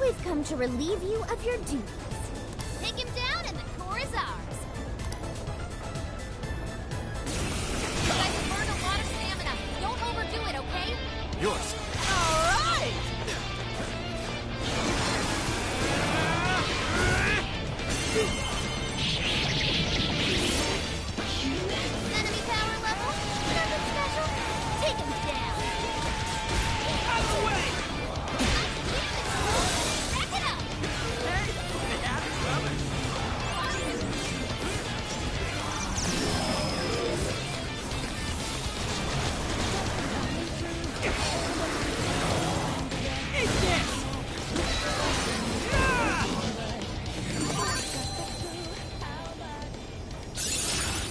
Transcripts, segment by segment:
we've come to relieve you of your duties. Take him down and the core is ours. You guys have burned a lot of stamina. Don't overdo it, okay? Yours. All right! Enemy power level? Nothing special? Take him down. Out of the way! Rack it up! Hey, they have it coming. Eat this!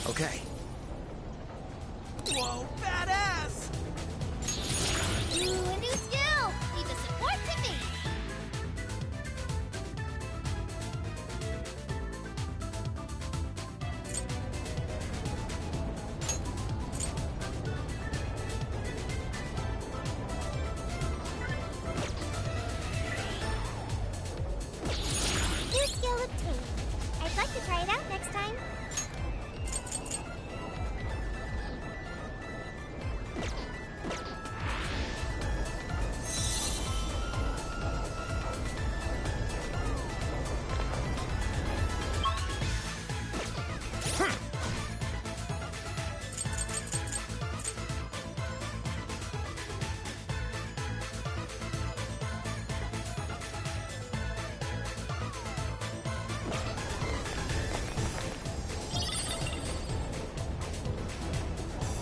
Okay. Whoa, badass! Ooh, a new skill! Leave a support to me! New skill obtained. I'd like to try it out next time.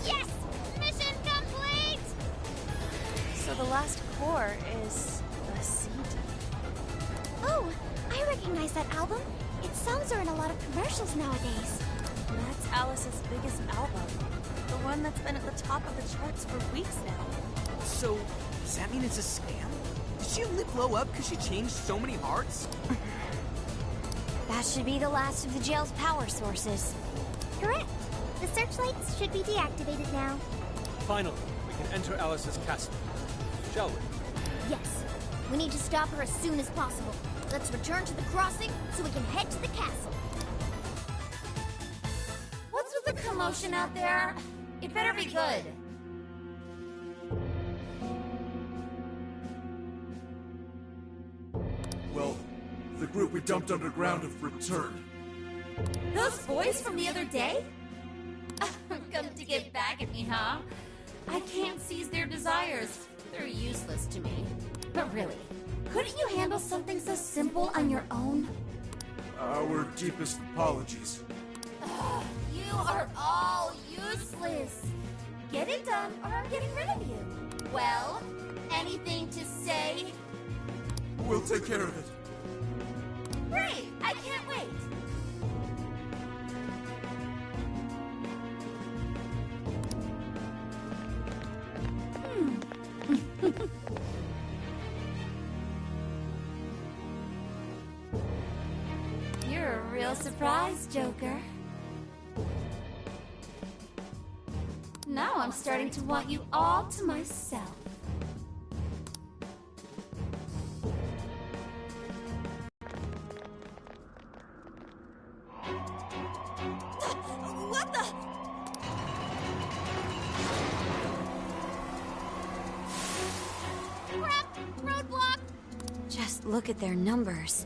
Yes! Mission complete! So the last core is the seed. Oh, I recognize that album. Its songs are in a lot of commercials nowadays. That's Alice's biggest album. The one that's been at the top of the charts for weeks now. So, does that mean it's a scam? Did she only blow up because she changed so many hearts? That should be the last of the jail's power sources. Correct. The searchlights should be deactivated now. Finally, we can enter Alice's castle. Shall we? Yes. We need to stop her as soon as possible. Let's return to the crossing so we can head to the castle. What's with the commotion out there? It better be good. Well, the group we dumped underground have returned. Those boys from the other day? Come to get back at me, huh? I can't seize their desires. They're useless to me. But really, couldn't you handle something so simple on your own? Our deepest apologies. You are all useless. Get it done or I'm getting rid of you. Well, anything to say? We'll take care of it. Great! I can't wait! You're a real surprise, Joker. Now I'm starting to want you all to myself. What the? Crap! Roadblock! Just look at their numbers.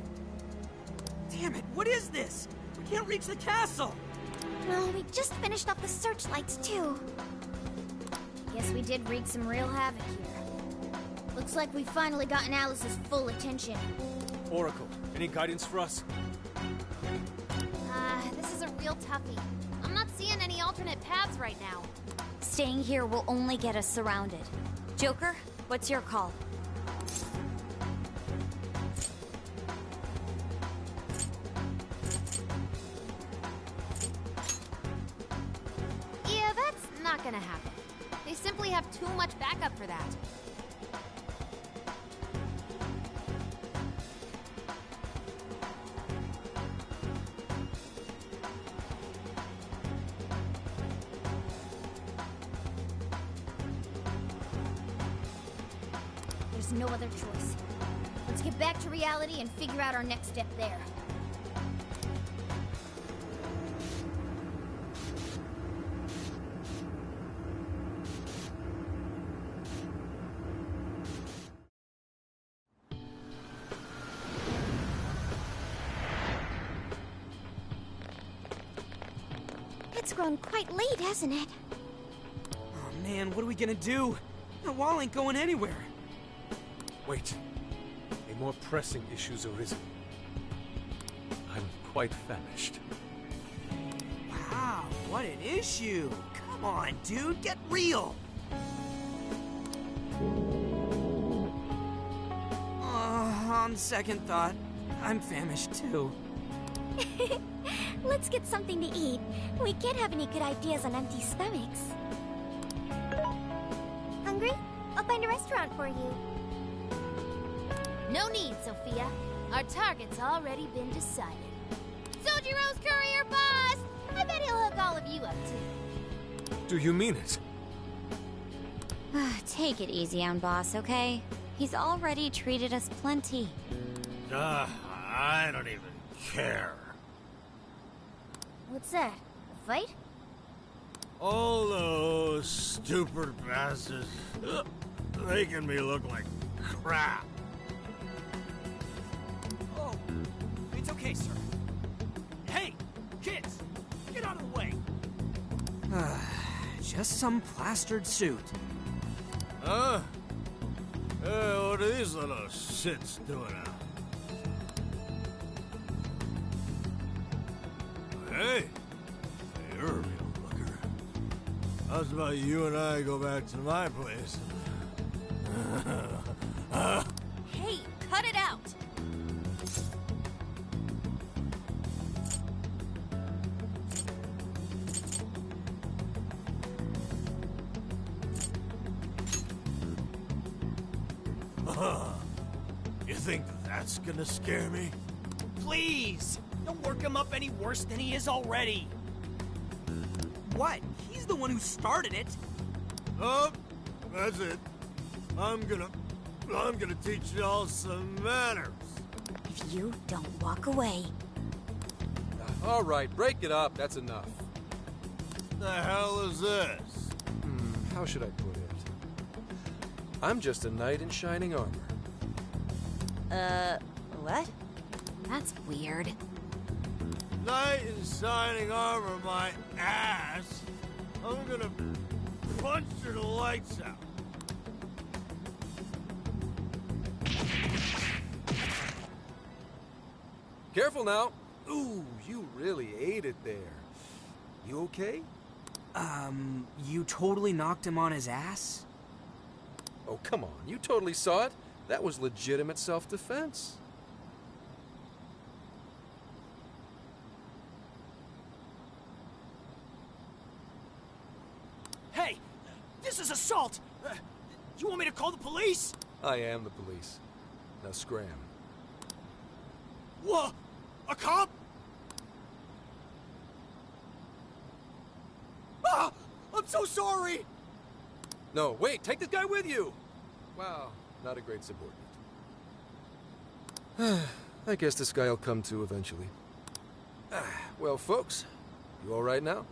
Damn it, what is this? We can't reach the castle! Well, we just finished up the searchlights, too. Guess we did wreak some real havoc here. Looks like we've finally gotten Alice's full attention. Oracle, any guidance for us? This is a real toughie. I'm not seeing any alternate paths right now. Staying here will only get us surrounded. Joker, what's your call? Yeah, that's not gonna happen. They simply have too much backup for that. There's no other choice. Let's get back to reality and figure out our next step there. It's grown quite late, hasn't it? Oh man, what are we gonna do? The wall ain't going anywhere. Wait. A more pressing issue's arisen. I'm quite famished. Wow, what an issue. Come on, dude, get real. On second thought, I'm famished too. Let's get something to eat. We can't have any good ideas on empty stomachs. Hungry? I'll find a restaurant for you. No need, Sophia. Our target's already been decided. Sojiro's courier boss! I bet he'll hook all of you up too. Do you mean it? Take it easy on boss, okay? He's already treated us plenty. I don't even care. What's that? A fight? All those stupid bastards making me look like crap. Oh, it's okay, sir. Hey, kids, get out of the way. Just some plastered suit. Huh? What are these little shits doing out? Hey, you're a real looker. How's about you and I go back to my place? Hey, cut it out! You think that's gonna scare me? Please, don't work him up any worse than he is already. What? He's the one who started it. Oh, that's it. I'm gonna teach y'all some manners. If you don't walk away. All right, break it up. That's enough. The hell is this? How should I put it? I'm just a knight in shining armor. What? That's weird. Knight in shining armor, my ass. I'm gonna punch your lights out. Careful now. Ooh, you really ate it there. You okay? You totally knocked him on his ass? Oh, come on. You totally saw it. That was legitimate self-defense. Hey, this is assault! You want me to call the police? I am the police. Now scram. What? A cop? Ah! I'm so sorry! No, wait, take this guy with you! Wow, not a great subordinate. I guess this guy will come to eventually. Well, folks, you all right now?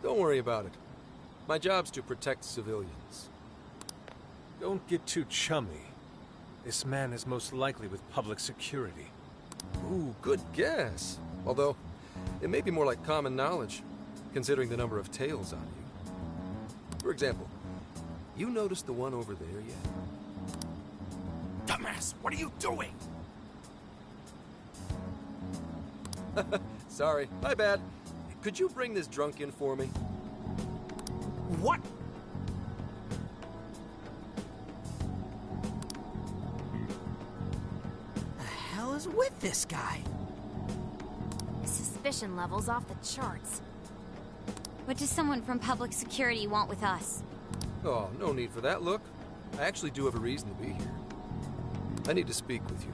Don't worry about it. My job's to protect civilians. Don't get too chummy. This man is most likely with public security. Ooh, good guess. Although, it may be more like common knowledge, considering the number of tails on you. For example, you noticed the one over there yet? Dumbass, what are you doing? Sorry, my bad. Could you bring this drunk in for me? What? with this guy? Suspicion levels off the charts. What does someone from public security want with us? Oh, no need for that. Look, I actually do have a reason to be here. I need to speak with you.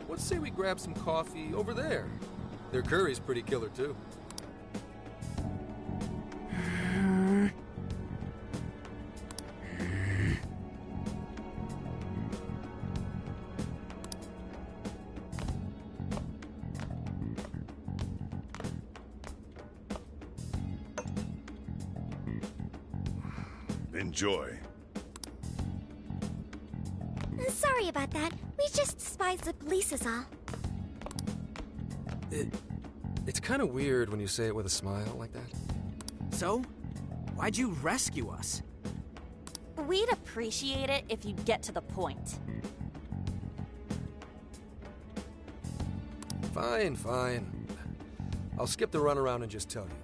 Let's say we grab some coffee over there. Their curry's pretty killer, too. Enjoy. Sorry about that. We just despised the police is all. It's kind of weird when you say it with a smile like that. So, why'd you rescue us? We'd appreciate it if you'd get to the point. Fine, fine. I'll skip the runaround and just tell you.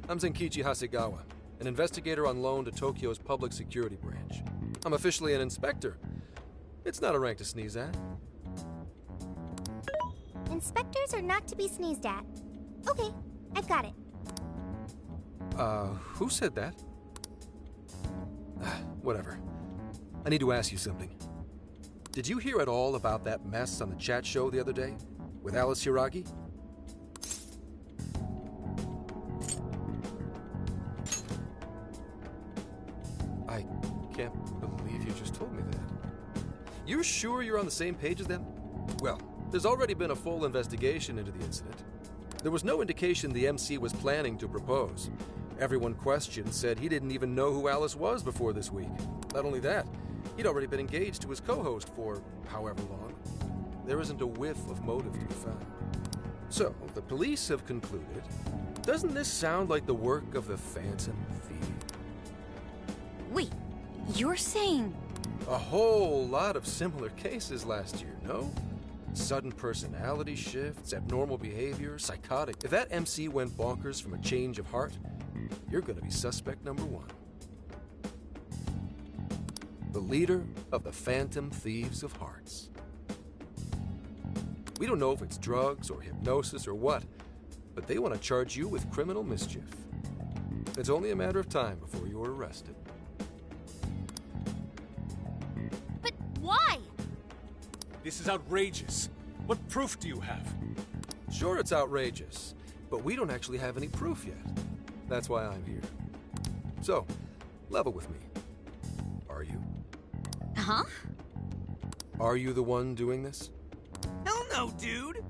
I'm Zenkichi Hasegawa, an investigator on loan to Tokyo's public security branch. I'm officially an inspector. It's not a rank to sneeze at. Inspectors are not to be sneezed at. Okay, I've got it. Who said that? Whatever. I need to ask you something. Did you hear at all about that mess on the chat show the other day? With Alice Hiragi? I can't believe you just told me that. You're sure you're on the same page as them? Well, there's already been a full investigation into the incident. There was no indication the MC was planning to propose. Everyone questioned said he didn't even know who Alice was before this week. Not only that, he'd already been engaged to his co-host for however long. There isn't a whiff of motive to be found. So, the police have concluded, doesn't this sound like the work of the Phantom Thief? Wait, you're saying... A whole lot of similar cases last year, no? Sudden personality shifts, abnormal behavior, psychotic. If that MC went bonkers from a change of heart, you're gonna be suspect number one. The leader of the Phantom Thieves of Hearts. We don't know if it's drugs or hypnosis or what, but they want to charge you with criminal mischief. It's only a matter of time before you're arrested. But why? This is outrageous. What proof do you have? Sure, it's outrageous, but we don't actually have any proof yet. That's why I'm here. So, level with me. Are you? Huh? Are you the one doing this? Hell no, dude!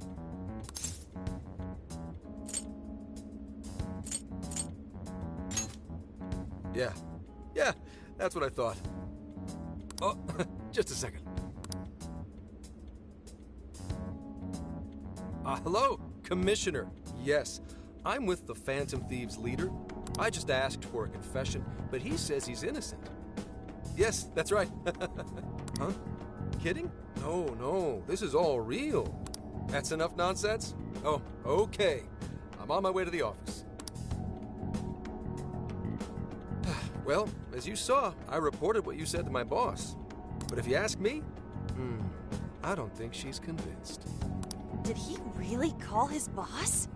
Yeah, that's what I thought. Oh, just a second. Hello, Commissioner. Yes, I'm with the Phantom Thieves leader. I just asked for a confession, but he says he's innocent. Yes, that's right. Huh? Kidding? No, this is all real. That's enough nonsense? Oh, okay. I'm on my way to the office. Well, as you saw, I reported what you said to my boss. But if you ask me, I don't think she's convinced. Did he really call his boss?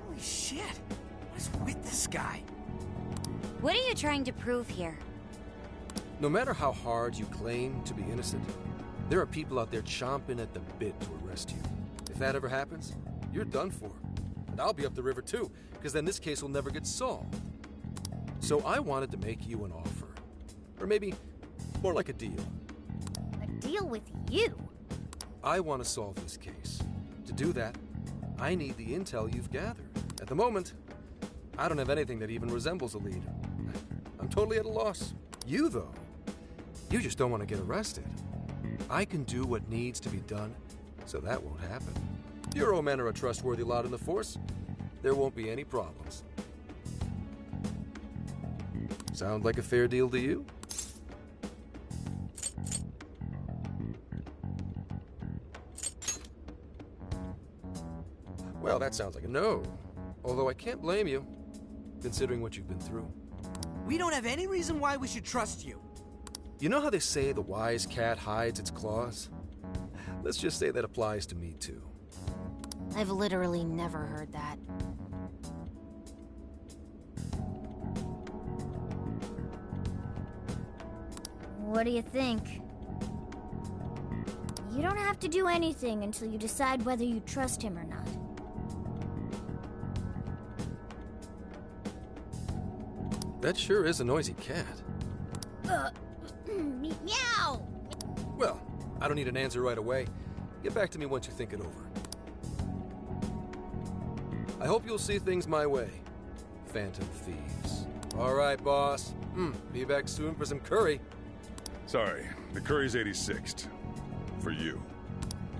Holy shit! What is with this guy? What are you trying to prove here? No matter how hard you claim to be innocent, there are people out there chomping at the bit to arrest you. If that ever happens, you're done for. And I'll be up the river too, because then this case will never get solved. So I wanted to make you an offer. Or maybe more like a deal. A deal with you? I want to solve this case. To do that, I need the intel you've gathered. At the moment, I don't have anything that even resembles a lead. I'm totally at a loss. You, though, you just don't want to get arrested. I can do what needs to be done, so that won't happen. Bureau men are a trustworthy lot in the force. There won't be any problems. Sound like a fair deal to you? Well, that sounds like a no. Although I can't blame you, considering what you've been through. We don't have any reason why we should trust you. You know how they say the wise cat hides its claws? Let's just say that applies to me, too. I've literally never heard that. What do you think? You don't have to do anything until you decide whether you trust him or not. That sure is a noisy cat. Meow! Well, I don't need an answer right away. Get back to me once you think it over. I hope you'll see things my way, Phantom Thieves. All right, boss. Be back soon for some curry. Sorry, the curry's 86th. For you.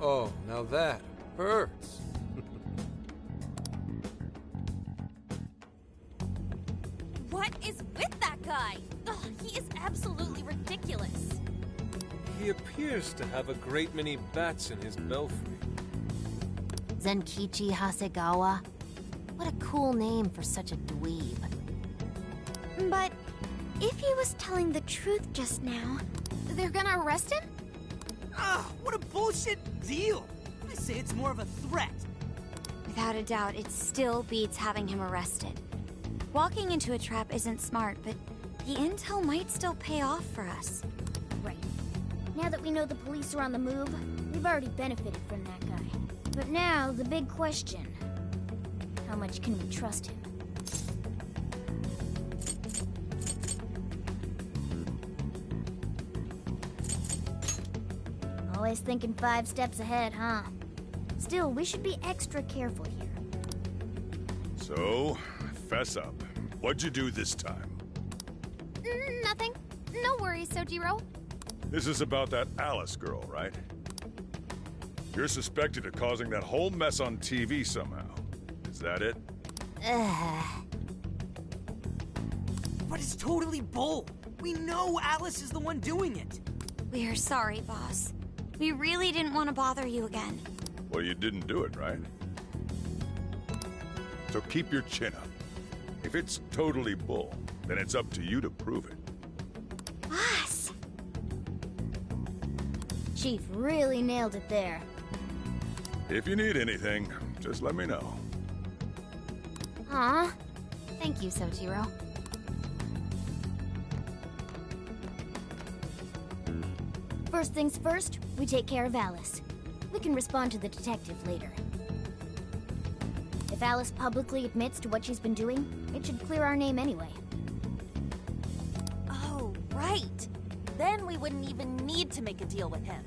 Oh, now that hurts. What is with that guy? Ugh, he is absolutely ridiculous. He appears to have a great many bats in his belfry. Zenkichi Hasegawa? What a cool name for such a dweeb. But if he was telling the truth just now, they're gonna arrest him? Ah, what a bullshit deal! I say it's more of a threat. Without a doubt, it still beats having him arrested. Walking into a trap isn't smart, but the intel might still pay off for us. Right. Now that we know the police are on the move, we've already benefited from that guy. But now, the big question. How much can we trust him? Always thinking 5 steps ahead, huh? Still, we should be extra careful here. So, fess up. What'd you do this time? Nothing. No worries, Sojiro. This is about that Alice girl, right? You're suspected of causing that whole mess on TV somehow. Is that it? But it's totally bull. We know Alice is the one doing it. We're sorry, boss. We really didn't want to bother you again. Well, you didn't do it, right? So keep your chin up. If it's totally bull, then it's up to you to prove it. Boss! Chief really nailed it there. If you need anything, just let me know. Aw. Thank you, Sojiro. First things first, we take care of Alice. We can respond to the detective later. If Alice publicly admits to what she's been doing, it should clear our name anyway. Oh, right. Then we wouldn't even need to make a deal with him.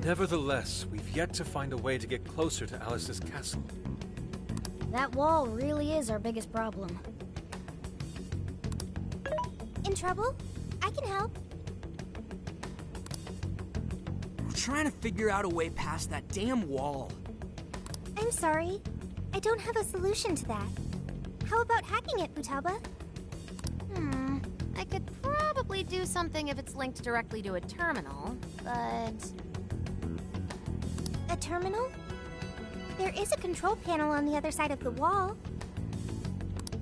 Nevertheless, we've yet to find a way to get closer to Alice's castle. That wall really is our biggest problem. In trouble? I can help. We're trying to figure out a way past that damn wall. I'm sorry. I don't have a solution to that. How about hacking it, Futaba? I could probably do something if it's linked directly to a terminal, but... A terminal? There is a control panel on the other side of the wall.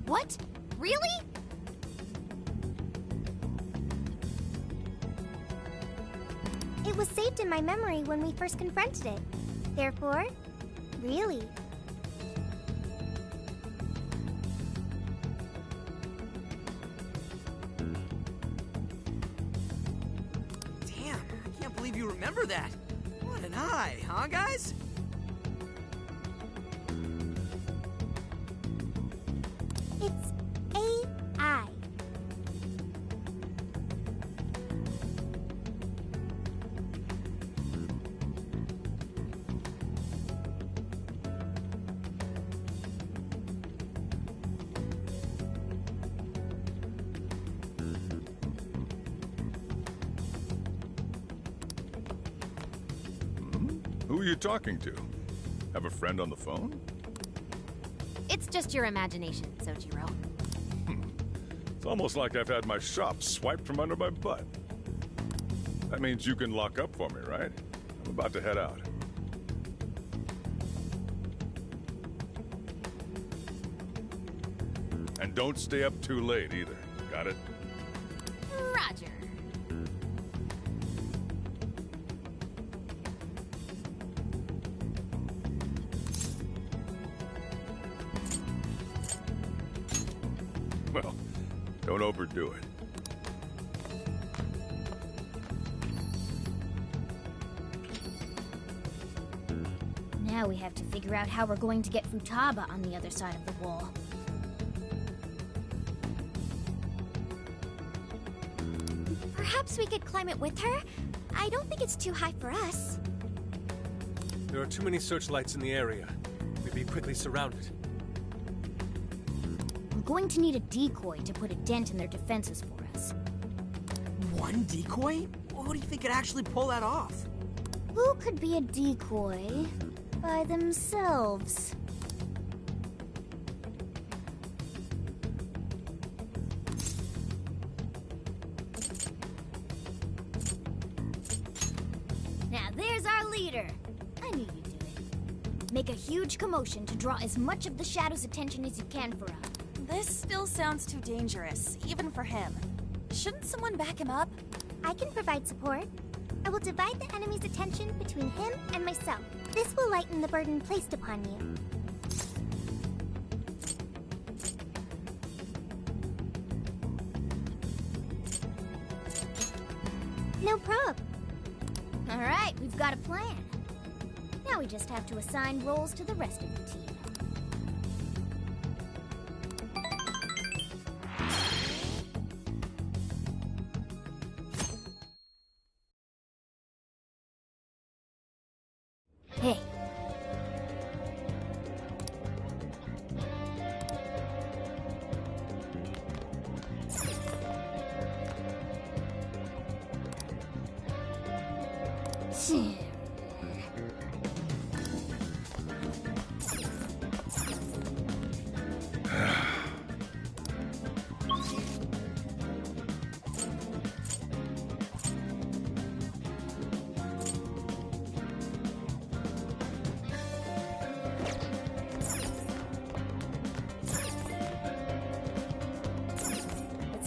What? Really? It was saved in my memory when we first confronted it. Therefore, really. Damn, I can't believe you remember that. What an eye, huh, guys? It's AI. Who are you talking to? Have a friend on the phone? It's just your imagination, Sojiro. It's almost like I've had my shop swiped from under my butt. That means you can lock up for me, right? I'm about to head out. And don't stay up too late either. Got it? Roger. Well, don't overdo it. Now we have to figure out how we're going to get Futaba on the other side of the wall. Perhaps we could climb it with her? I don't think it's too high for us. There are too many searchlights in the area. We'd be quickly surrounded. We're going to need a decoy to put a dent in their defenses for us. One decoy? Who do you think could actually pull that off? Who could be a decoy by themselves? Now there's our leader. I knew you'd do it. Make a huge commotion to draw as much of the Shadow's attention as you can for us. This still sounds too dangerous, even for him. Shouldn't someone back him up? I can provide support. I will divide the enemy's attention between him and myself. This will lighten the burden placed upon you. No prob. All right, we've got a plan. Now we just have to assign roles to the rest of the team. Hey.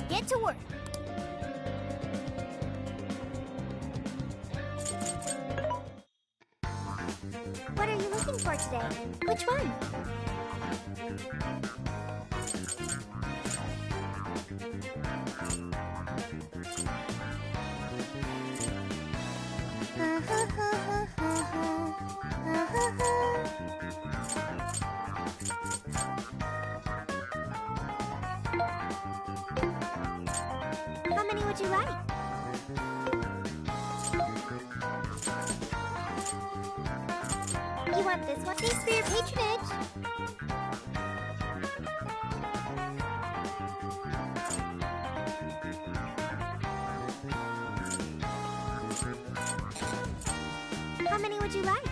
Get to work. What are you looking for today? Which one? How many would you like? You want this one? Thanks for your patronage. How many would you like?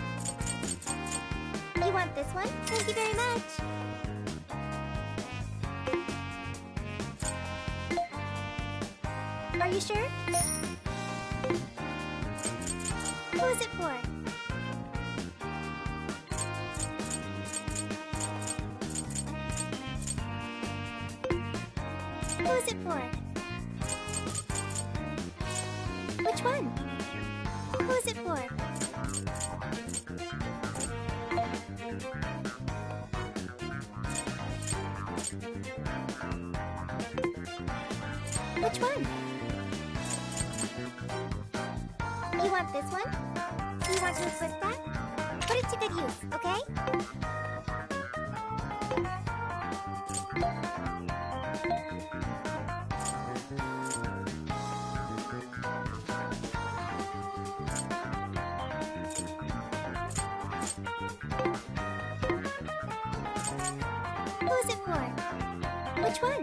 You want this one? Thank you very much. Are you sure? Who is it for? Who is it for? Which one? Who is it for? Which one? You want this one? Do you want to equip that? Put it to good use, okay? Who is it for? Which one?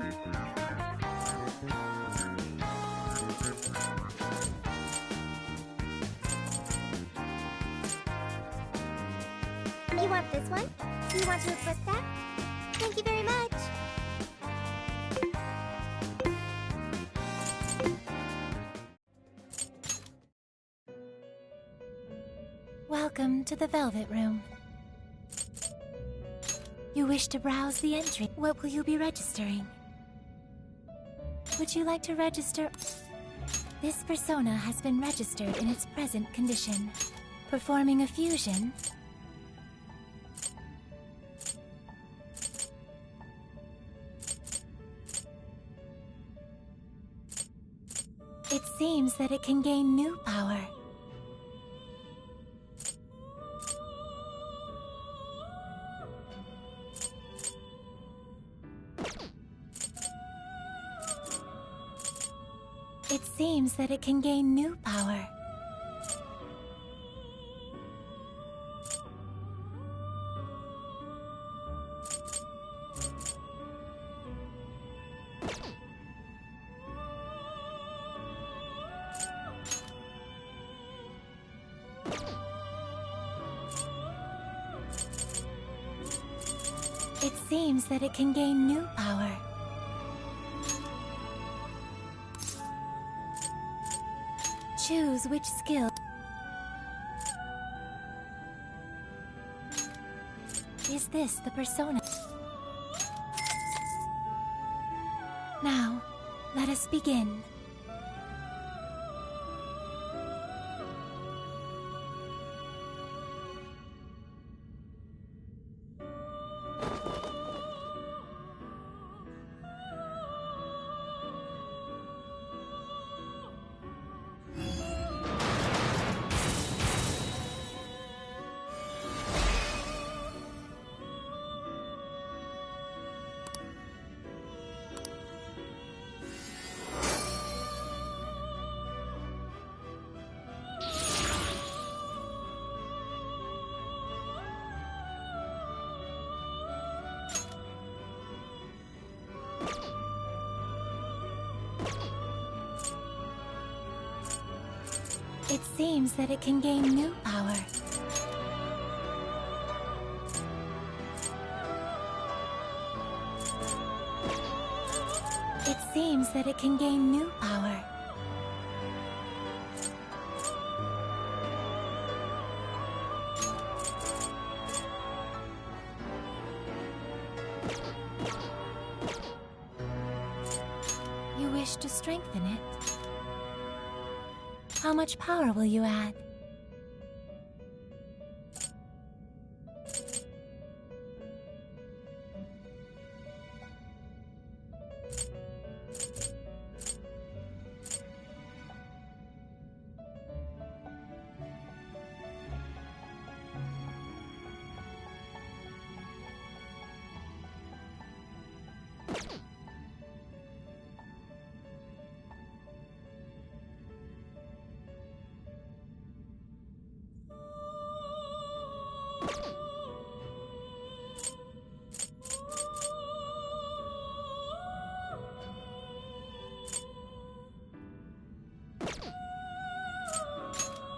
You want this one? Do you want to equip that? Thank you very much. Welcome to the Velvet Room. You wish to browse the entry. What will you be registering? Would you like to register? This persona has been registered in its present condition. Performing a fusion. It seems that it can gain new power. It seems that it can gain new power. It seems that it can gain new power. Choose which skill. Is this the persona? Now, let us begin. It seems that it can gain new power. It seems that it can gain new power. You wish to strengthen it? How much power will you add?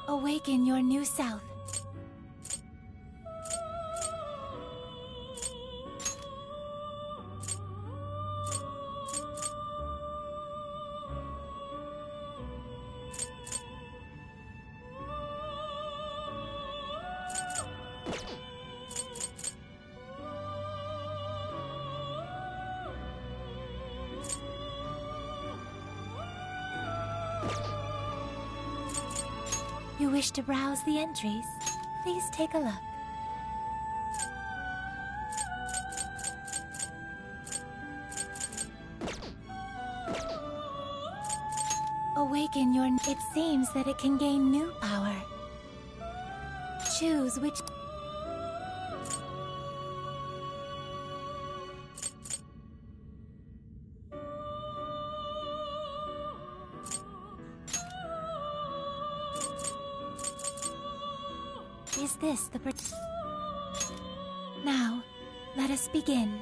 Awaken your new self. You wish to browse the entries? Please take a look. Awaken your... It seems that it can gain new power. Choose which... Is this the Now, let us begin.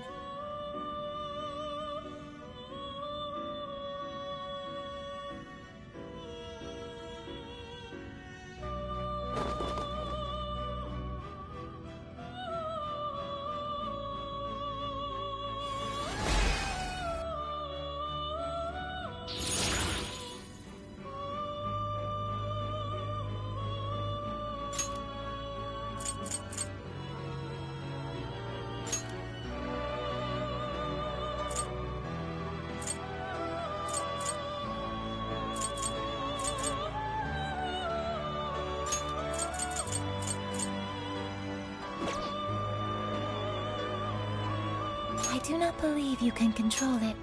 I do not believe you can control it.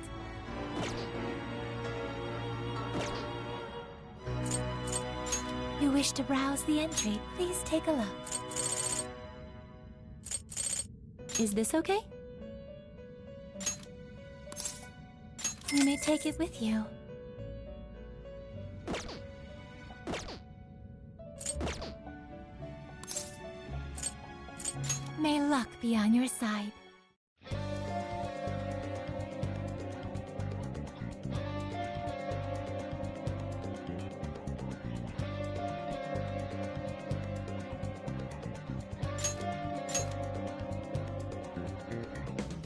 You wish to browse the entry? Please take a look. Is this okay? You may take it with you. May luck be on your side.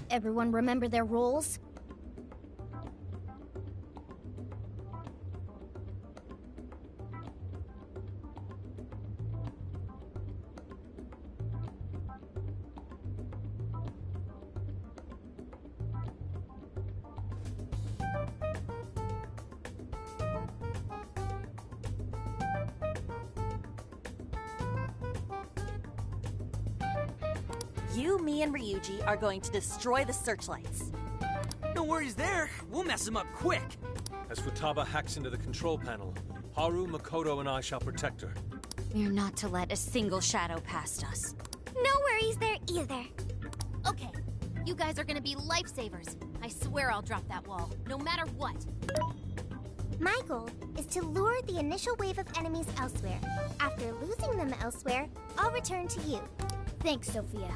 Everyone remember their roles? You, me, and Ryuji are going to destroy the searchlights. No worries there. We'll mess him up quick. As Futaba hacks into the control panel, Haru, Makoto, and I shall protect her. We're not to let a single shadow past us. No worries there either. Okay, you guys are gonna be lifesavers. I swear I'll drop that wall, no matter what. My goal is to lure the initial wave of enemies elsewhere. After losing them elsewhere, I'll return to you. Thanks, Sophia.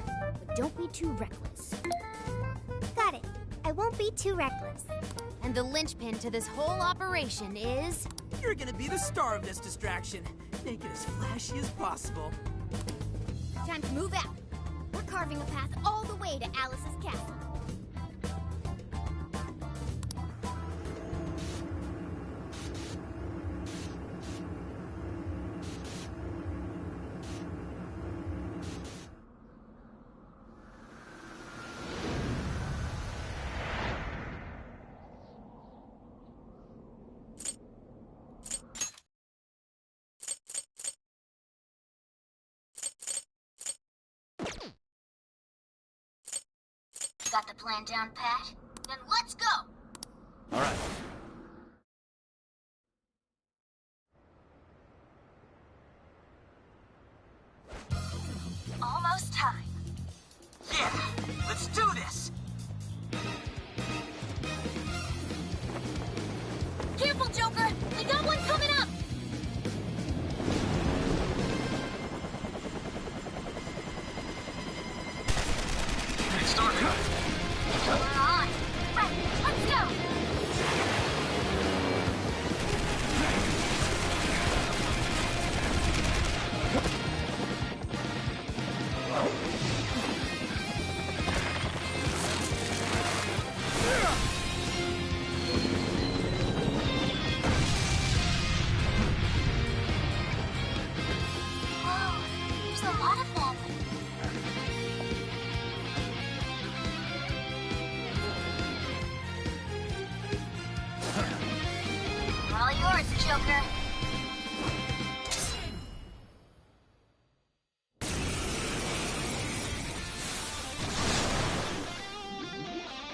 But don't be too reckless. Got it. I won't be too reckless. And the linchpin to this whole operation is... You're gonna be the star of this distraction. Make it as flashy as possible. Time to move out. We're carving a path all the way to Alice's castle. Got the plan down, Pat? Then let's go! All right. Almost time. Yeah, let's do this! Careful, Joker! We got one coming up! It's starting. We're on! Right, let's go! Whoa, there's a lot of them. All yours, Joker.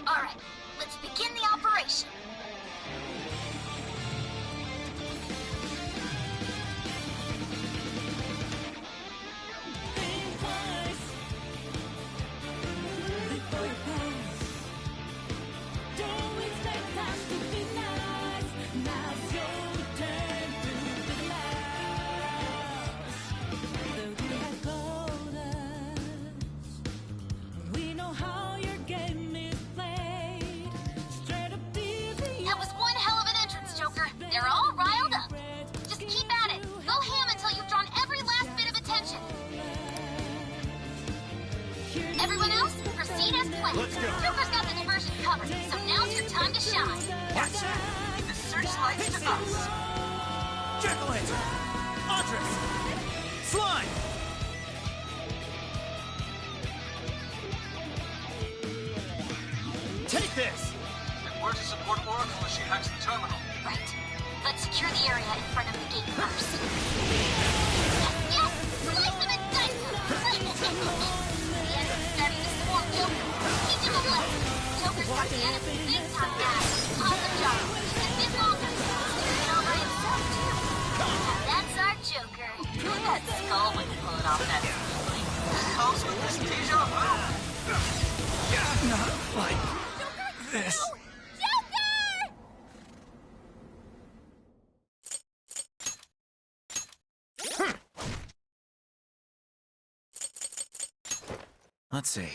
All right, let's begin the operation. That was one hell of an entrance, Joker. They're all riled up. Just keep at it. Go ham until you've drawn every last bit of attention. Everyone else, proceed as planned. Let's go. Joker's got the diversion covered, so now's your time to shine. Watch out! The searchlight's to us! Jack-o'-lantern! Andres! Slime! Take this! And where to support Oracle as she hacks the terminal? Right. Let's secure the area in front of the gate first. Yes, yes! Slice them and dice them! The end's starting to swarm, Joker. Keep him away! Joker's got the enemy big time back. Awesome job. Just a bit longer. He's doing it all by himself, too. Now that's our Joker. I bet Skull would pull it off that smoothly. House with this deja vu. Not like this. Let's see.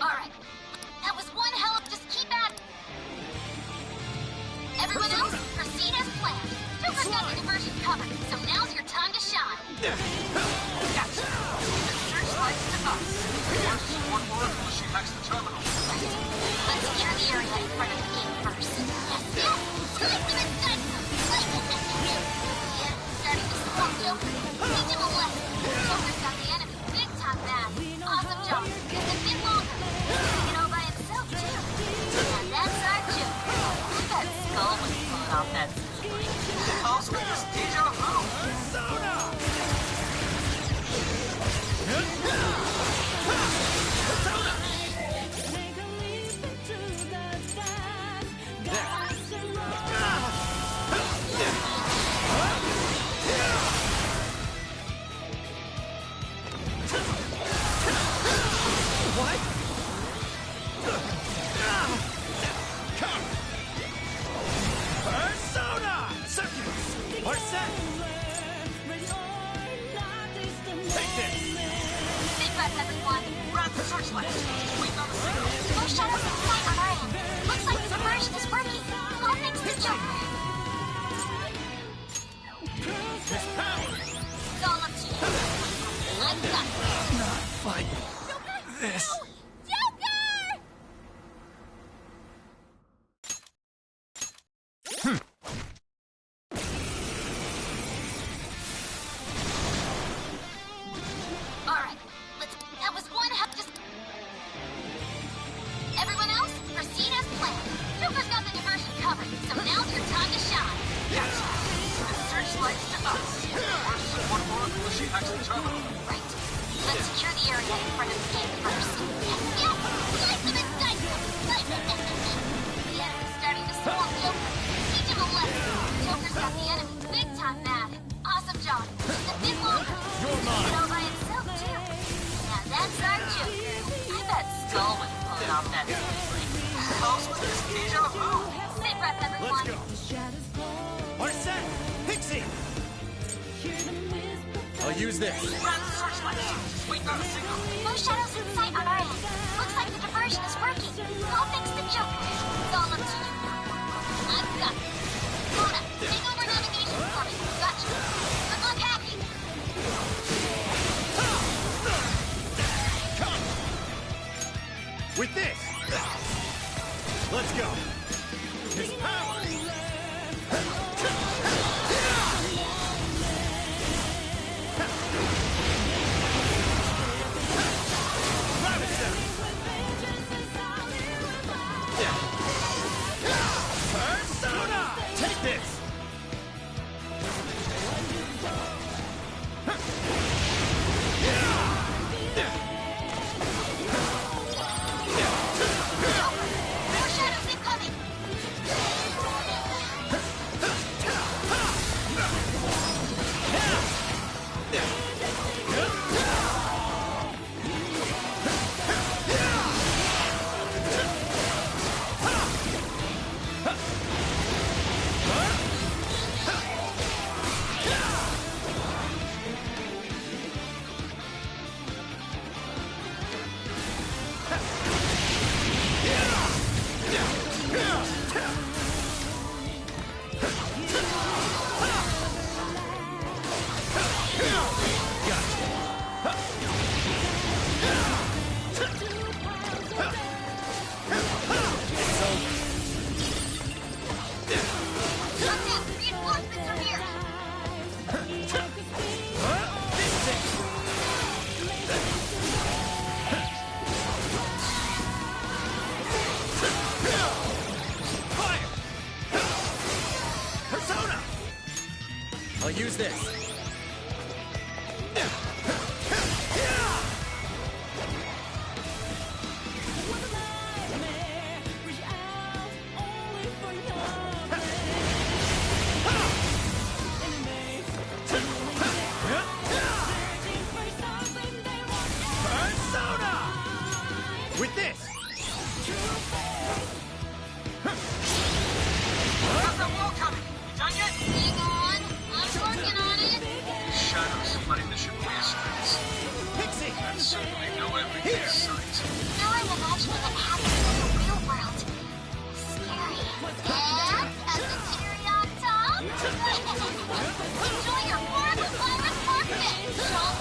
Alright. That was one hell of... Just keep at it. Everyone else, proceed as planned. Joker's got the diversion covered, so now's your time to shine. Gotcha. The searchlight's to us. Where's the support for her when she hacks the terminal? Right. Let's secure the area in front of the gate first. Yes, yes! Time for the dynamo! Yeah, starting to swamp Joker. Teach him a lesson. Joker's got the enemy big time bad. Awesome job. Just a bit longer. Doing it all by himself, too. Now that's our Joker. I bet Skull would pull it off that smoothly. House with this deja vu. Gravity! I'll use this. With this! How's the wall coming? You done yet? Hang on. I'm working on it. Shadows flooding the Shibuya streets. Pixie! That's certainly no everyday sight. Now I'm imagining it happening in the real world. Scary. And as a cherry on top, enjoy your horrible virus market, chump.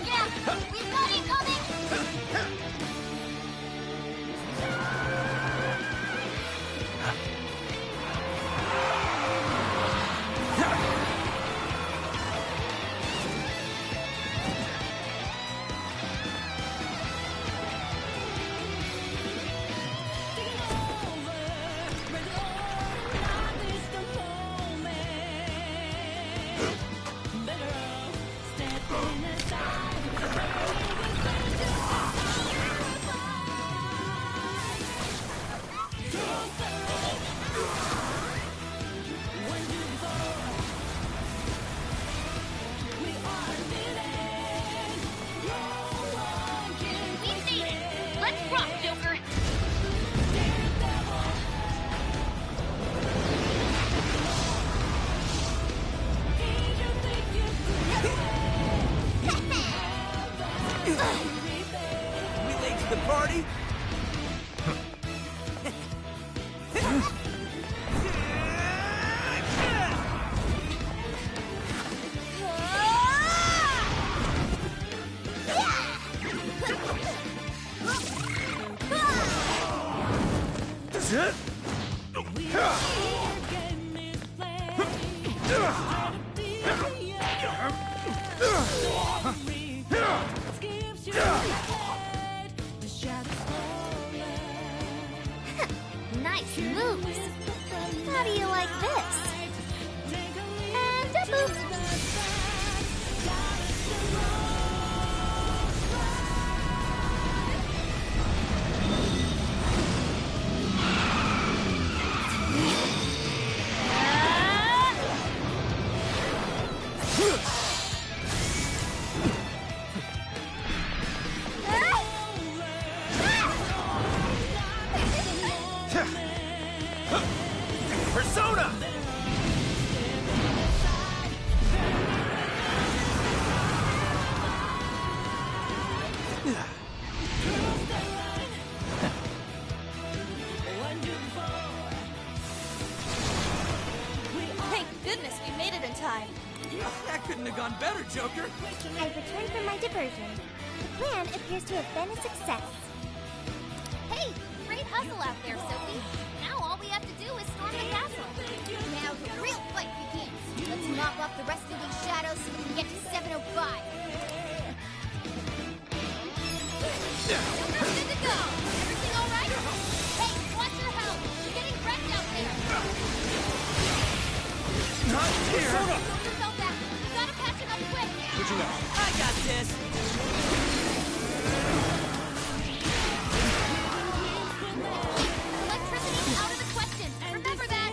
Yeah, we've got it coming. Let's rock, Joker! We late to the party? Nice moves. How do you like this? And a boop. Persona! Thank goodness we made it in time. That couldn't have gone better, Joker. I've returned from my diversion. The plan appears to have been a success. Hey, great hustle out there, Sophie. Now all we have to do is storm the castle. Now the real fight begins. Let's knock off the rest of these shadows so we can get to 705. Joker's good to go. Everything all right? Hey, watch your health. You're getting wrecked out there. Not here! Hold yourself back. You gotta catch him up quick. Would you know? I got this. Electricity's out of the question. Remember that.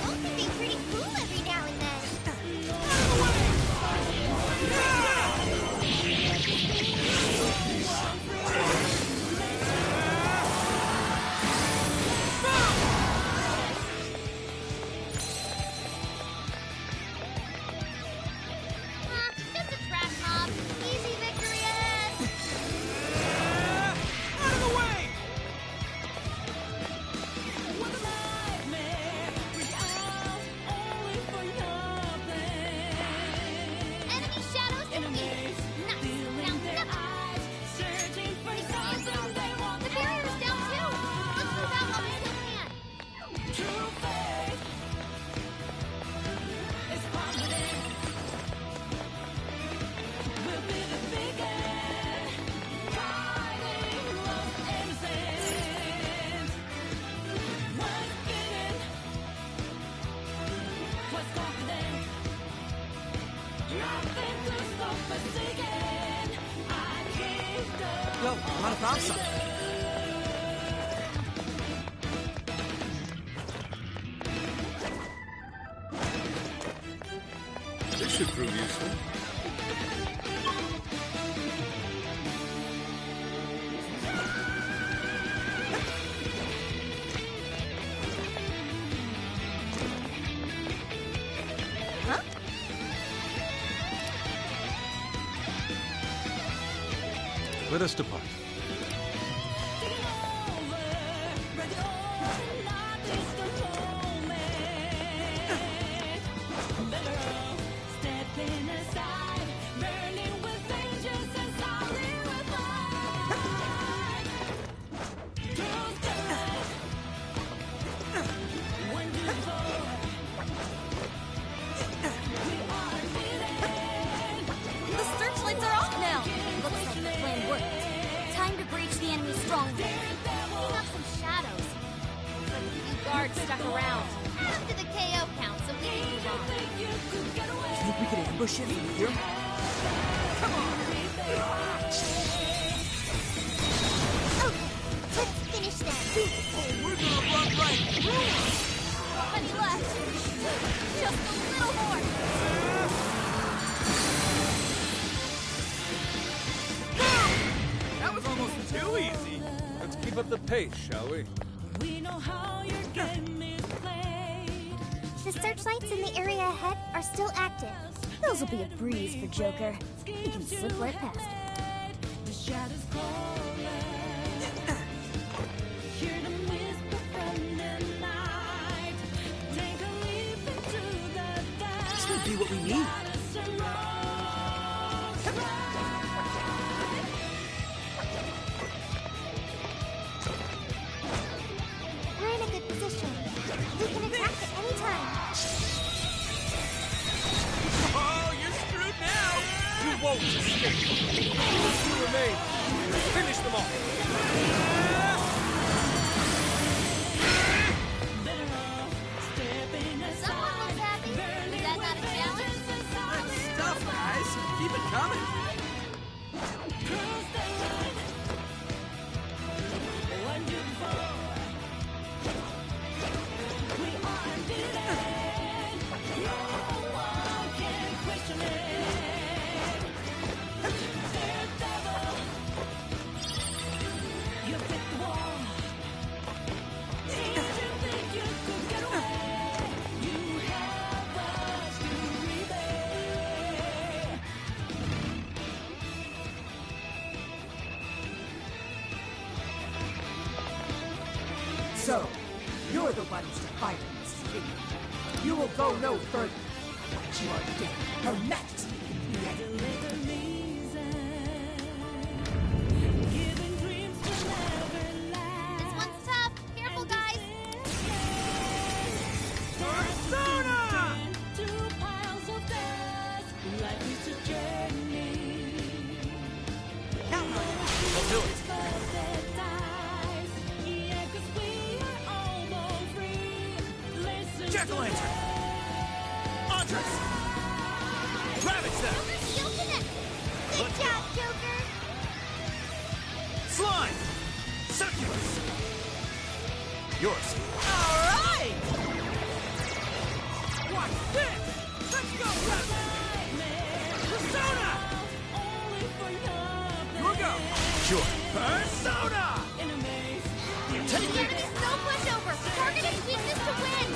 Both can be pretty cool every now and then. Might have found something. This should prove useful. Huh? Let us depart. The searchlights are off now! Looks like the plan worked. Time to breach the enemy's stronghold. Picking up some shadows. Looks like a few guards stuck around. After the KO count, so we can move on. Think we can ambush it from here? Okay, let's finish them. Oh, we're gonna run right through them! Plenty left. Just a little more. That was almost too easy. Let's keep up the pace, shall we? The searchlights in the area ahead are still active. Those will be a breeze for Joker. He can slip right past it. This could be what we need. We're in a good position. We can attack at any time. Oh, you're screwed now! You won't escape. You remain. Finish them off. Someone looks happy. Is that not a challenge? Good stuff, guys. Keep it coming. So, you're the ones to fight in this city. You will go no further. But you are dead. Her Majesty will be at This one's tough. Careful, guys. Persona! I'll do it. Jack-o'-lantern! Andres! Travis then! You'll connect. Good job, Joker. Slime! Circulus! Yours. All right! Watch this! Let's go, Travis! Persona! Your go! Sure. Persona! The enemy's no pushover. Target his weakness to win.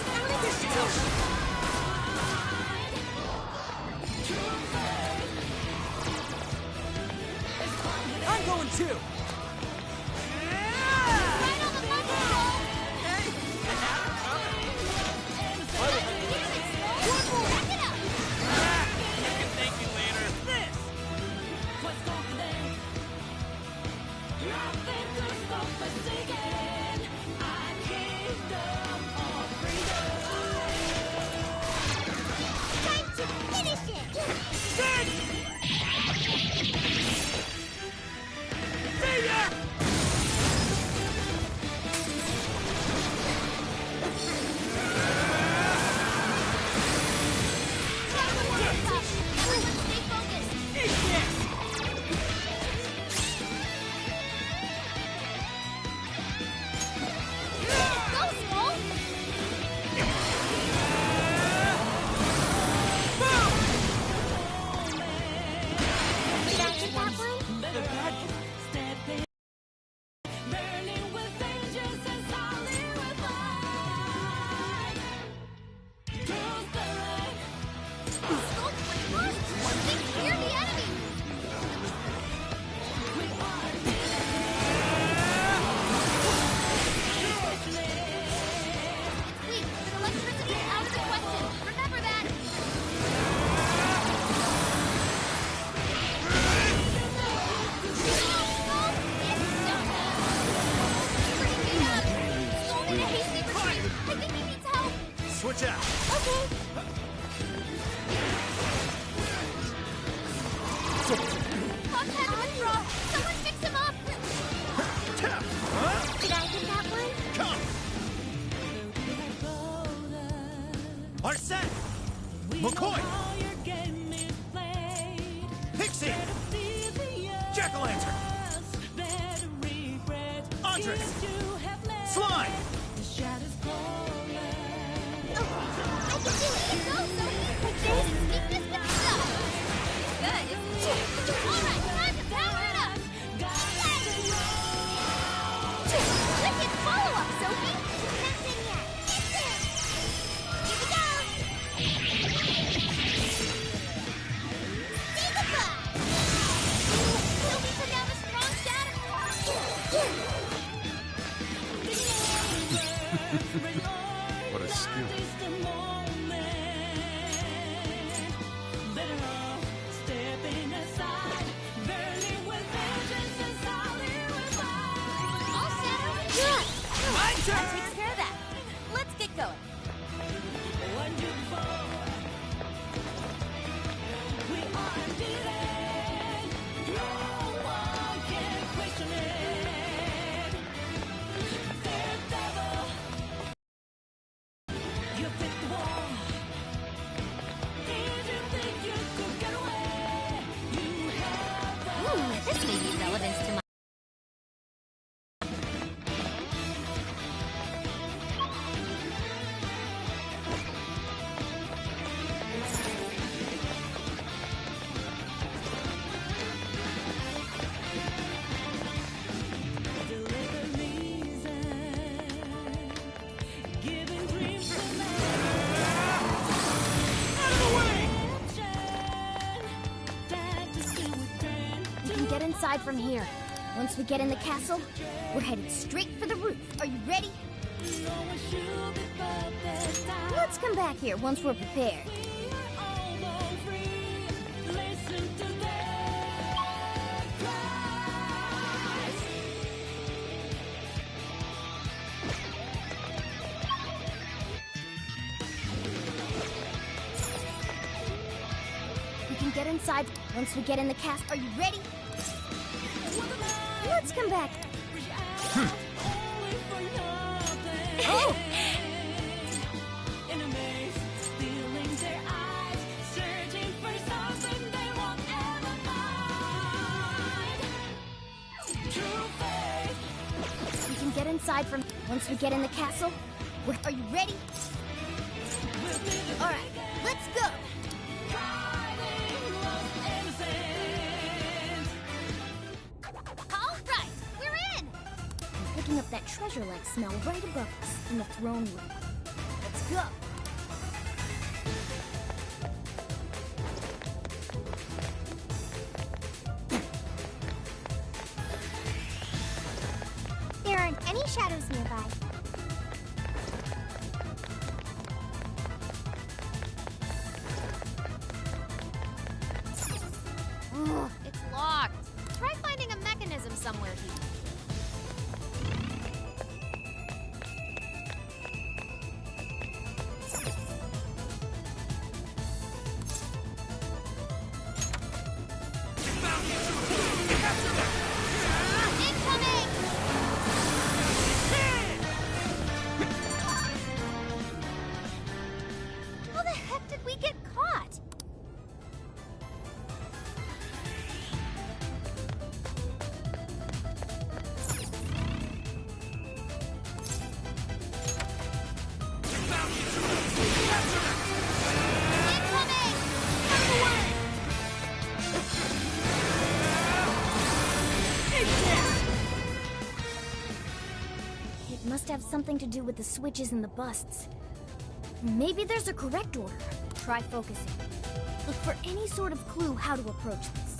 I'm going too! Right on the button, Joel. One more. Back it up. You can thank me later. This! Time to finish it. Finish! switch out. Okay. Fox has a withdrawal. Someone fix him up. Did I get that one? Come! Arsene! McCoy! Pixie! Jack-o'-lantern! Andres! Slime! I can do it. Go, Sophie. Like this. Sneak this with stuff. Good, isn't it? All right, time to power it up. Wicked follow-up, Sophie. Not in yet. Get there. Here we go. Say goodbye. Sophie put down a strong shadow. What a skill. All shadow. Good. My That takes care of that. Let's get going. This may be relevant to my... We can get inside from here. Once we get in the castle, we're headed straight for the roof. Are you ready? Let's come back here once we're prepared. We can get inside once we get in the castle. Are you ready? Let's come back. Oh! We can get inside from once we get in the castle. Are you ready? All right, let's go. All right, we're in. I'm picking up that treasure-like smell right above us in the throne room. Let's go. There aren't any shadows nearby. Ugh, it's locked. Try finding a mechanism somewhere here. Incoming! How the heck did we get caught? Incoming! Out of the way! It must have something to do with the switches and the busts. Maybe there's a correct order. Try focusing. Look for any sort of clue how to approach this.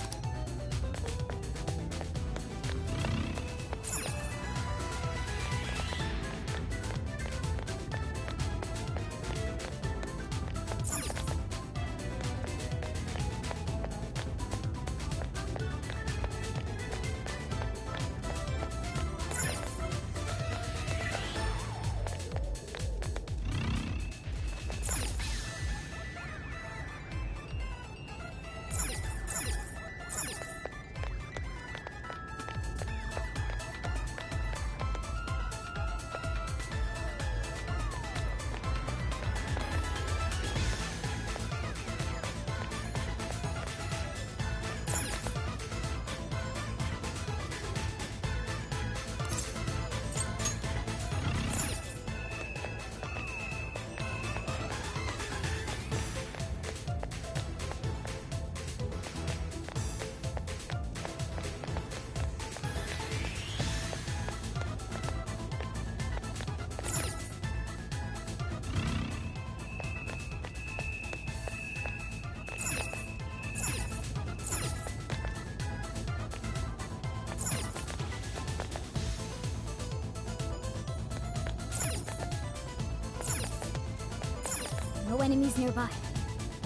No enemies nearby.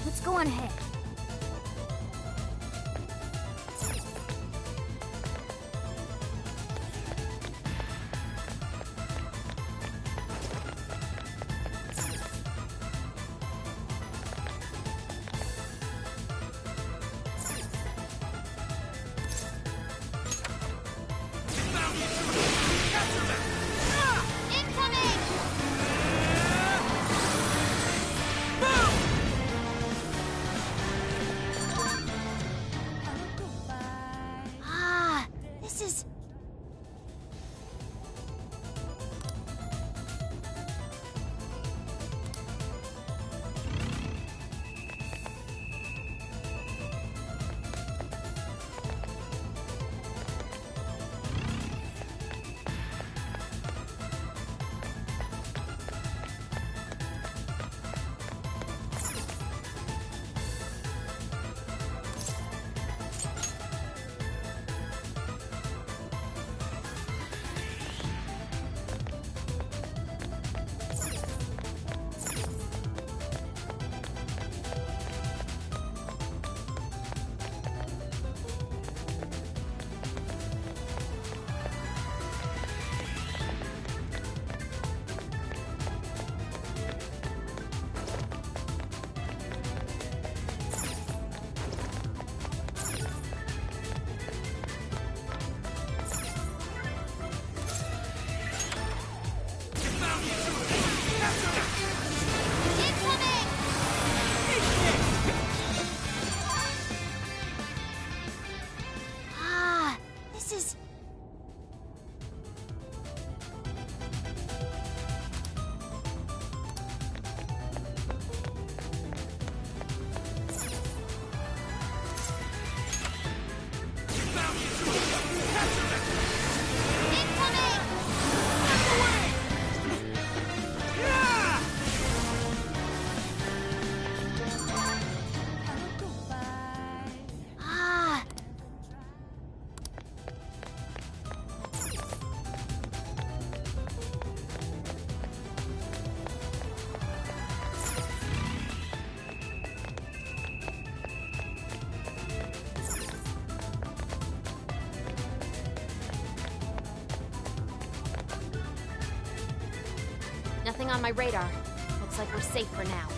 Let's go on ahead. Nothing on my radar. Looks like we're safe for now.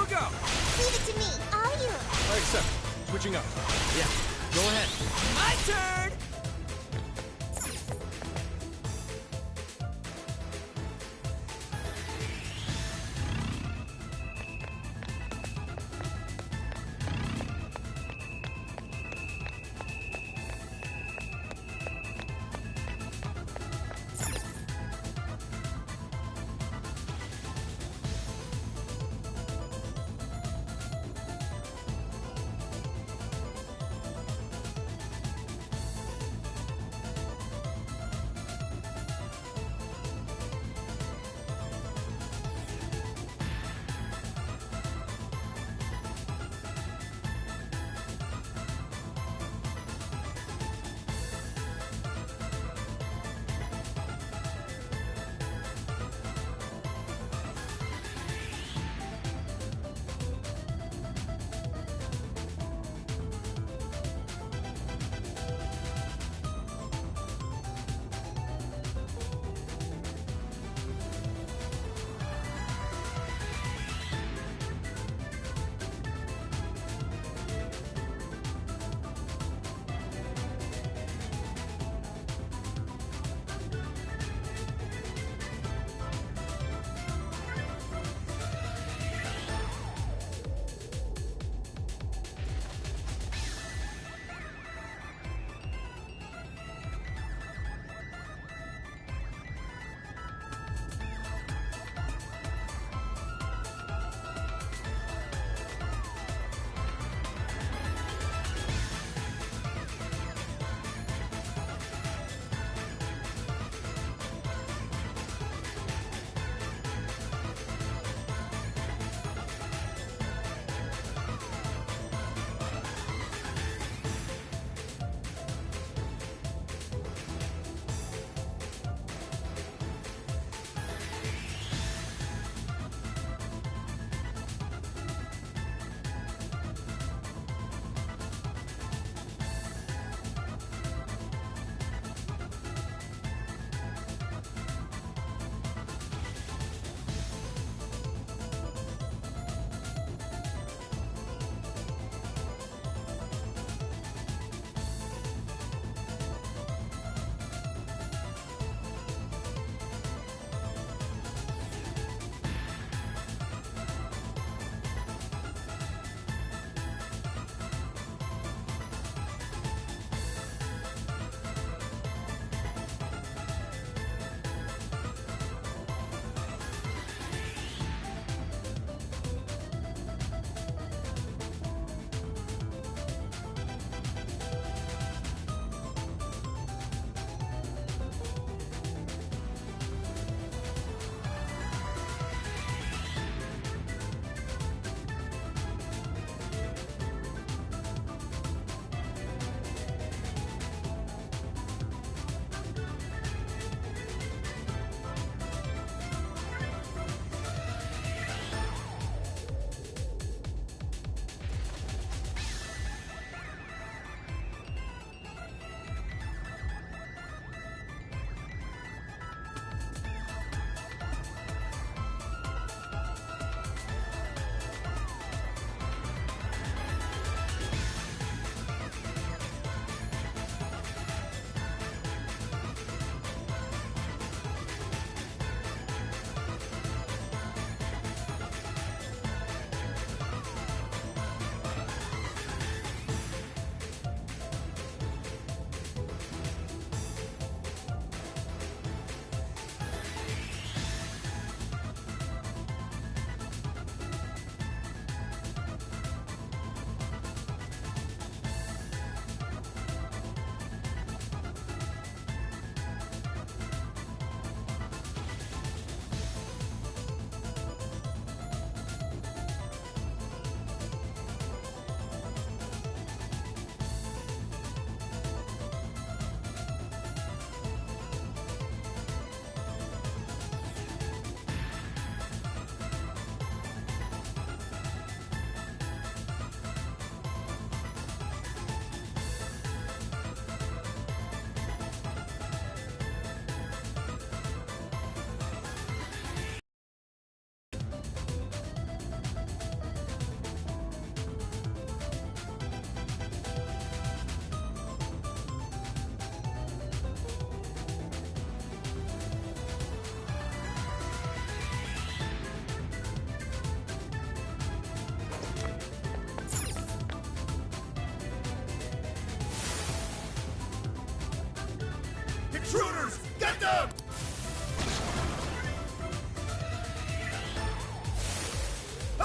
or go? Leave it to me. I'll use. I accept. Switching up. Yeah, go ahead. My turn!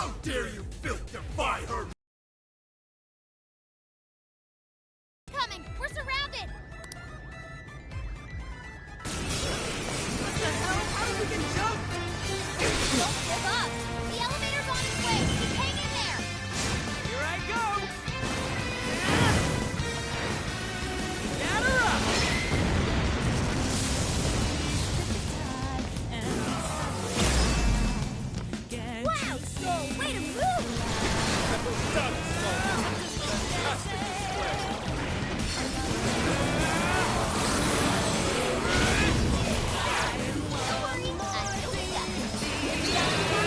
How dare you, filth, defy her! Coming! We're surrounded! What the hell? How did we get jumped? Don't give up! The elevator's on its way! Just hang in there! Here I go! Get her up! Wow! Way to move! Don't worry, I know we got this.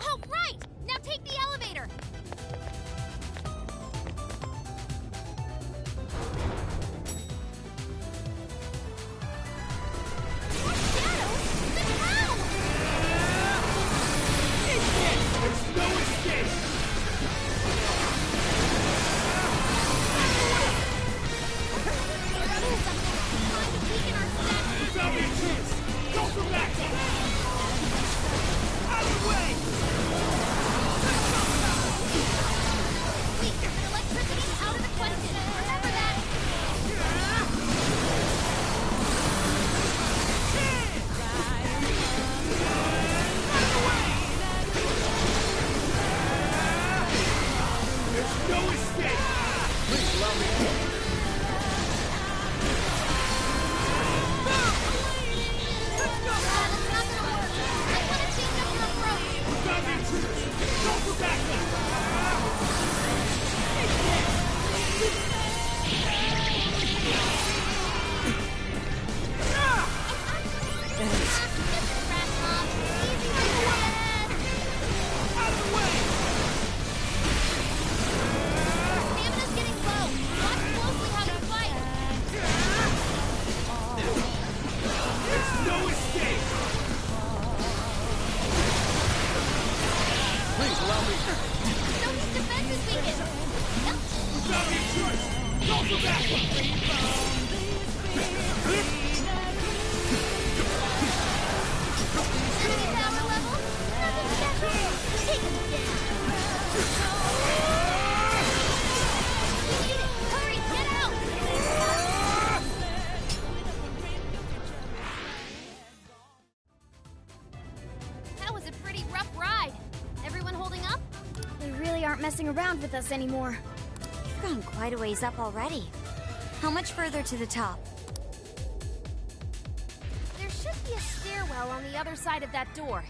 All right! Now take the elevator! What shadow? But how? There's no escape! Without me, chance! Go for back! Out of the way! Wait, electricity's out of the question. Remember that? There's no escape! Please allow me. That's not gonna work. I wanna change up your approach. Without me, chance! Go for backup! Out of the way! Stamina's getting low. Watch closely how you fight. There's no escape! Please allow me. So his defense is weakened. Yep. Without me, chance! Go for backup! Enemy power level. Nothing special. Take him down. We need it. Hurry, get out. That was a pretty rough ride. Everyone holding up? They really aren't messing around with us anymore. You've gone quite a ways up already. How much further to the top? There should be a stairwell on the other side of that door.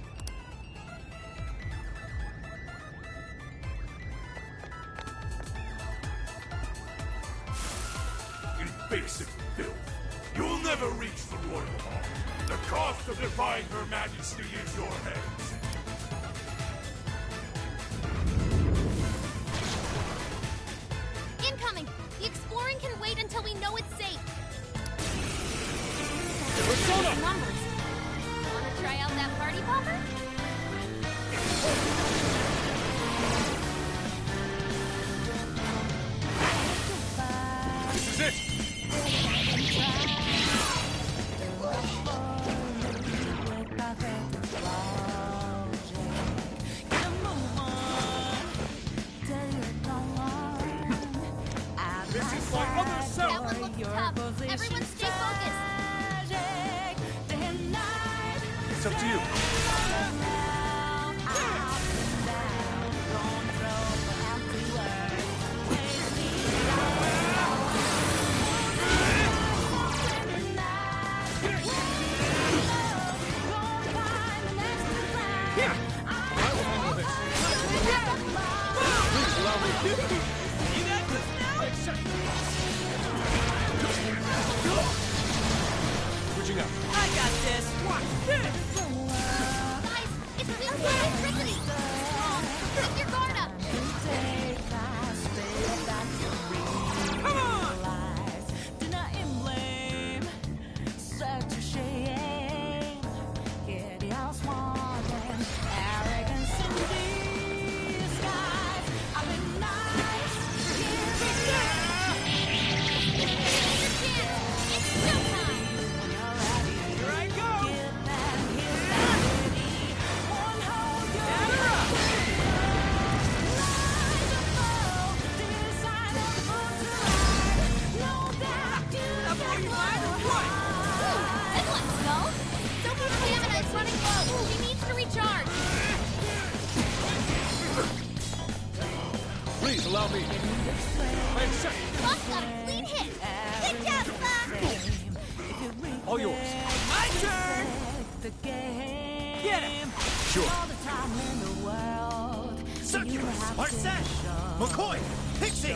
Invasive filth! You'll never reach the Royal Hall. The cost of defying Her Majesty is your head. Incoming! The exploring can wait until we know it's safe. Persona! Numbers. Wanna try out that party popper? This is it! This is my other That self! one looks tough. Everyone stay focused. It's up to you. Here! I will handle this. Please allow me. You got this now? Switching out. I got this. Watch this. allow me. Wait a second. Buck got a clean hit. Good job, Buck. All yours. My turn! Get him! Sure. Circulus, Arsene, McCoy, Pixie!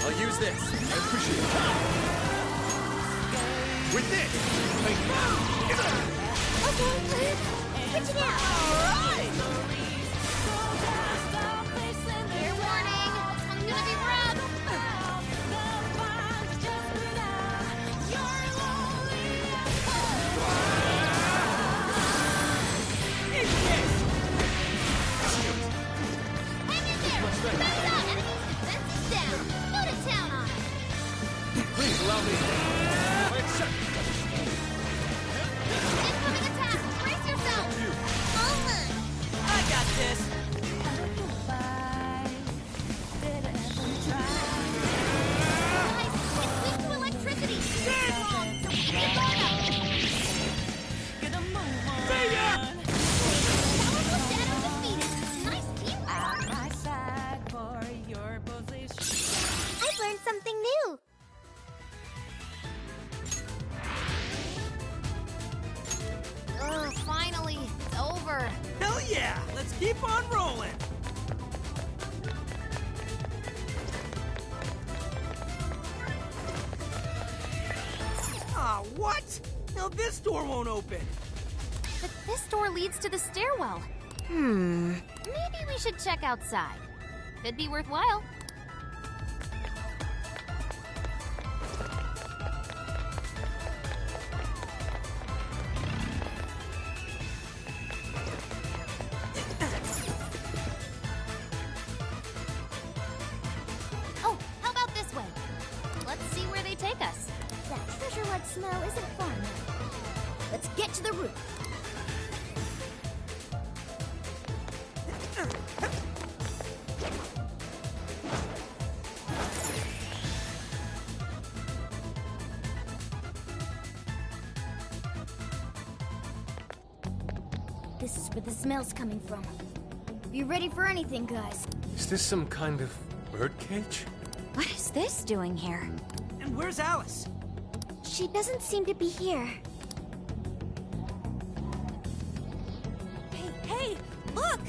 I'll use this. I appreciate it. With this! Okay, switching out. Alright! Fair warning, this one's gonna be rough. Hang in there. Back up. Enemy's defense is down. Go to town on it. Please allow me. Wait a second. Incoming attack. Brace yourself. Over. I got this! Guys, it's weak to electricity. Dead wrong. So keep it up. Powerful Shadow defeated. Nice teamwork. I've learned something new. Ugh, finally, it's over. Hell yeah! Let's keep on rolling! Ah, what? Now this door won't open. But this door leads to the stairwell. Maybe we should check outside. Could be worthwhile. Oh, how about this way? Let's see where they take us. That treasure-like smell isn't far enough. Let's get to the roof. This is where the smell's coming from. Be ready for anything, guys. Is this some kind of birdcage? What is this doing here? And where's Alice? She doesn't seem to be here. Hey, look!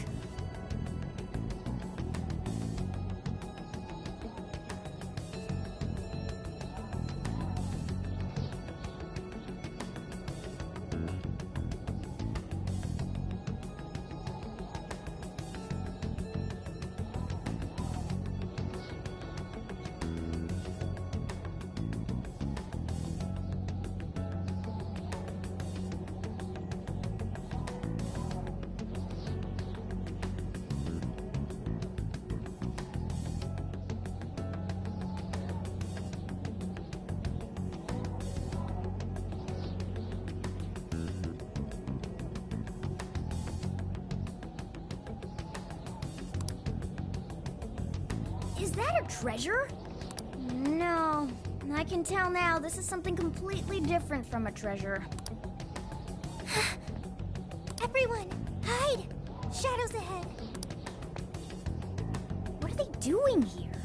Is that a treasure? No. I can tell now this is something completely different from a treasure. Everyone, hide! Shadows ahead. What are they doing here?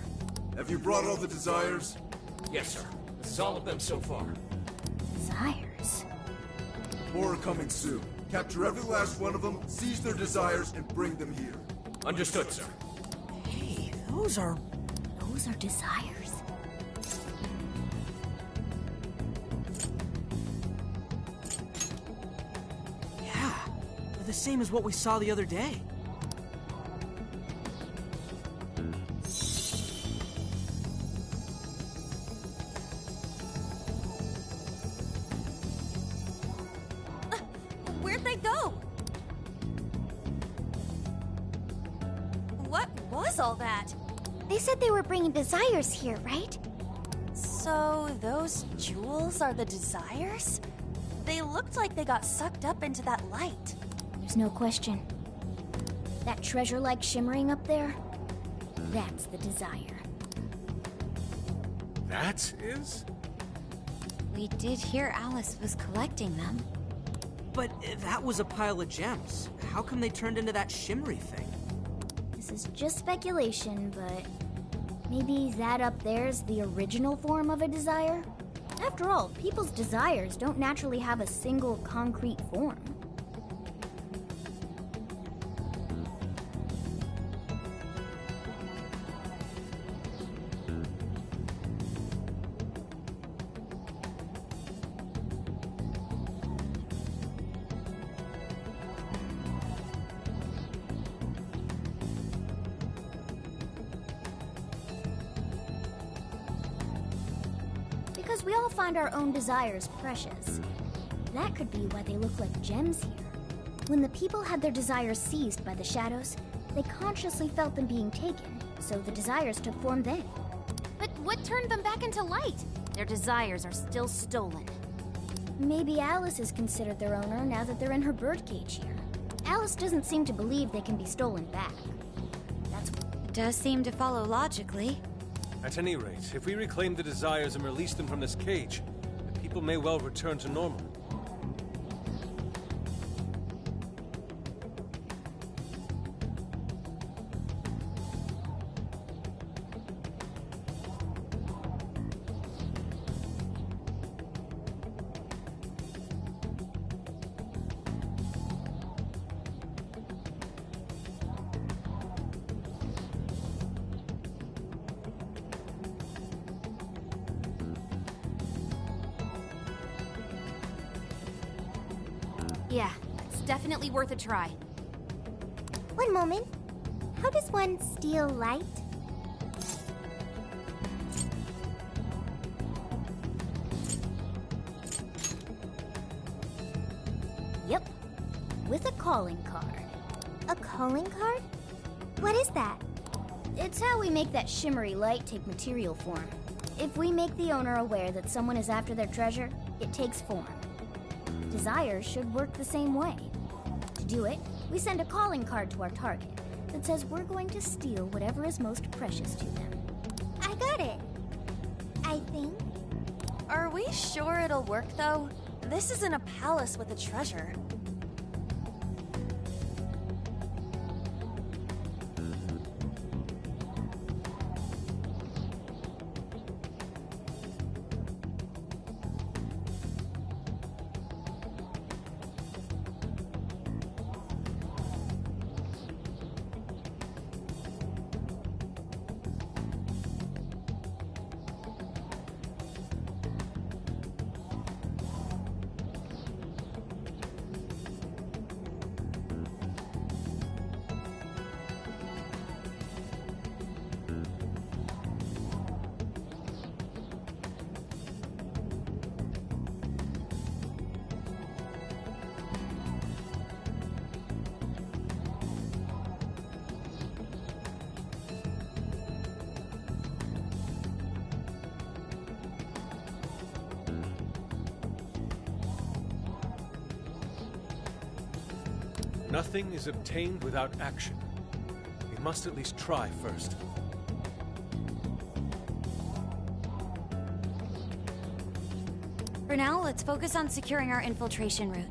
Have you brought all the desires? Yes, sir. This is all of them so far. Desires? More are coming soon. Capture every last one of them, seize their desires, and bring them here. Understood, sir. Hey, those are desires. Yeah, they're the same as what we saw the other day. Where'd they go? What was all that? They said they were bringing desires here, right? So those jewels are the desires? They looked like they got sucked up into that light. There's no question. That treasure-like shimmering up there, that's the desire. That is? We did hear Alice was collecting them. But that was a pile of gems. How come they turned into that shimmery thing? This is just speculation, but maybe that up there's the original form of a desire? After all, people's desires don't naturally have a single concrete form. Because we all find our own desires precious. That could be why they look like gems here. When the people had their desires seized by the shadows, they consciously felt them being taken, so the desires took form then. But what turned them back into light? Their desires are still stolen. Maybe Alice is considered their owner now that they're in her birdcage here. Alice doesn't seem to believe they can be stolen back. It does seem to follow logically. At any rate, if we reclaim the desires and release them from this cage, the people may well return to normal. Yeah, it's definitely worth a try. One moment. How does one steal light? Yep, with a calling card. A calling card? What is that? It's how we make that shimmery light take material form. If we make the owner aware that someone is after their treasure, it takes form. Desires should work the same way. To do it, we send a calling card to our target that says we're going to steal whatever is most precious to them. I got it. I think. Are we sure it'll work, though? This isn't a palace with a treasure. Nothing is obtained without action. We must at least try first. For now, let's focus on securing our infiltration route.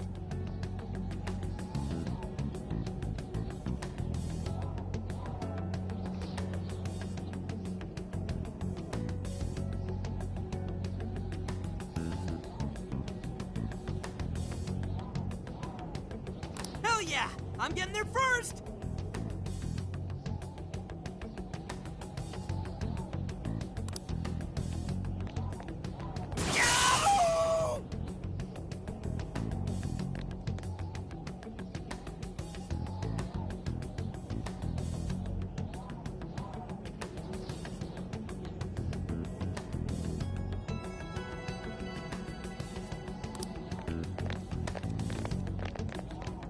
Hell yeah! I'm getting there first!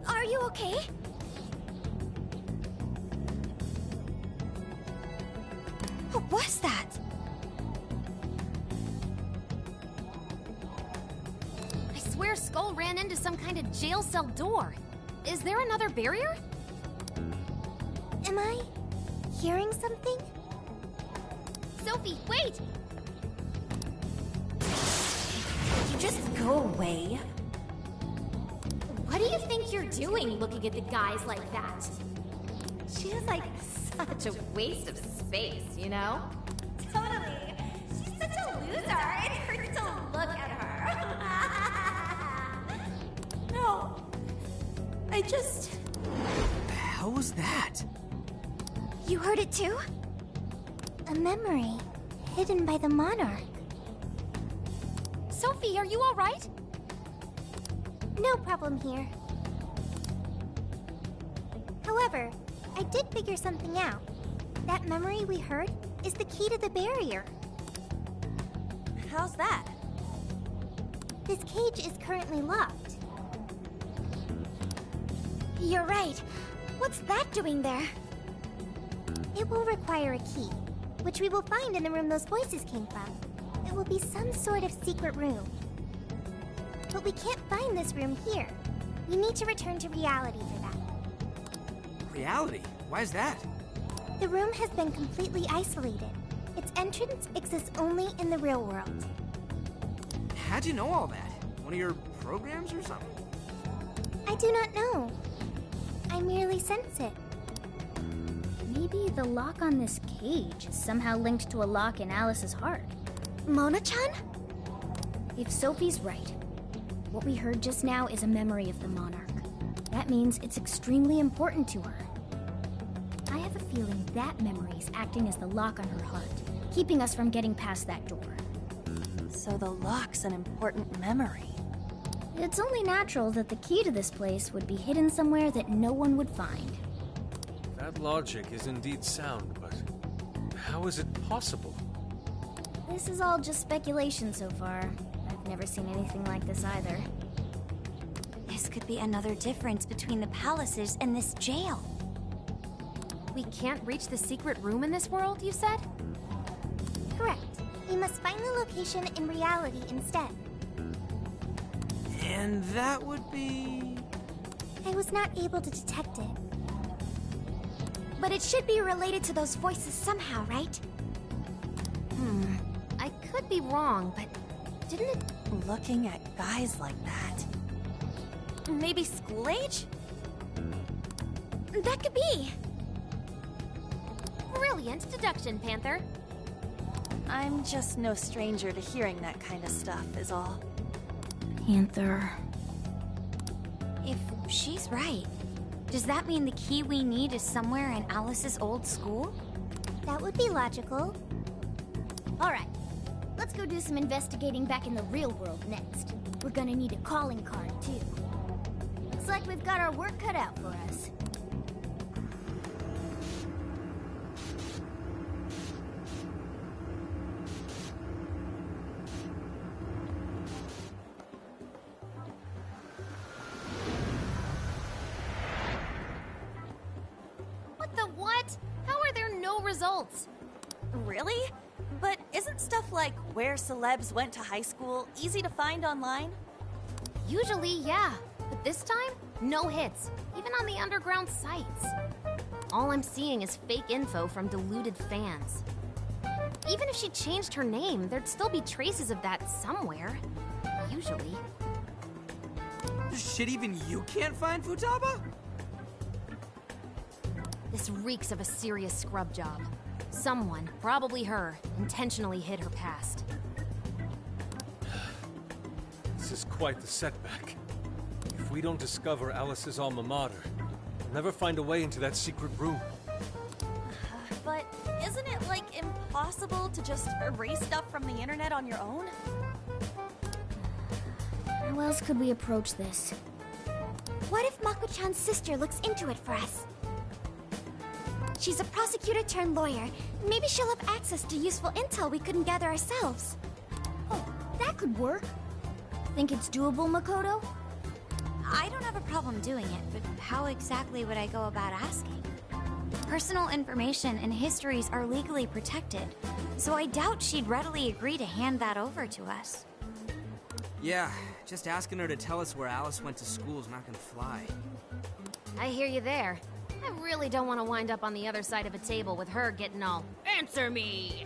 Are you okay? What was that? I swear Skull ran into some kind of jail cell door. Is there another barrier? Am I hearing something? Sophie, wait! Would you just go away? think you're doing looking at the guys like that? She's like such a waste of space, you know? Totally. She's such a loser. It hurts to look at her. No. I just... The hell was that? You heard it too? A memory hidden by the monarch. Sophie, are you alright? No problem here. However, I did figure something out. That memory we heard is the key to the barrier. How's that? This cage is currently locked. You're right. What's that doing there? It will require a key, which we will find in the room those voices came from. It will be some sort of secret room. But we can't find this room here. We need to return to reality for that. Reality? Why is that? The room has been completely isolated. Its entrance exists only in the real world. How'd you know all that? One of your programs or something? I do not know. I merely sense it. Maybe the lock on this cage is somehow linked to a lock in Alice's heart. Mona-chan? If Sophie's right, what we heard just now is a memory of the monarch. That means it's extremely important to her. I have a feeling that memory is acting as the lock on her heart, keeping us from getting past that door. So the lock's an important memory. It's only natural that the key to this place would be hidden somewhere that no one would find. That logic is indeed sound, but how is it possible? This is all just speculation so far. I've never seen anything like this either. This could be another difference between the palaces and this jail. We can't reach the secret room in this world, you said? Correct. We must find the location in reality instead. And that would be... I was not able to detect it. But it should be related to those voices somehow, right? I could be wrong, but didn't it... Looking at guys like that. Maybe school age? That could be. Brilliant deduction, Panther. I'm just no stranger to hearing that kind of stuff, is all. Panther. If she's right, does that mean the key we need is somewhere in Alice's old school? That would be logical. Alright, let's go do some investigating back in the real world next. We're gonna need a calling card, too. Looks like we've got our work cut out for us. What the what? How are there no results? Really? But isn't stuff like where celebs went to high school easy to find online? Usually, yeah. But this time, no hits. Even on the underground sites. All I'm seeing is fake info from deluded fans. Even if she changed her name, there'd still be traces of that somewhere. Usually. Shit, even you can't find Futaba? This reeks of a serious scrub job. Someone, probably her, intentionally hid her past. This is quite the setback. If we don't discover Alice's alma mater, we'll never find a way into that secret room. But isn't it, like, impossible to just erase stuff from the internet on your own? How else could we approach this? What if Mako-chan's sister looks into it for us? She's a prosecutor turned lawyer. Maybe she'll have access to useful intel we couldn't gather ourselves. Oh, that could work. Think it's doable, Makoto? I don't have a problem doing it, but how exactly would I go about asking? Personal information and histories are legally protected, so I doubt she'd readily agree to hand that over to us. Yeah, just asking her to tell us where Alice went to school is not gonna fly. I hear you there. I really don't want to wind up on the other side of a table with her getting all, "Answer me!"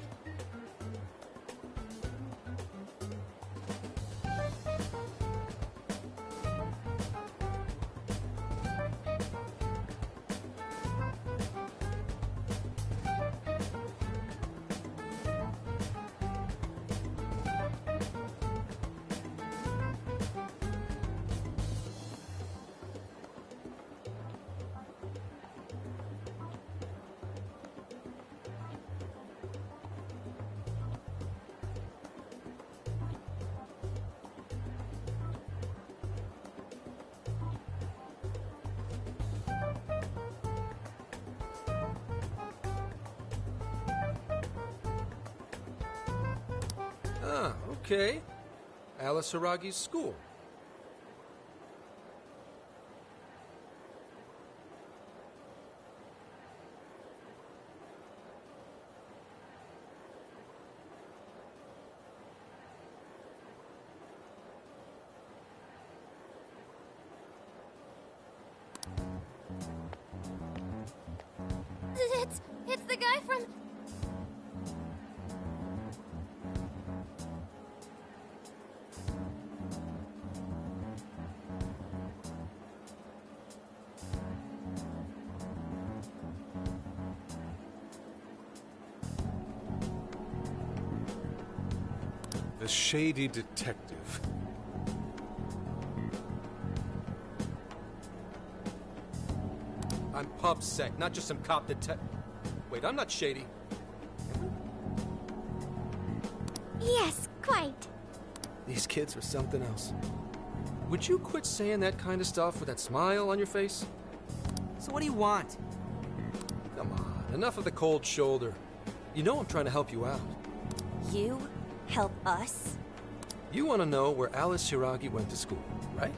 Ah, okay. Alice Hiragi's school. It's the guy from... The shady detective. I'm PubSec, not just some cop detective. Wait, I'm not shady. Yes, quite. These kids are something else. Would you quit saying that kind of stuff with that smile on your face? So what do you want? Come on, enough of the cold shoulder. You know I'm trying to help you out. You help us? You want to know where Alice Hiragi went to school, right?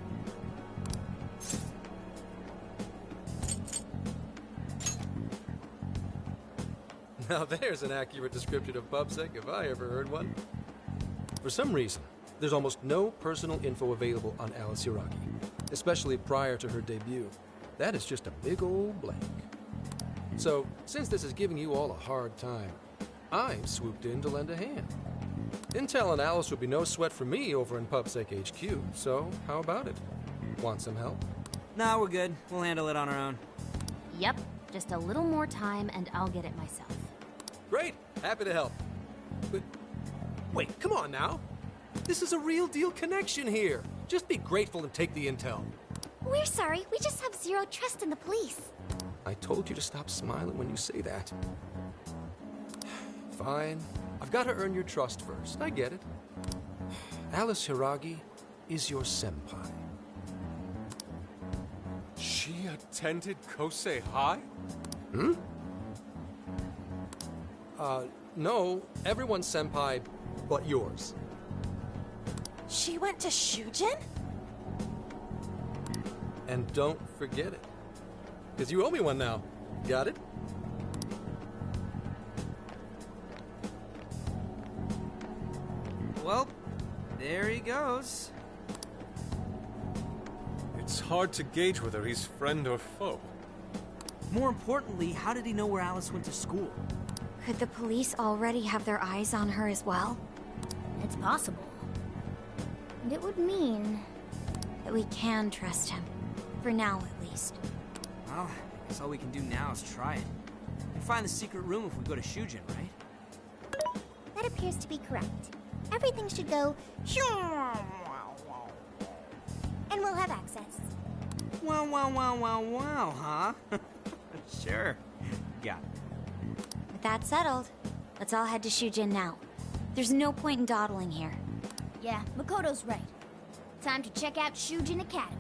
Now there's an accurate description of PubSec if I ever heard one. For some reason, there's almost no personal info available on Alice Hiragi, especially prior to her debut. That is just a big old blank. So, since this is giving you all a hard time, I've swooped in to lend a hand. Intel and Alice would be no sweat for me over in PubSec HQ, so how about it? Want some help? Nah, we're good. We'll handle it on our own. Yep, just a little more time and I'll get it myself. Great! Happy to help. But wait, come on now. This is a real deal connection here. Just be grateful and take the intel. We're sorry, we just have zero trust in the police. I told you to stop smiling when you say that. Fine. I've got to earn your trust first. I get it. Alice Hiragi is your senpai. She attended Kosei High? Hmm? No. Everyone's senpai but yours. She went to Shujin? And don't forget it. Because you owe me one now. Got it? Well, there he goes. It's hard to gauge whether he's friend or foe. More importantly, how did he know where Alice went to school? Could the police already have their eyes on her as well? It's possible. And it would mean that we can trust him. For now, at least. Well, I guess all we can do now is try it. We can find the secret room if we go to Shujin, right? That appears to be correct. Everything should go... and we'll have access. Wow, wow, wow, wow, wow, huh? Sure. Got it. With that settled, let's all head to Shujin now. There's no point in dawdling here. Yeah, Makoto's right. Time to check out Shujin Academy.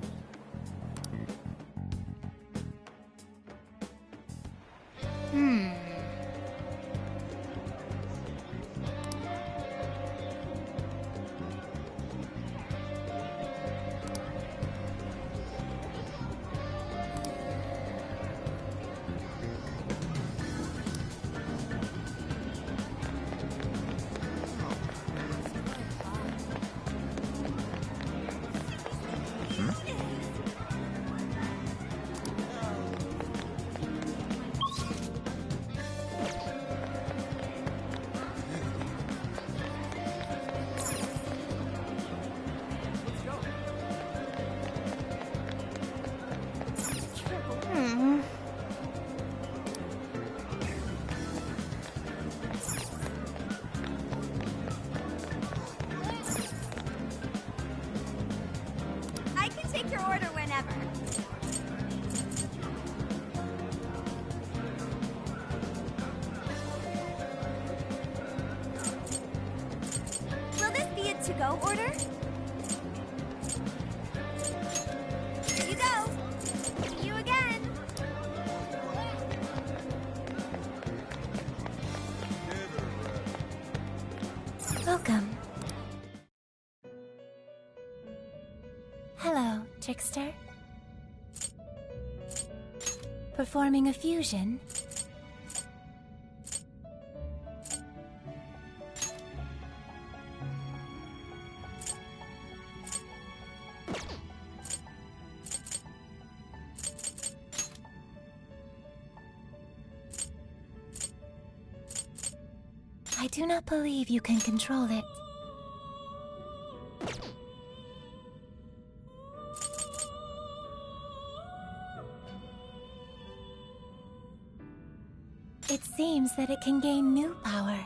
I can take your order whenever. Will this be a to-go order? Here you go. See you again. Welcome Dexter? Performing a fusion? I do not believe you can control it. It seems that it can gain new power.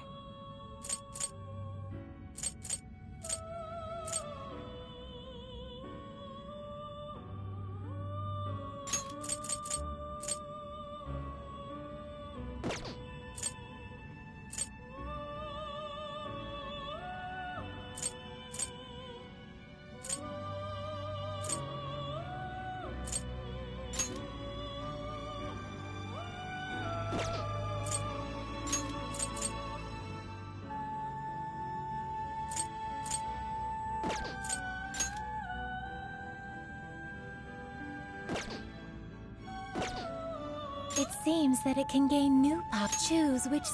It seems that it can gain new power. Choose which...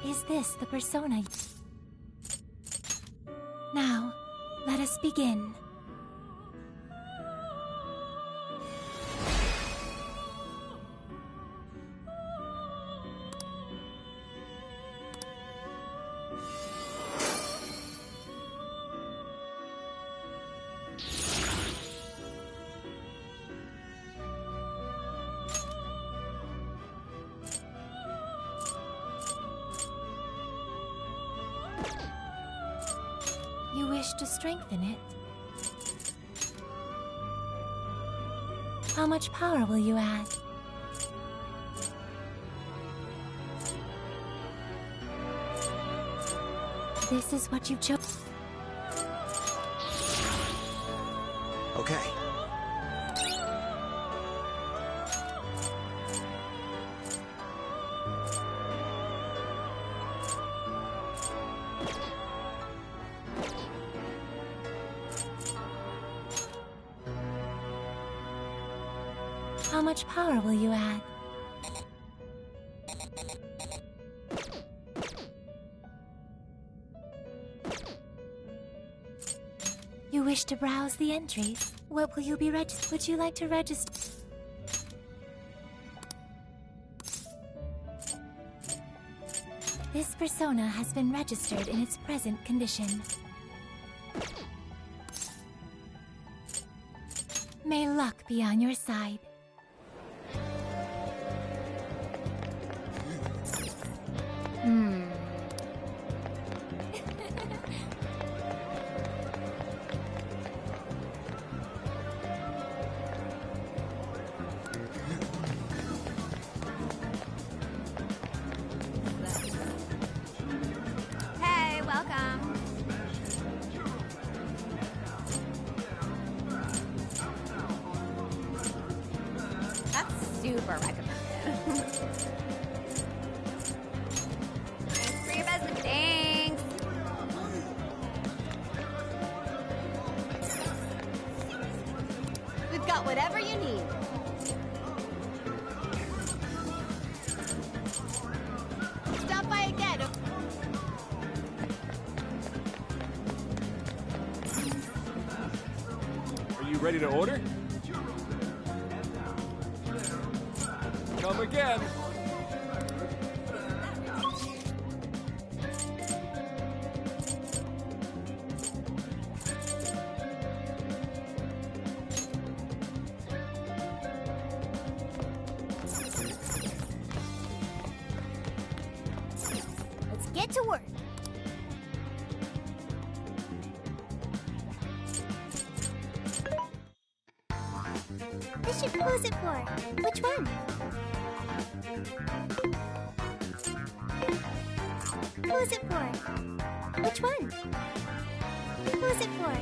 Is this the persona? Now, let us begin. You wish to strengthen it? How much power will you add? This is what you chose. Okay. How much power will you add? You wish to browse the entries? What will you be registered? Would you like to register? This persona has been registered in its present condition. May luck be on your side. Hey, welcome. That's super recommended. Thanks for your business. Thanks. We've got whatever you need. Stop by again. Are you ready to order? Come again. Let's get to work. Bishop, who's it for? Which one? Who's it for? Which one? Who's it for?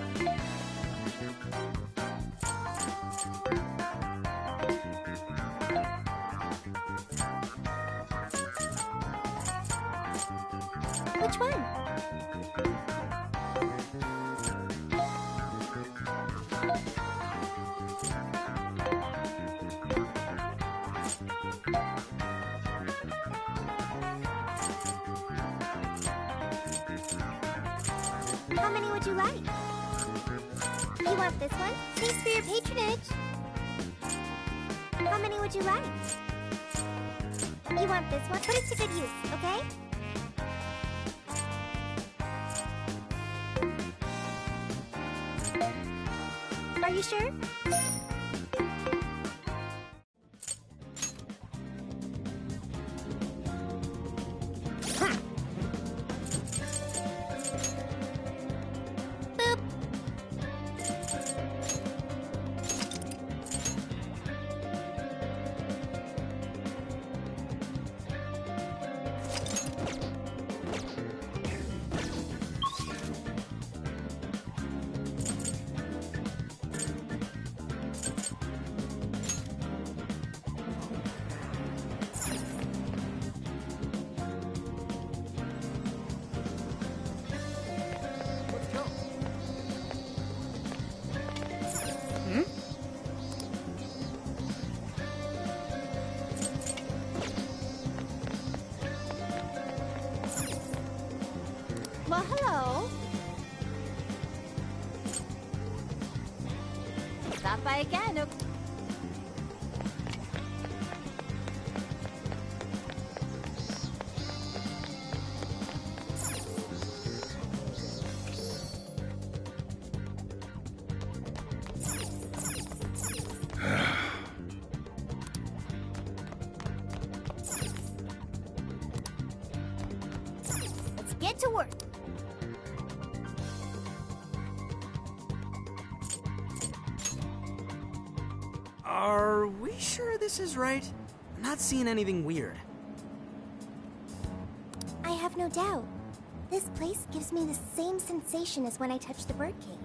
Which one? How many would you like? You want this one? Thanks for your patronage. How many would you like? You want this one? Put it to good use, okay? Are you sure? Well, hello. Stop by again, okay? Let's get to work. Are we sure this is right? I'm not seeing anything weird. I have no doubt. This place gives me the same sensation as when I touched the birdcage.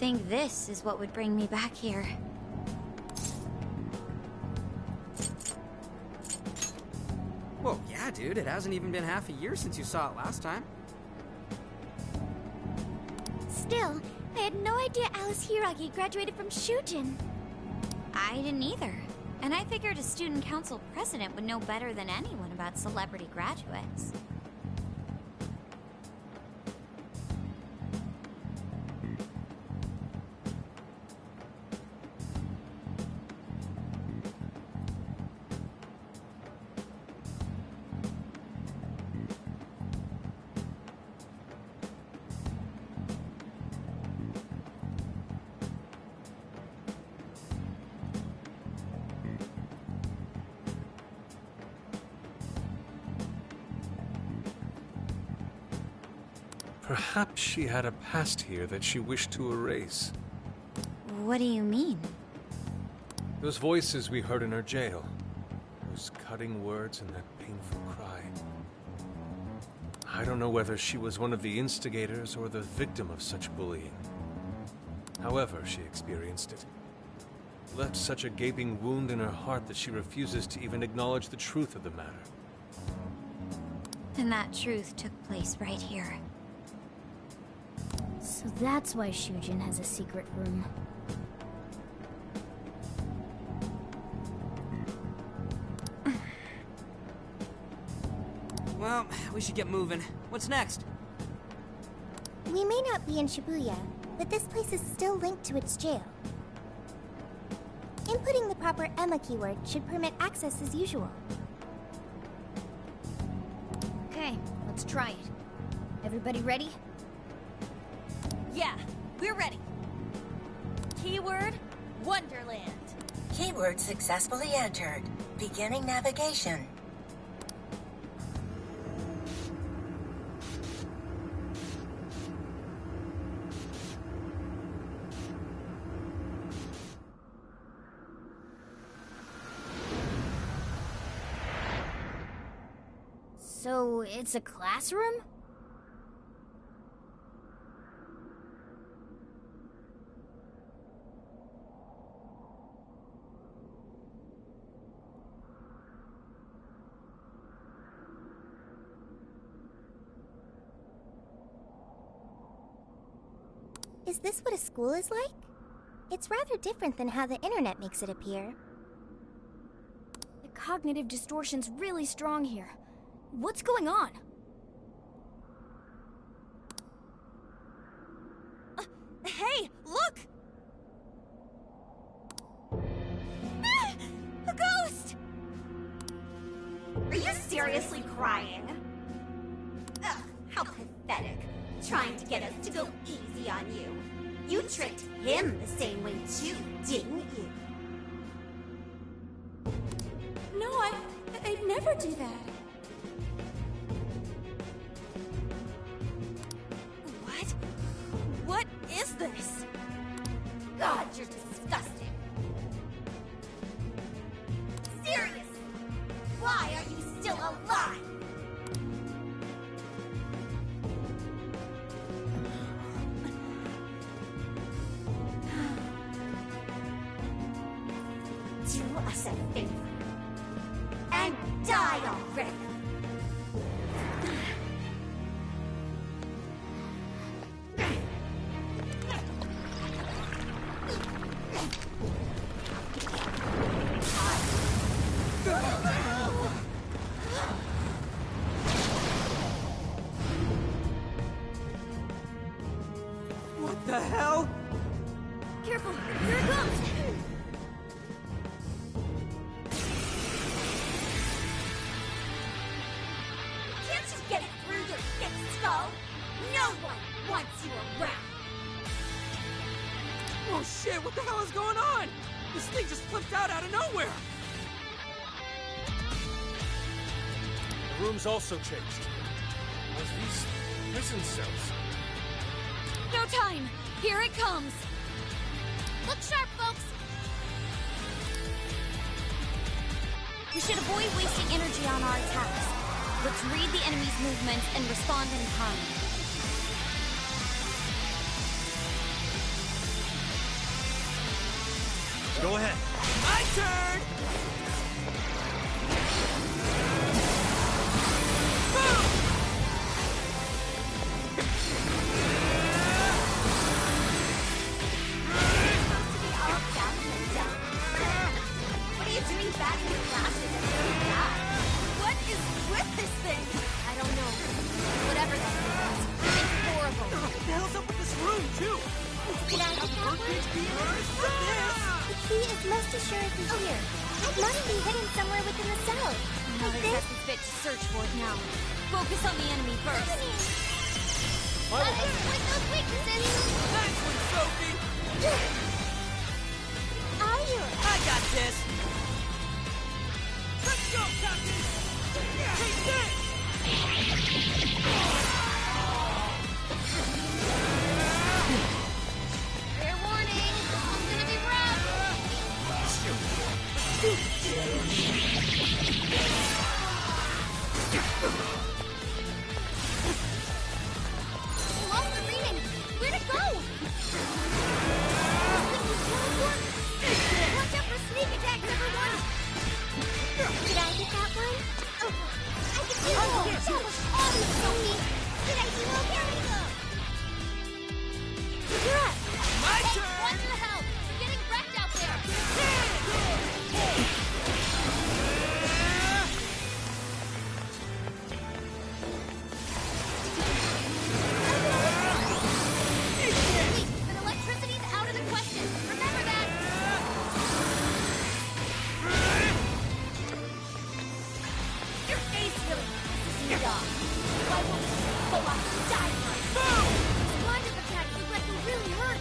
think this is what would bring me back here. Whoa, yeah, dude. It hasn't even been half a year since you saw it last time. Still, I had no idea Alice Hiragi graduated from Shujin. I didn't either. And I figured a student council president would know better than anyone about celebrity graduates. Perhaps she had a past here that she wished to erase. What do you mean? Those voices we heard in her jail. Those cutting words and that painful cry. I don't know whether she was one of the instigators or the victim of such bullying. However she experienced it, left such a gaping wound in her heart that she refuses to even acknowledge the truth of the matter. And that truth took place right here. So that's why Shujin has a secret room. Well, we should get moving. What's next? We may not be in Shibuya, but this place is still linked to its jail. Inputting the proper Emma keyword should permit access as usual. Okay, let's try it. Everybody ready? Yeah, we're ready. Keyword, Wonderland. Keyword successfully entered. Beginning navigation. So, it's a classroom? Is this what a school is like? It's rather different than how the internet makes it appear. The cognitive distortion's really strong here. What's going on? Hey, look! Ah, a ghost! Are you seriously crying? Ugh, how pathetic. Trying to get us to go easy on you. You tricked him the same way too, didn't you? No, I'd never do that. What? What is this? God, you're disgusting. Serious? Why are you still alive? Do us a favor and die already. What the hell? Careful, here it comes! Can't you get it through your thick skull? No one wants you around. Oh shit, what the hell is going on? This thing just flipped out of nowhere! The room's also changed. As these prison cells. No time! Here it comes! Look sharp, folks! We should avoid wasting energy on our attacks. Let's read the enemy's movements and respond in kind. Go ahead. My turn! What are you doing batting your glasses at your dad? What is with this thing? I don't know. Whatever that is, it's horrible. What the hell's up with this room, too? Did I get that one? The key is most assuredly here. It must be hidden somewhere within the cell. I'm not exactly fit to search for it now. Focus on the enemy first. Exploit those weaknesses. Nice one, Sophie! Are you? I got this! Let's go, Captain! Take this! Fair warning. It's gonna be rough. Lost the reading. Where'd it go? Watch out for sneak attacks, everyone. Did I get that one? Oh, I can do it. That was awesome, Sophie. Did I do okay? You're up. My Hey, turn! what the hell? You're getting wrecked out there. Wait, but electricity's out of the question. Remember that. Your face really pisses me off. Why won't you go off the dynamite? Blinded attack look like will really hurt.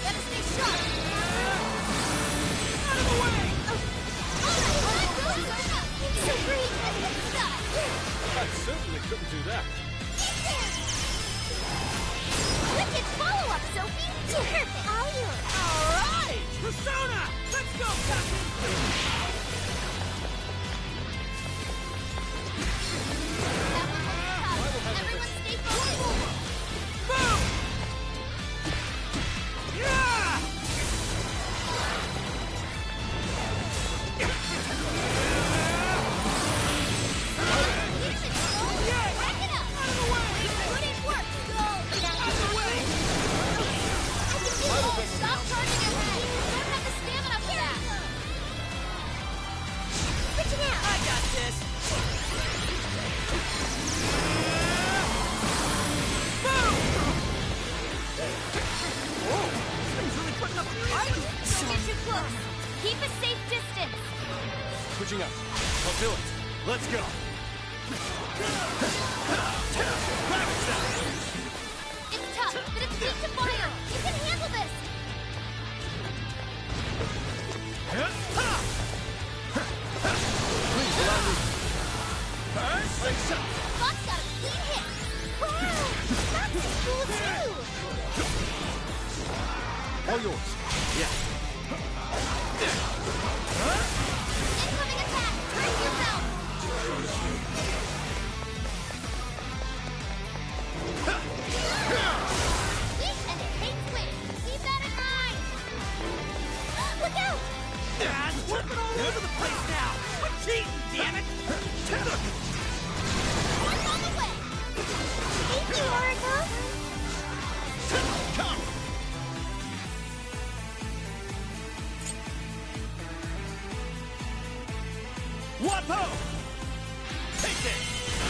Better stay sharp. Out of the way! So great. I certainly couldn't do that. Wicked follow-up, Sophie. Perfect. Are you? Alright! Persona! Let's go, Captain! Everyone stay focused. Boom! Yeah! Rack it up. Good work. Out of the way! Stop charging ahead. You don't have the stamina for that. Switching out. I got this! Boom! Whoa! This thing's really putting up a fight! Don't get too close. Keep a safe distance. Switching up. I'll do it. Let's go. It's tough, but it's weak to fire. You can handle this. Please allow me. Fox got a clean hit. Wow, that's cool too. All yours. Yeah. Incoming attack. Brace yourself. Weak and it hates wind. Keep that in mind. Look out. It's working all over the place now! Quit cheating, damn it! One's on the way. Thank you, Oracle. Come! Wapo! Take this!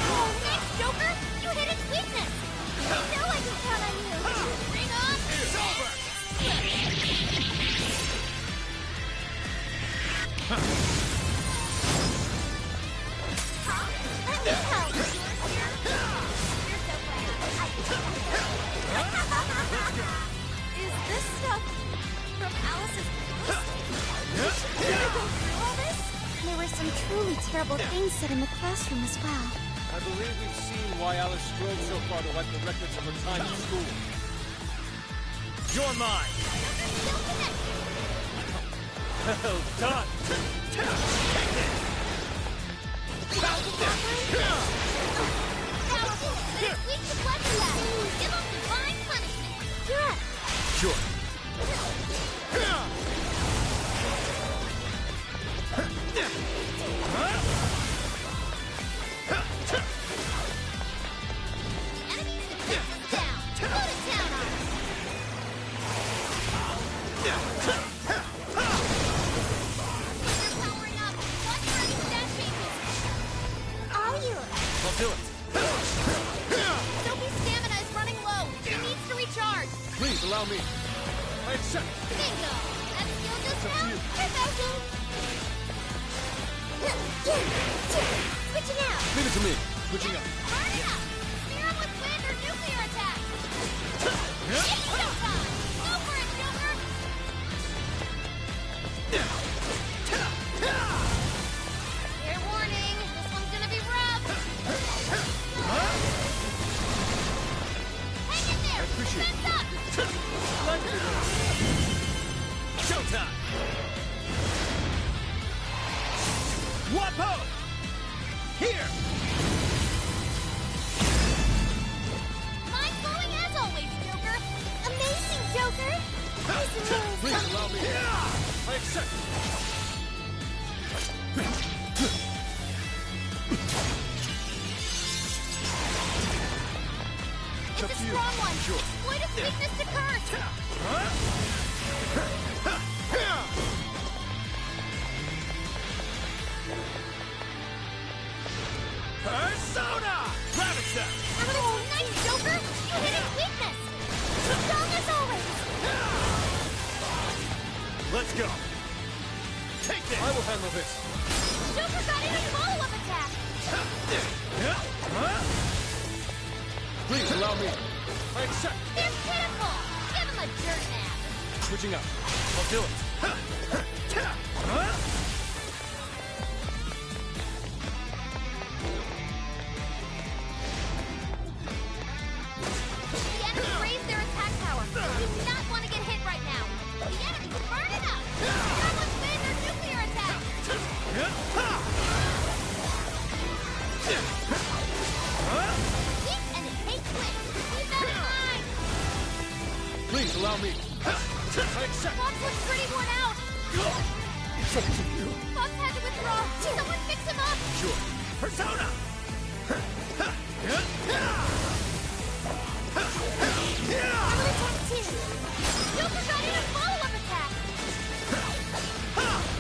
Oh, thanks, Joker. You hit its weakness. I know I can count on you. Bring on. It's over! Let me help. Is this stuff from Alice's past? Did I go through all this? There were some truly terrible things said in the classroom as well. I believe we've seen why Alice strove so far to wipe the records of her time in school. You're mine! Well done! It's weak to weapon that. Give them divine punishment. You're up. Sure. powering up. Watch for any stat changes. Are you? I'll do it. Sophie's stamina is running low. She needs to recharge. Please allow me. I accept. Bingo. That skill just It's up to now. you. Profession. Switching out. Leave it to me. Switching up. Burn it up. Spear him with wind or nuclear attack. It's showtime. Go for it, Joker. Fair warning. This one's gonna be rough. Hang in there. appreciate Sense up. Showtime! Wapo! Here! Mind blowing as always, Joker. Amazing, Joker. This is really Please something. allow me. I accept. It's a up to you. strong one. Sure. Exploit its weakness to curse. Persona! Ravage that! Oh, nice, Joker. You hit its weakness. Strong as always. Let's go. Take this! I will handle this. Joker got in a follow-up attack. Please allow me. I accept. They're pitiful. Give him a dirt nap. Switching up. I'll do it. The enemy raised their attack power. You do not want to get hit right now. The enemy's burning up. Grab with wind or nuclear attack. Weak and it takes wind. Keep that in mind. Please allow me. I accept. Fox looks pretty worn out. It's up to you. Fox had to withdraw. Someone fix him up. Sure. Persona! Double attack 2. Joker got in a follow-up attack.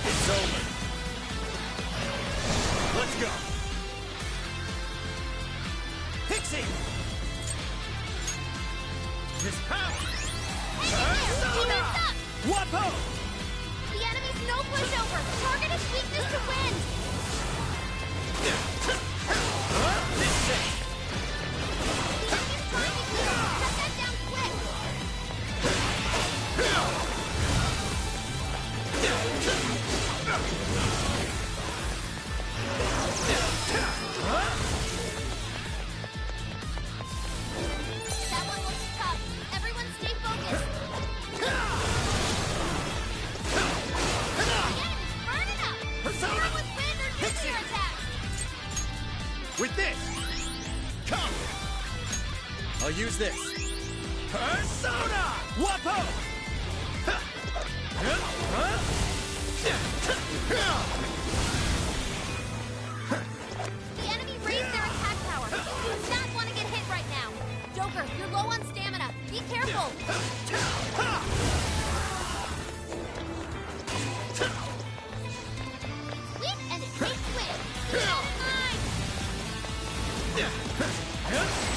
It's over. Let's go. Pixie! His power! Persona! Wapo! The enemy's no pushover. Target its weakness to wind. This thing! The enemy's trying to heal. Shut that down quick. That one looks tough. Everyone stay focused. The enemy's burning up. Persona with wind or nuclear attack. With this! Come! I'll use this. Persona! Wapo! The enemy raised their attack power. You do not want to get hit right now. Joker, you're low on stamina. Be careful. Weak and it takes wind. Keep that in mind.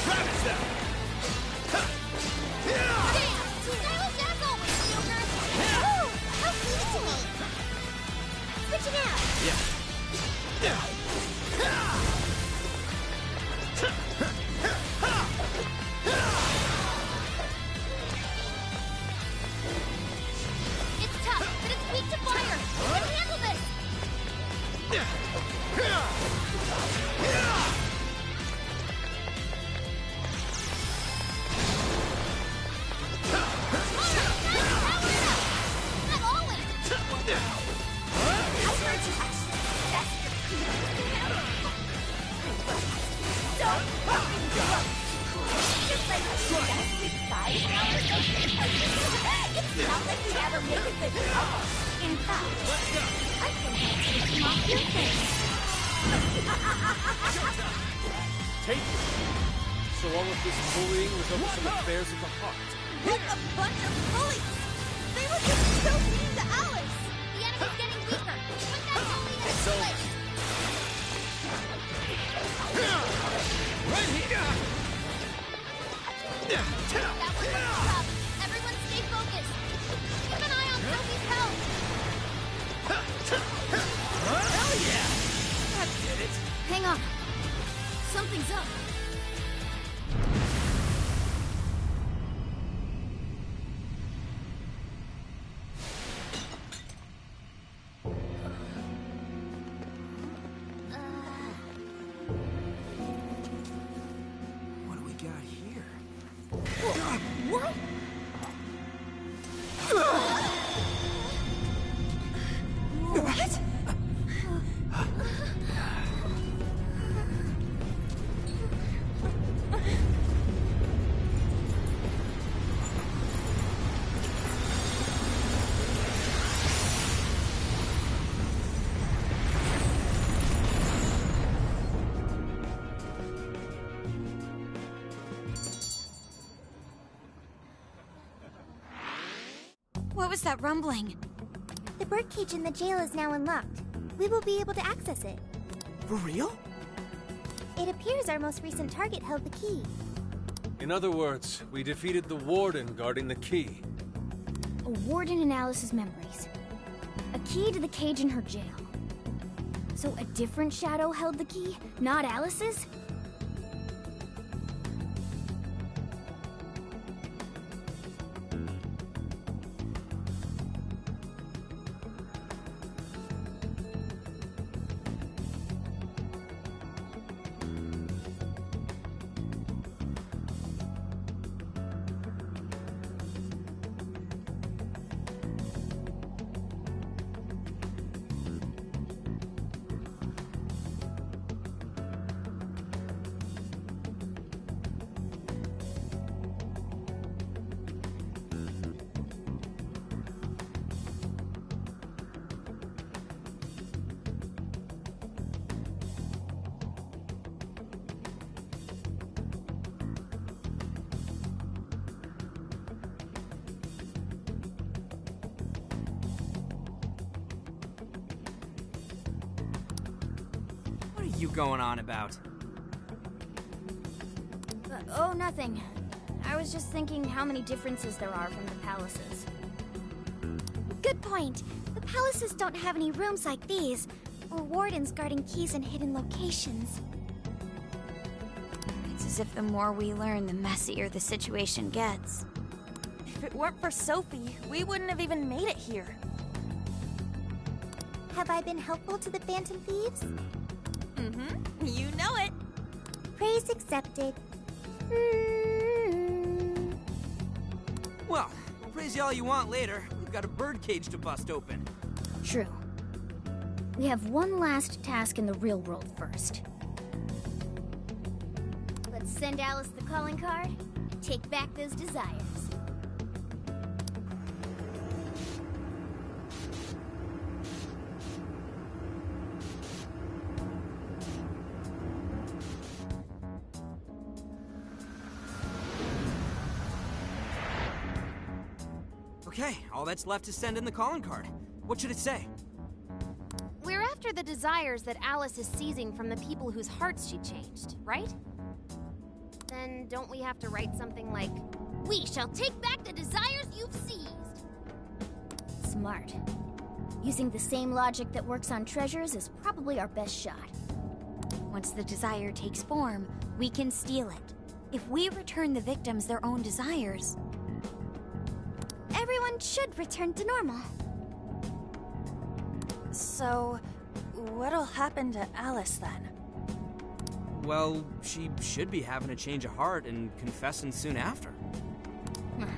Ravage that! Damn! Stylish as always, Joker. Ooh, how sweet to me. Switching out. It's tough, but it's weak to fire. You can handle this. Not always. I heard you. Don't fucking give up. Just like a fantastic size. It's not like you ever make a good couple. In fact, I think that's taking off your face. Take it. So all of this bullying was over some affairs of the heart. What a bunch of bullies! They were just What was that rumbling? The birdcage in the jail is now unlocked. We will be able to access it. For real? It appears our most recent target held the key. In other words, we defeated the warden guarding the key. A warden in Alice's memories. A key to the cage in her jail. So a different shadow held the key, not Alice's? What are you going on about? Oh, nothing. I was just thinking how many differences there are from the palaces. Good point. The palaces don't have any rooms like these, or wardens guarding keys in hidden locations. It's as if the more we learn, the messier the situation gets. If it weren't for Sophie, we wouldn't have even made it here. Have I been helpful to the Phantom Thieves? Mm-hmm. You know it. Praise accepted. Well, praise you all you want later. We've got a birdcage to bust open. True. We have one last task in the real world first. Let's send Alice the calling card and take back those desires. Okay, all that's left is send in the calling card. What should it say? We're after the desires that Alice is seizing from the people whose hearts she changed, right? Then don't we have to write something like, "We shall take back the desires you've seized"? Smart. Using the same logic that works on treasures is probably our best shot. Once the desire takes form, we can steal it. If we return the victims their own desires, everyone should return to normal. So, what'll happen to Alice then? Well, she should be having a change of heart and confessing soon after.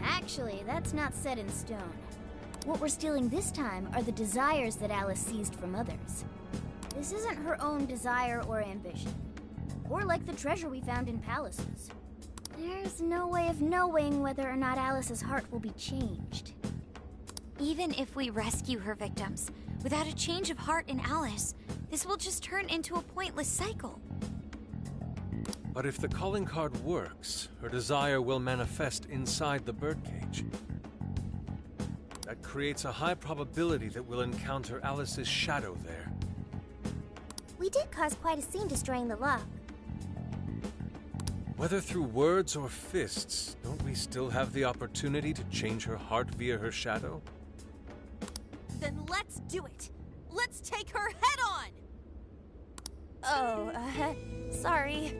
Actually, that's not set in stone. What we're stealing this time are the desires that Alice seized from others. This isn't her own desire or ambition. Or like the treasure we found in palaces. There's no way of knowing whether or not Alice's heart will be changed. even if we rescue her victims, without a change of heart in Alice, this will just turn into a pointless cycle. But if the calling card works, her desire will manifest inside the birdcage. That creates a high probability that we'll encounter Alice's shadow there. We did cause quite a scene destroying the lock. Whether through words or fists, don't we still have the opportunity to change her heart via her shadow? Then let's do it! Let's take her head on! Oh, sorry.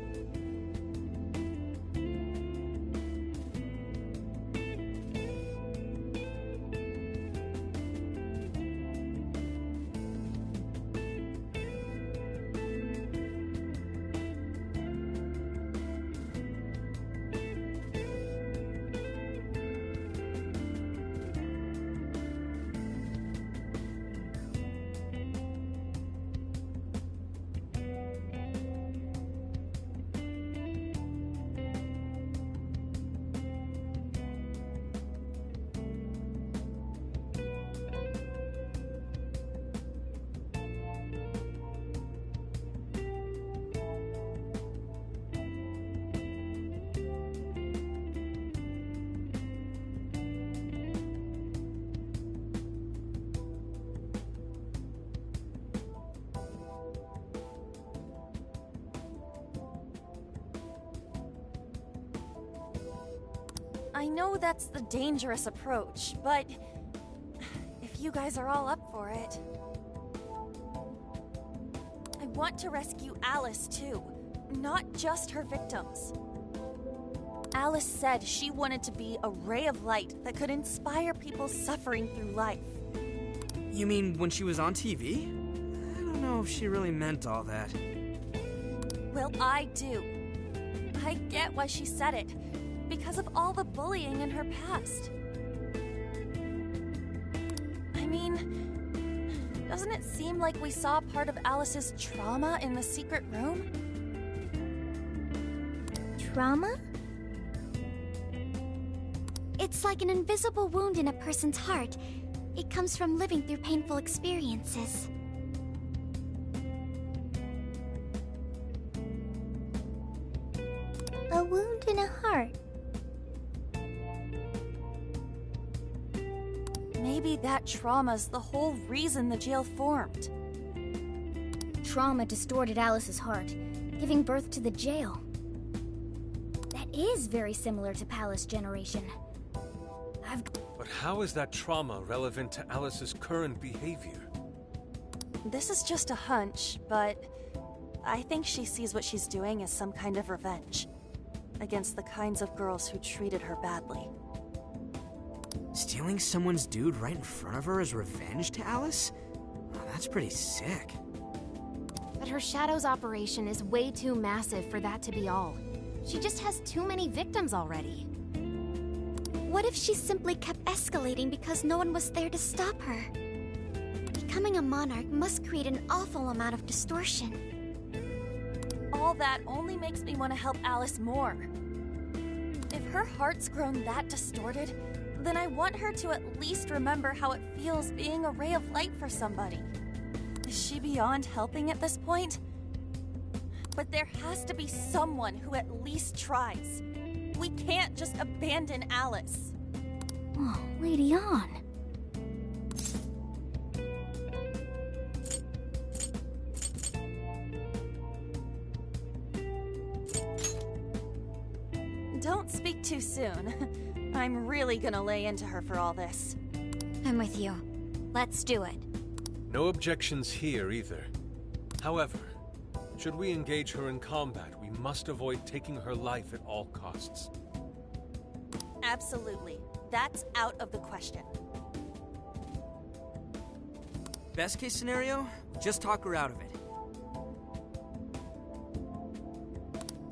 I know that's the dangerous approach, but if you guys are all up for it... I want to rescue Alice, too. Not just her victims. Alice said she wanted to be a ray of light that could inspire people suffering through life. You mean when she was on TV? I don't know if she really meant all that. Well, I do. I get why she said it. Because of all the bullying in her past. I mean, doesn't it seem like we saw part of Alice's trauma in the secret room? Trauma? It's like an invisible wound in a person's heart. It comes from living through painful experiences. A wound in a heart. Maybe that trauma's the whole reason the jail formed. Trauma distorted Alice's heart, giving birth to the jail. That is very similar to Palace Generation. But how is that trauma relevant to Alice's current behavior? This is just a hunch, but I think she sees what she's doing as some kind of revenge against the kinds of girls who treated her badly. Stealing someone's dude right in front of her as revenge to Alice? Oh, that's pretty sick. But her Shadow's operation is way too massive for that to be all. She just has too many victims already. What if she simply kept escalating because no one was there to stop her? Becoming a monarch must create an awful amount of distortion. All that only makes me want to help Alice more. If her heart's grown that distorted, then I want her to at least remember how it feels being a ray of light for somebody. Is she beyond helping at this point? But there has to be someone who at least tries. We can't just abandon Alice. Oh, Lady Ann. Don't speak too soon. I'm really gonna lay into her for all this. I'm with you. Let's do it. No objections here either. However, should we engage her in combat, we must avoid taking her life at all costs. Absolutely. That's out of the question. Best case scenario, just talk her out of it.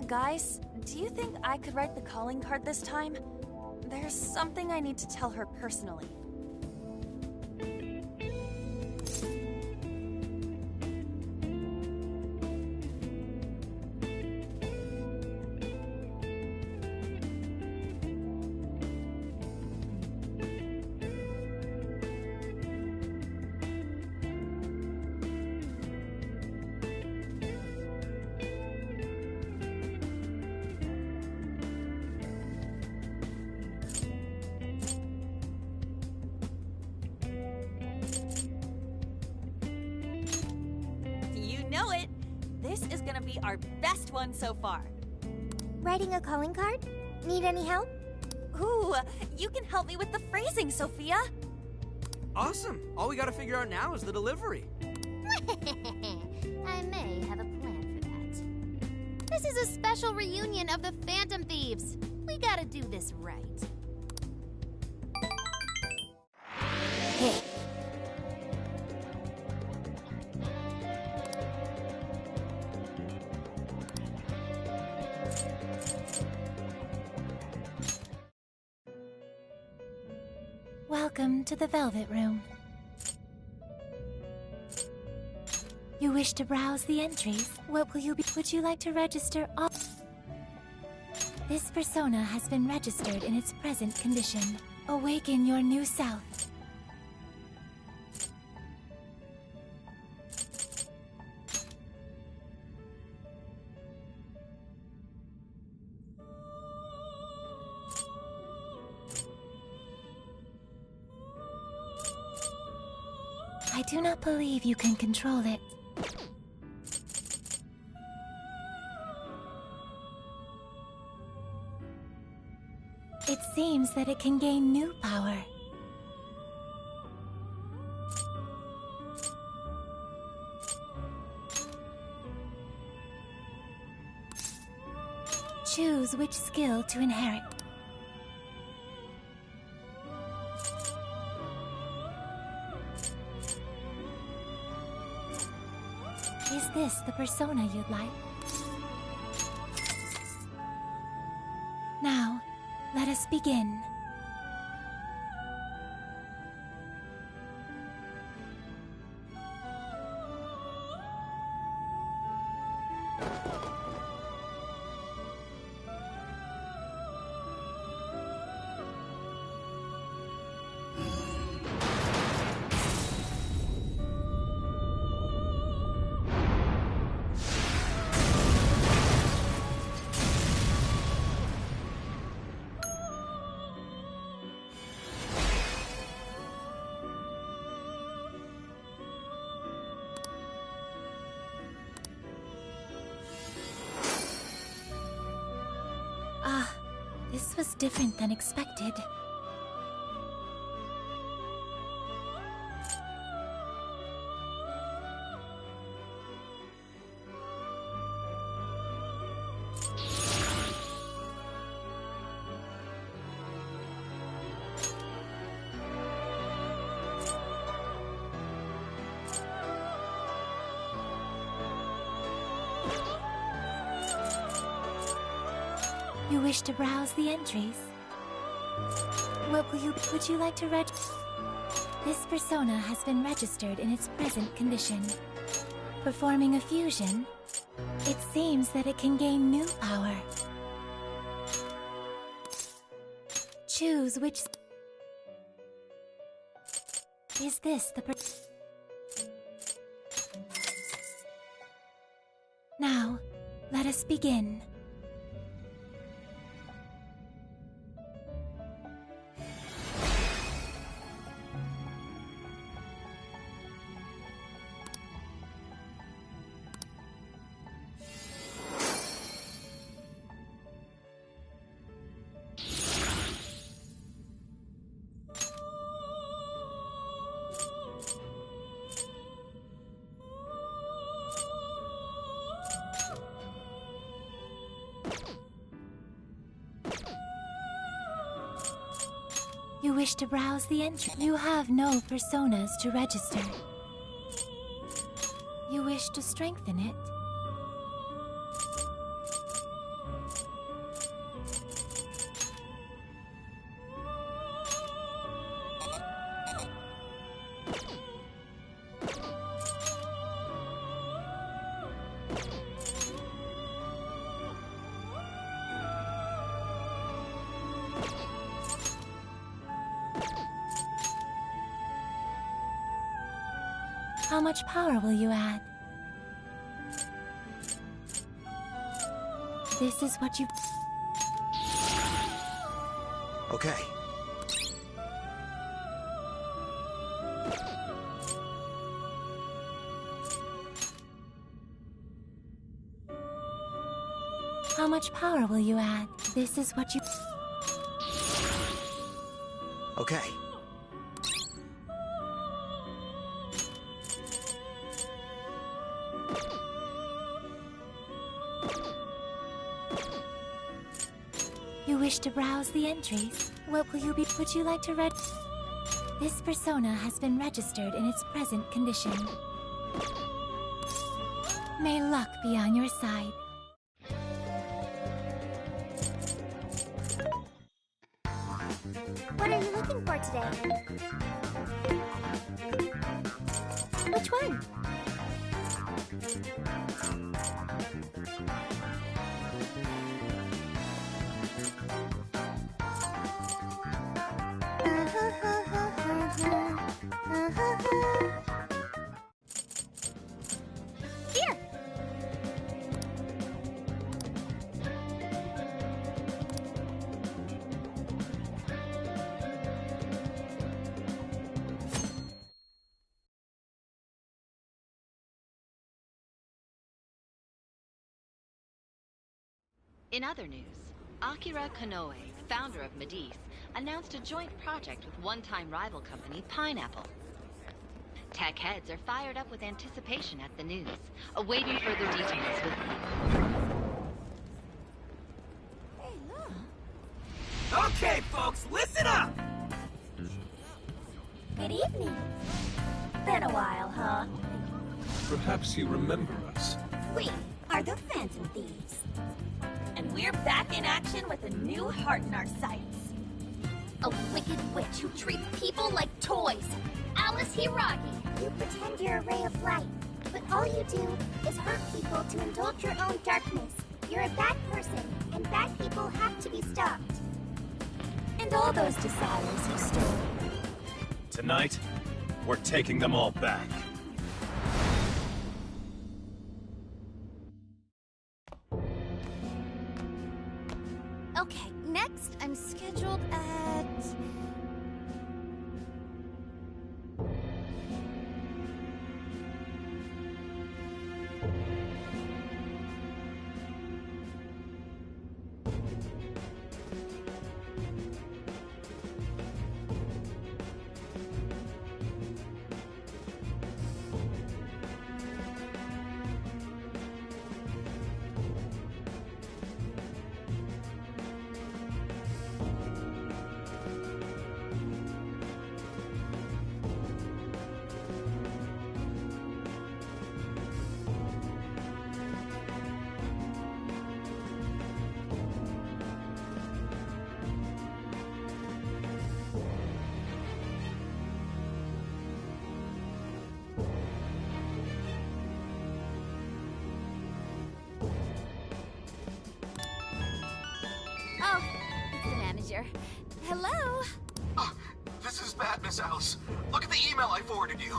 Guys, do you think I could write the calling card this time? There's something I need to tell her personally. Know it! This is gonna be our best one so far. Writing a calling card? Need any help? Ooh, you can help me with the phrasing, Sophia. Awesome! All we gotta figure out now is the delivery. I may have a plan for that. This is a special reunion of the Phantom Thieves. We gotta do this right. Hey. Welcome to the Velvet Room. You wish to browse the entries? What will you be? Would you like to register all? This persona has been registered in its present condition. Awaken your new self. I do not believe you can control it. It seems that it can gain new power. Choose which skill to inherit. Is this the persona you'd like? Now, let us begin. This was different than expected. You wish to browse the entries? Would you like to This persona has been registered in its present condition. Performing a fusion, it seems that it can gain new power. Choose which... Is this the Now, let us begin. You wish to browse the entry. You have no personas to register. You wish to strengthen it. How much power will you add? This is what you... Okay. How much power will you add? This is what you... Okay. You wish to browse the entries? What will you be? Would you like to read? This persona has been registered in its present condition. May luck be on your side. What are you looking for today? Which one? Here! In other news, Akira Konoe, founder of Medivh, announced a joint project with one-time rival company Pineapple. Tech heads are fired up with anticipation at the news, awaiting further details with Okay, folks, listen up! Good evening. Been a while, huh? Perhaps you remember us. We are the Phantom Thieves. And we're back in action with a new heart in our sights. A wicked witch who treats people like toys. Alice Hiragi. You pretend you're a ray of light, but all you do is hurt people to indulge your own darkness. You're a bad person, and bad people have to be stopped. And all those desires you stole. Tonight, we're taking them all back. Okay, next I'm scheduled at... Oh, it's the manager. Hello? Oh, this is bad, Miss Alice. Look at the email I forwarded you.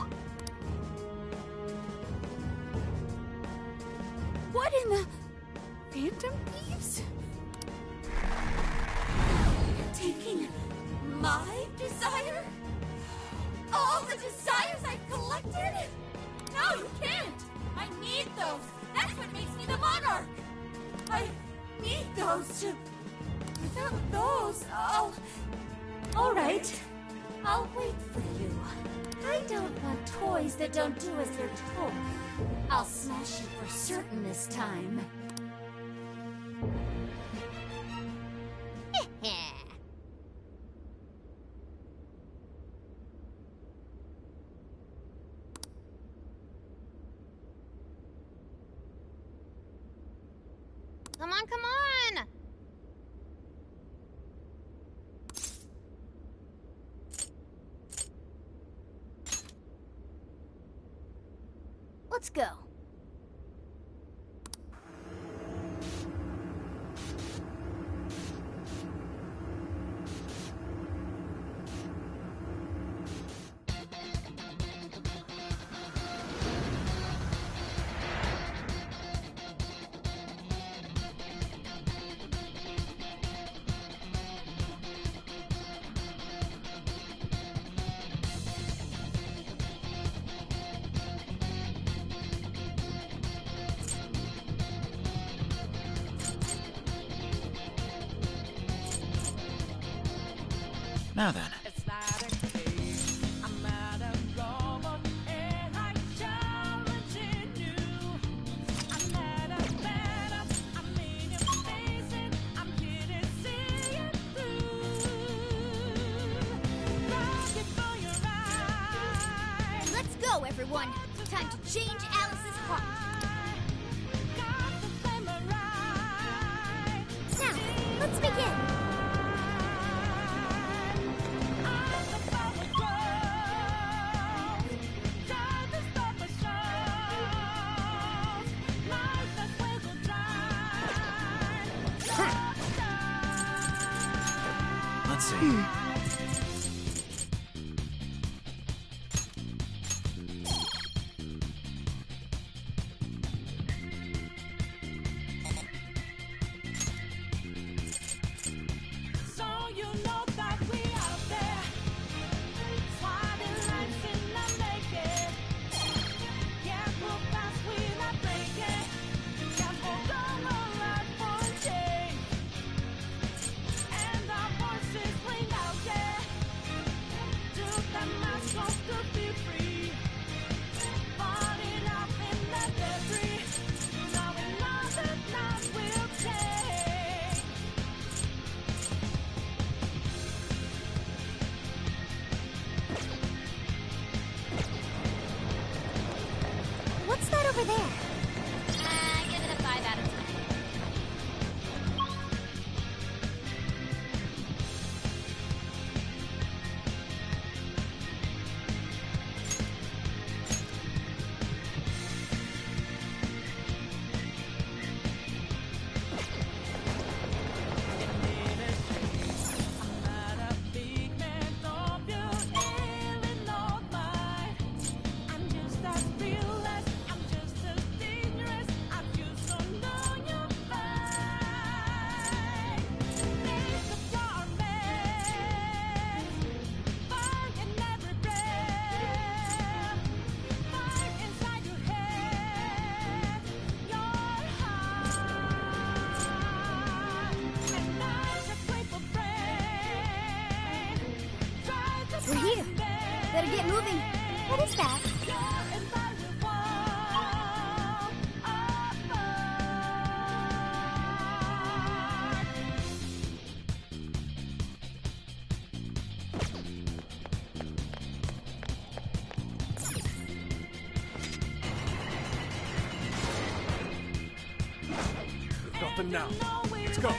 What in the... Phantom Thieves? Taking my desire? All the desires I've collected? No, you can't! I need those! That's what makes me the monarch! I need those to... Without those, all right. I'll wait for you. I don't want toys that don't do as they're told. I'll smash you for certain this time. Come on, come on! Let's go. Now then. Let's go, everyone. Time to change Alice's heart. Now, let's begin. Let's see. We're here. Better get moving. What is that? Nothing now. Let's go.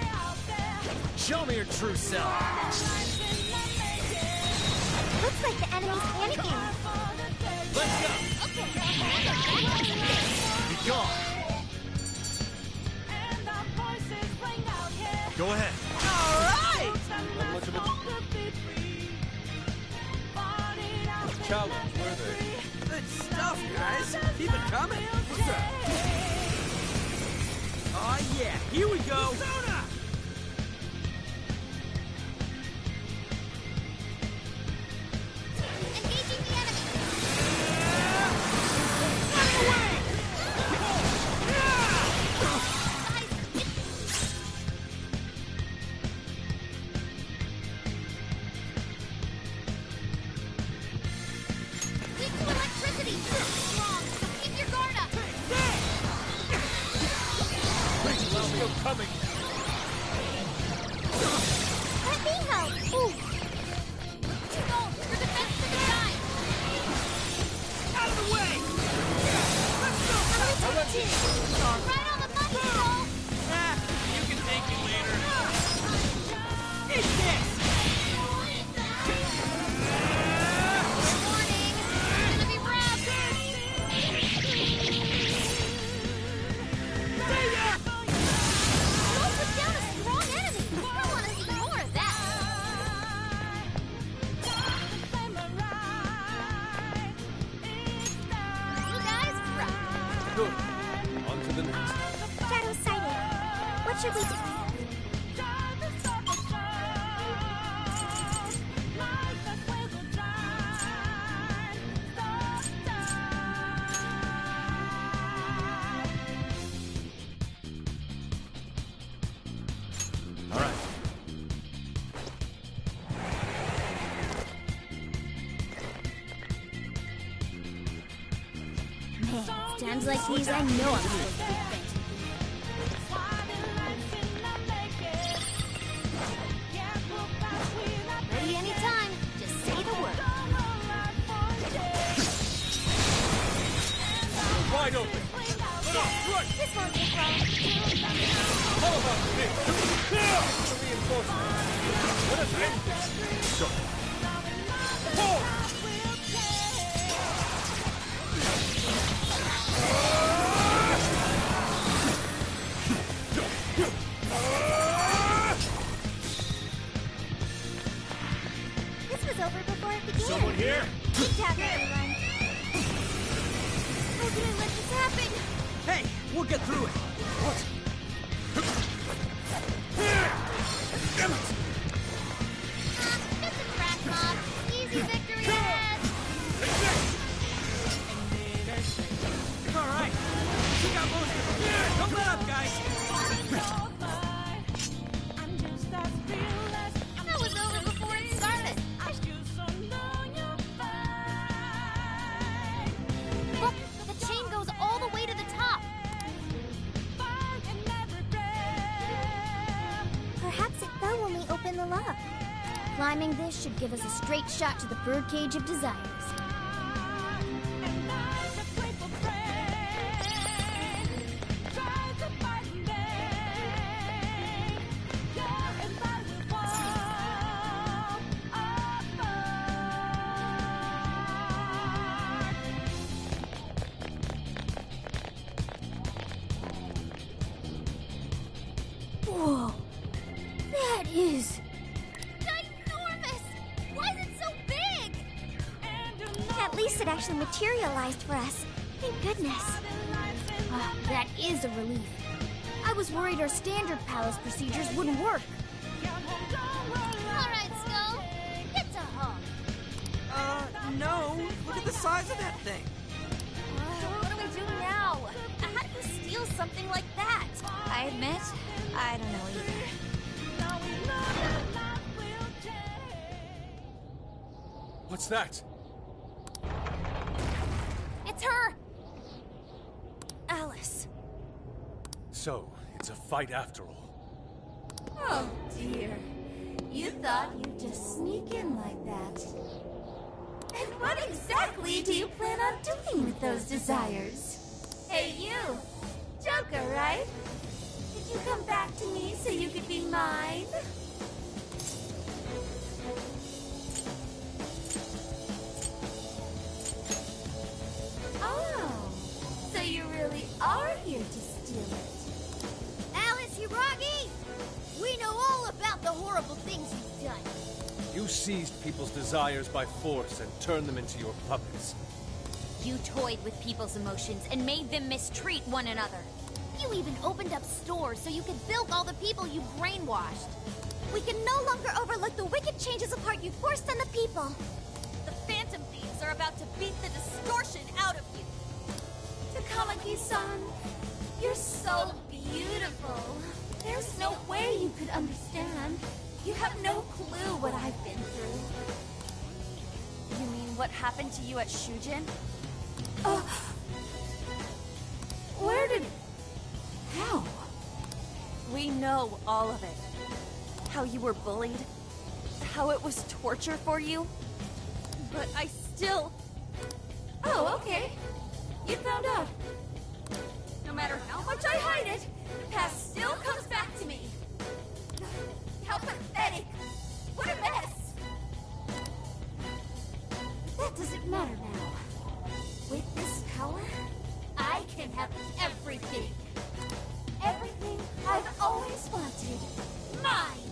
Show me your true self. Looks like the enemy's panicking. Let's go. Be gone. Go ahead. All right! Not much of a challenge, were they? Good stuff, guys. Keep it coming. What's up? Oh yeah, here we go. Persona! Engaging the enemy. Weak to electricity. Strong. Keep your guard up. Still coming. Let me help. Ooh. Skull, your defense to the side. Out of the way! Let's go! Right on the money, Skull. Ah, you can thank me later. Eat this! Warning. It's gonna be rough. Skull put down a strong enemy. I want to see more of that. You guys rock. Good. On to the next. Shadow sighted. What should we do? All right. Man, times like these, I know I'm supposed to be fed. Ready anytime. Just say the word. Wide open. Right. This won't take long. How about this? Reinforcement. Let us end this. Go. Forward. This was over before it began. Someone here? Good job, everyone. How did I let this happen? Hey, we'll get through it. What? Damn it! Just a crack mob. Easy victory ahead. All right. We got most of it. Don't let up, guys. That was over before it started. Look, the chain goes all the way to the top. Perhaps it fell when we opened the lock. Climbing this should give us a straight shot to the birdcage of desires. Whoa, that is ginormous! Why is it so big? At least it actually materialized for us. Thank goodness. That is a relief. I was worried our standard palace procedures wouldn't work. All right, Skull. Get to home. No. Look at the size of that thing. What do we do now? How do you steal something like that? I admit, I don't know either. What's that? It's her! Alice. So, it's a fight after all. Oh dear. You thought you'd just sneak in like that. And what exactly do you plan on doing with those desires? Hey you! Joker, right? Did you come back to me so you could be mine? Oh, so you really are here to steal it. Alice Hiragi! We know all about the horrible things you've done. You seized people's desires by force and turned them into your puppets. You toyed with people's emotions and made them mistreat one another. You even opened up stores so you could bilk all the people you brainwashed. We can no longer overlook the wicked changes of heart you forced on the people. The Phantom Thieves are about to beat the distortion out of you. Takamaki-san, you're so beautiful. There's no way you could understand. You have no clue what I've been through. You mean what happened to you at Shujin? Where did... How? We know all of it. How you were bullied. How it was torture for you. But I still... Oh, okay. You found out. No matter how much I hide it, the past still comes back to me. How pathetic. What a mess. That doesn't matter now. With this power, I can have everything. Everything I've always wanted. Mine!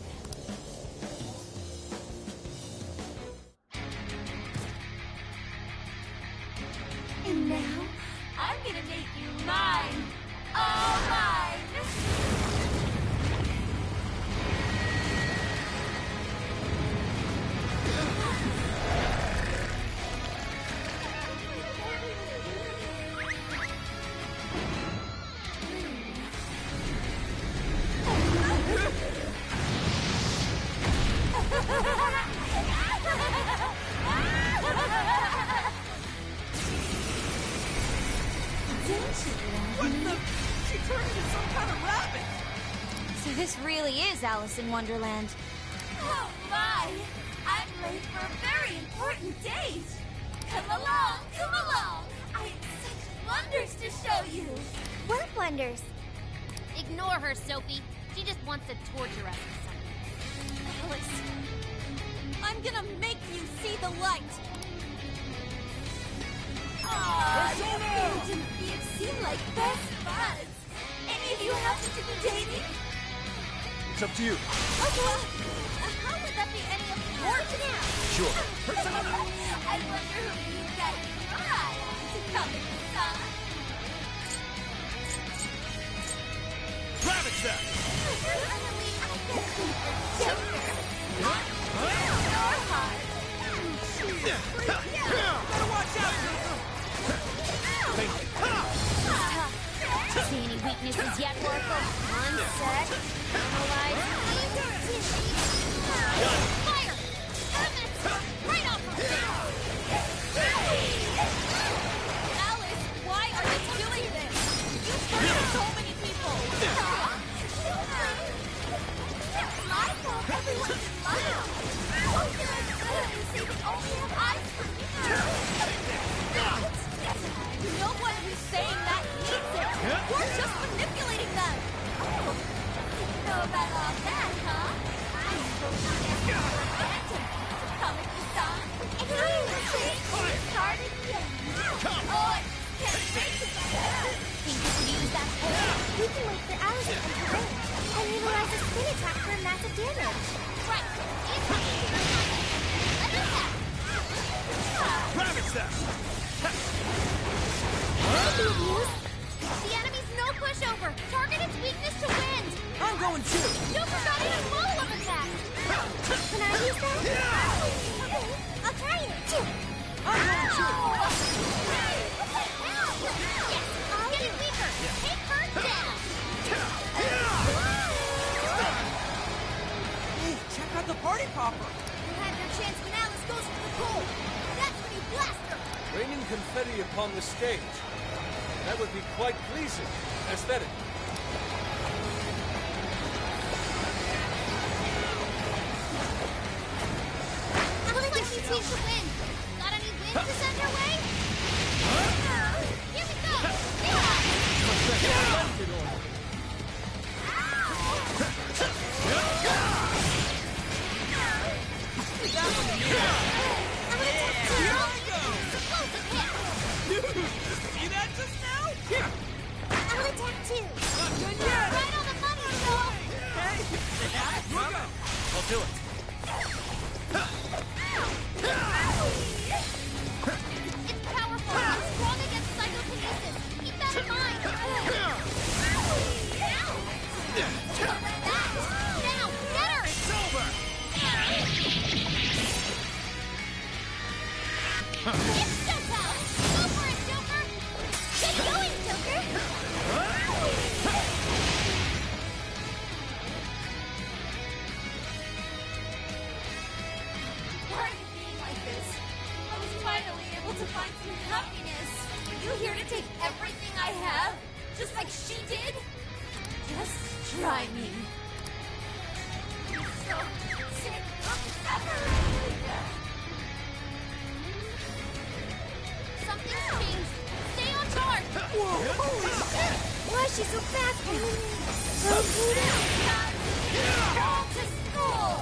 And now, I'm gonna make you mine! All mine! What the? She turned into some kind of rabbit! So this really is Alice in Wonderland. Oh my! I'm late for a very important date! Come along, come along! I have such wonders to show you! What wonders? Ignore her, Sophie. She just wants to torture us or something. Alice, I'm gonna make you see the light! Aww, you and Thieves seem like best buds! Any of you happen to be dating? It's up to you. Okay. How would that be any of your now? Sure. I wonder who you guys try to come in the sun. Rabbit Step! Better watch out! See any weaknesses yet, Oracle? One sec. Analyze. Fire! Right off her Alice, why are you doing this? You've hurt so many people! My fault, everyone's in love! Oh, you're as good as you only have eyes for me! No one who's saying that needs it! You're just manipulating them! Oh, you know about all that, huh? I suppose you guys are phantom Takamaki-san. And I will change your start again. Oh, I can't wait to get that. Think you could use that pole? We can wait for Alice to enter in and utilize a spin attack for massive damage. Right. Let us have Rabbit Step! Good news. The enemy's no pushover. Target its weakness to wind. I'm going too! You forgot it in follow-up attack. Can I use that? Okay, I'll try it. I'm going too! Yes, getting weaker. Take her down. Hey, check out the party popper! You have your chance when Alice goes for the goal. confetti upon the stage. That would be quite pleasing. Aesthetic. I'm gonna give you team to win. Got any wind to send our way? Here we go! See that just now? I'm gonna attack too. Not done yet. Right on the money, Joel. Hey, I'll do it. It's powerful. It's strong against psychokinesis. Keep that in mind. Now, get her! It's over. It's showtime! Go for it, Joker! Get going, Joker! Why are you being like this? I was finally able to find some happiness. Are you here to take everything I have? Just like she did? Just try me. So sick of suffering. Something's changed. Stay on charge! Whoa, holy shit! Why is she so fast? All to school!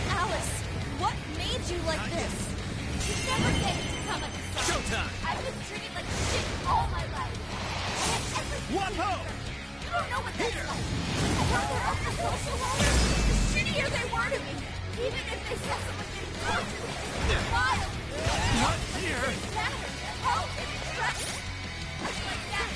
Alice, what made you like this? You never get to come at the start. Showtime! I've been treated like shit all my life. I had everything. One ho! You don't know what that's like. The harder up the social ladder, the shittier they were to me. Even if they said someone didn't talk to me. Wild. Not here! Matter. Hope and trust. Like that.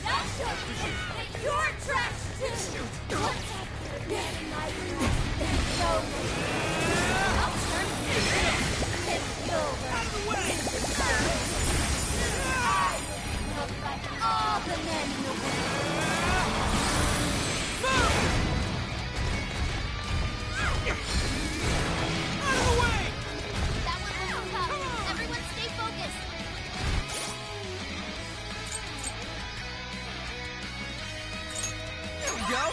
That shows me that you're trash too. What's after getting my room? It's over. I'll turn it. It's over. Out of the way! I look like all the men in the world. Out of the way! That one was tough. Everyone stay focused. There we go!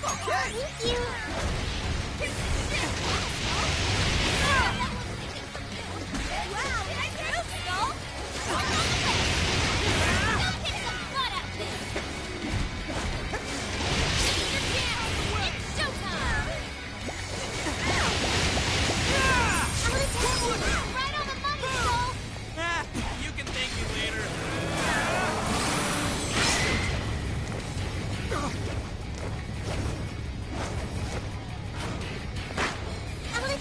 Okay! Thank you. Wow, thank you, Skull. Go kick some butt out there. Your chance. It's showtime. I'm gonna attack you. Right on the money, Skull. Ah, you can thank me later. I'm gonna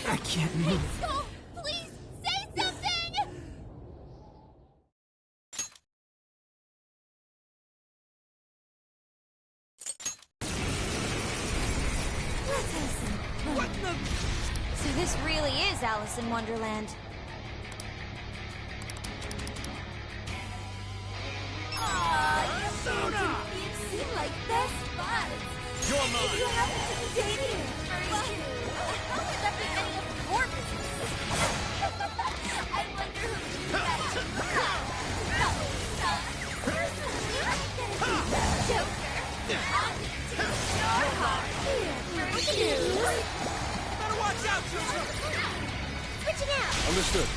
I can't move. Skull, please say something! Let's listen. What the? So this really is Alice in Wonderland. It seemed like best buds. You're If you happen to be dating her, well, how would that be any of your business? I wonder who did that to you. Personally, I'm gonna be the Joker. I'm gonna take your heart for you. Better watch out, Joker! Switching out. Understood.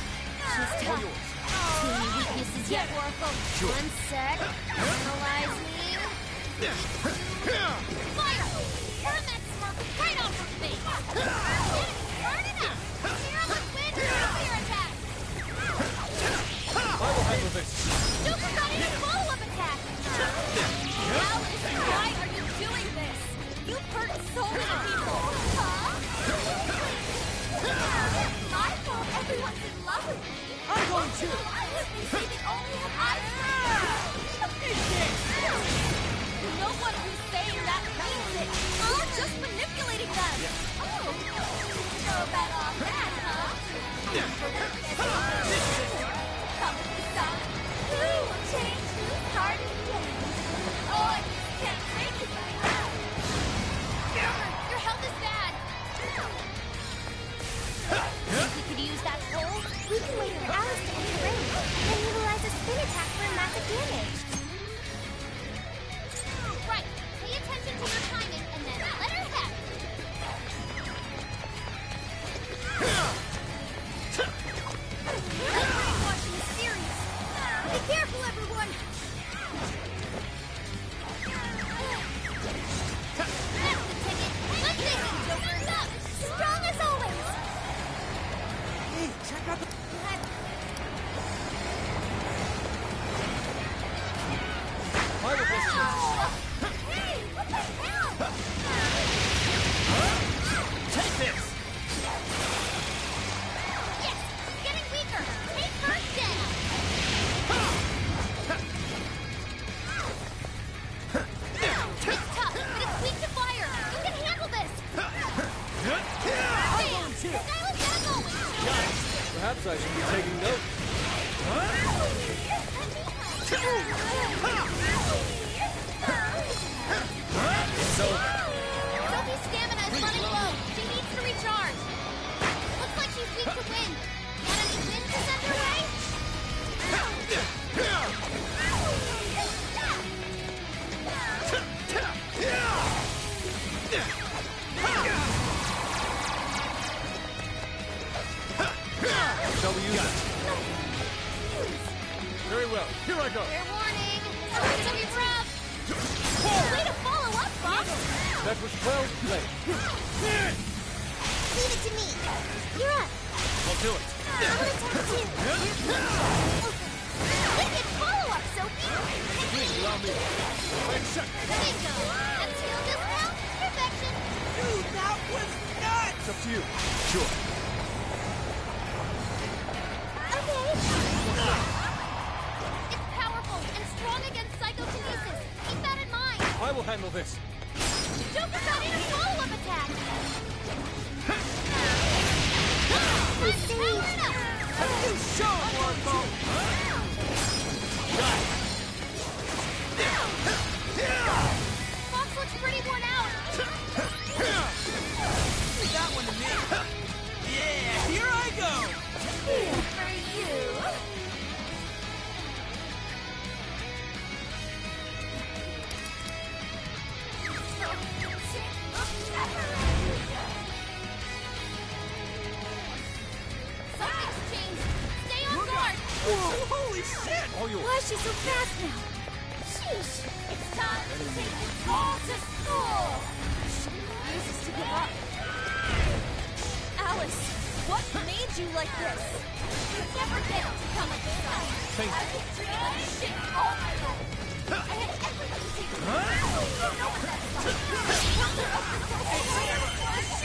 She's tough. Too many weaknesses yet, Oracle. Sure. One sec. Analyzing. Fire! Burn that smirk right off her face! Burn it up! Zero with wind or nuclear attack! I will handle this. Super got in a follow-up attack! Alice, why are you doing this? You've hurt so many people! Huh? My fault everyone's in love with me! I'm going to! They say they only have eyes for me! No one who's saying that means it! You're just manipulating them! Oh! So bad off that, huh? Probably some. Who will change whose heart is getting? Oh, I just can't take it right now! Your health is bad! Think we could use that hole? We can wait for Alice to enter range, then utilize a spin attack for massive damage. Right. Pay attention to your timing and then let her have it. Brainwashing is serious. Be careful, everyone. That's the ticket. Let's take it, Joker. Strong as always. Hey, check out the... Fire Hey, what the hell? Take this! Yes, getting weaker. Take her down. It's tough, but it's weak to fire. You can handle this. Bam! Style is as always. Perhaps I should be taking note. So Sophie's stamina is running low. She needs to recharge. Looks like she's weak to wind. Got any wind to send her way? Shall we use it? Very well. Here I go. Fair warning. It's gonna be rough. Way to follow up, Fox. That was well played. Leave it to me. You're up. I'll do it. I'm gonna attack too. Wicked follow-up, Sophie. Please allow me. Wait, check. Bingo. That's skill discount. Perfection. Dude, that was nuts! It's up to you. Sure. Okay. It's powerful and strong against psychokinesis. Keep that in mind. I will handle this. Joker got in a follow-up attack. Time to power it up. You show him, Oracle! Fox looks pretty worn out. Leave that one to me! Yeah, here I go! Here for you. Something's changed. Stay on guard. Whoa, holy shit! All yours. Why is she so fast now? Sheesh. It's time to take it all to school. She refuses to give up. Alice, what made you like this? You never get to come up with science. I've been treated like shit all my life. I had everything to do. You know what that's like. Mother of the soul.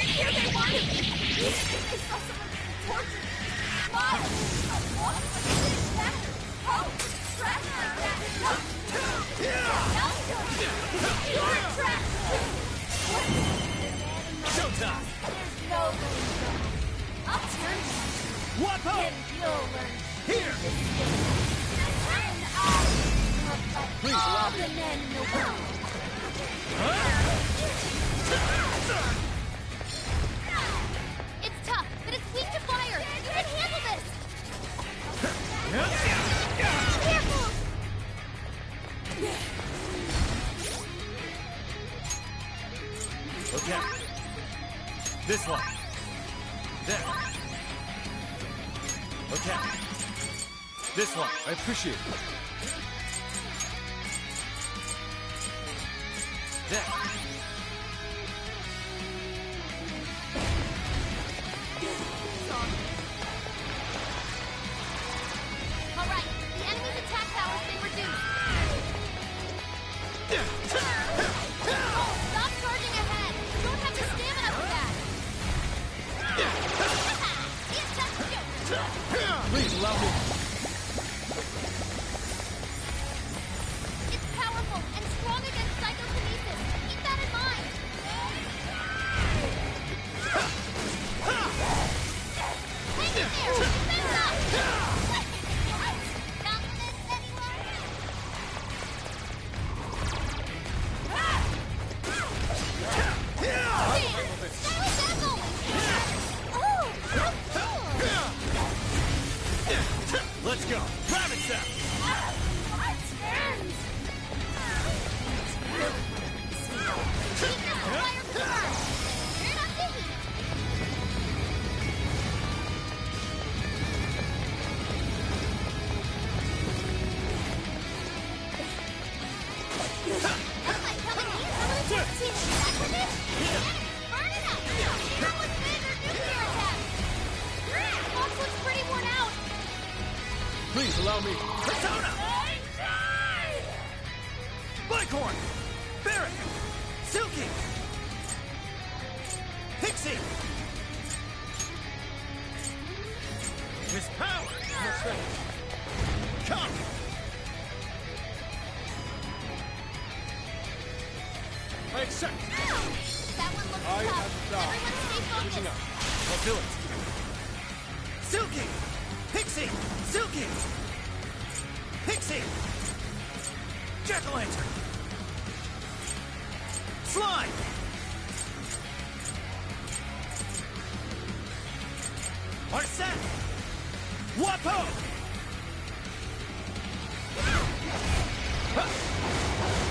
Here they were! They saw someone being tortured! Mom! What? Oh! Trash like that! No! You're trash! Showtime! There's no going back. I'll turn you. What up? And you'll learn. Here! And I love like Please all allow the me. men in the world. It's tough, but it's weak to fire. You can handle this. Careful! Okay. This one. There. Okay. This one. I appreciate it. There. All right, the enemy's attack power's been reduced. Oh, stop charging ahead. You don't have the stamina for that. Yes, that's Joker. Please allow me. It's powerful and strong against psychokinesis. Keep that in mind. Hang in there. Defend up. Got this, anyone? Silent Dazzle! Oh, how cool! Let's go. Rabbit Step. My turns! Fire cover! You're not busy! That's like telling me someone just seen an attack with it? Burn it up! That was bigger nuclear attack! Fox looks pretty worn out! Please allow me. Persona! Bighorn! Barret! Silky! Pixie! His power! Come! I accept! That one looks I tough. have died. Everyone stay Reaching focused. out. I'll do it. Silky! Pixie! Silky! Pixie! Jack-o'-lantern! Slime! Arsene! Wapo!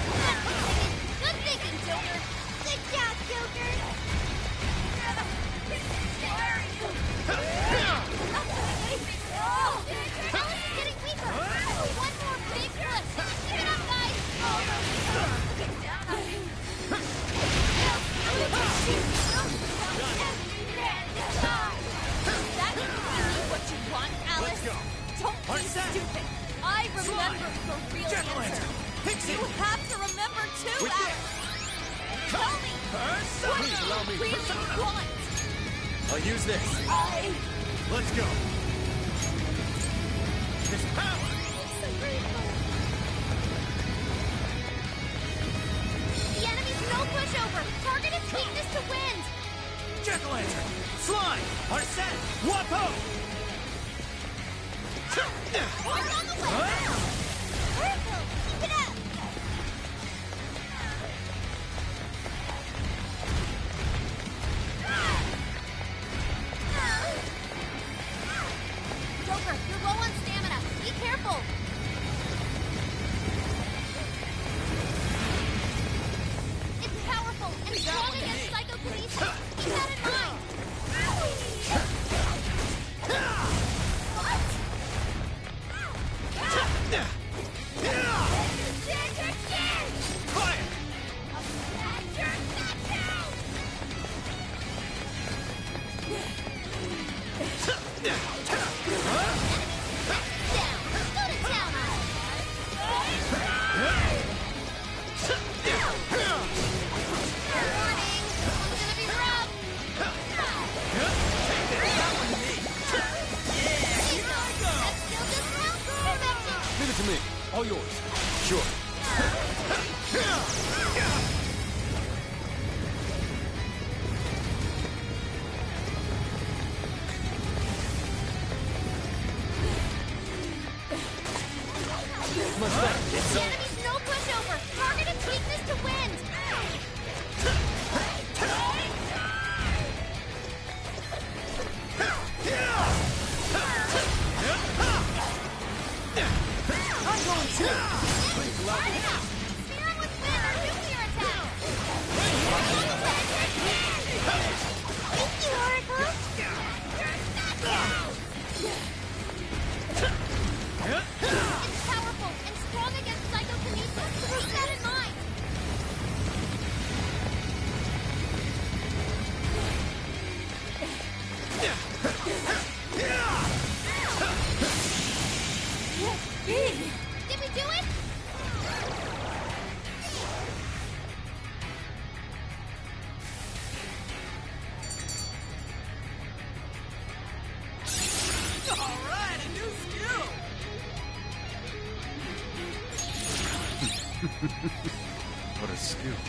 Good thinking, Joker. Good job, Joker. Oh, Alice is getting weaker. One more big push. Keep it up, guys. That's really what you want, Alice. Let's go. Don't be Arsene. stupid. I remember your real Jack-o'-lantern. answer. Pixie! You have to remember too, With Alice. Tell me, Persona! what Please do allow you me. really Persona! want? I'll use this. Let's go. His power! I'm so grateful. The enemy's no pushover. Target its weakness to wind. Jack-o'-lantern! Slime! Arsene! Wapo! We're on the way. Careful. Keep it up. Joker, you're low on stamina. Be careful. It's powerful and strong against psychokinesis. Keep that in mind. Fire! All yours. Sure. The enemy's no pushover! Targeted weakness to wind! I'm going to! Spear him with wind or nuclear attack! Thank you, Oracle! It's powerful and strong against psychokinesis. Keep that in mind. Did we do it? Alright, a new skill! What a skill.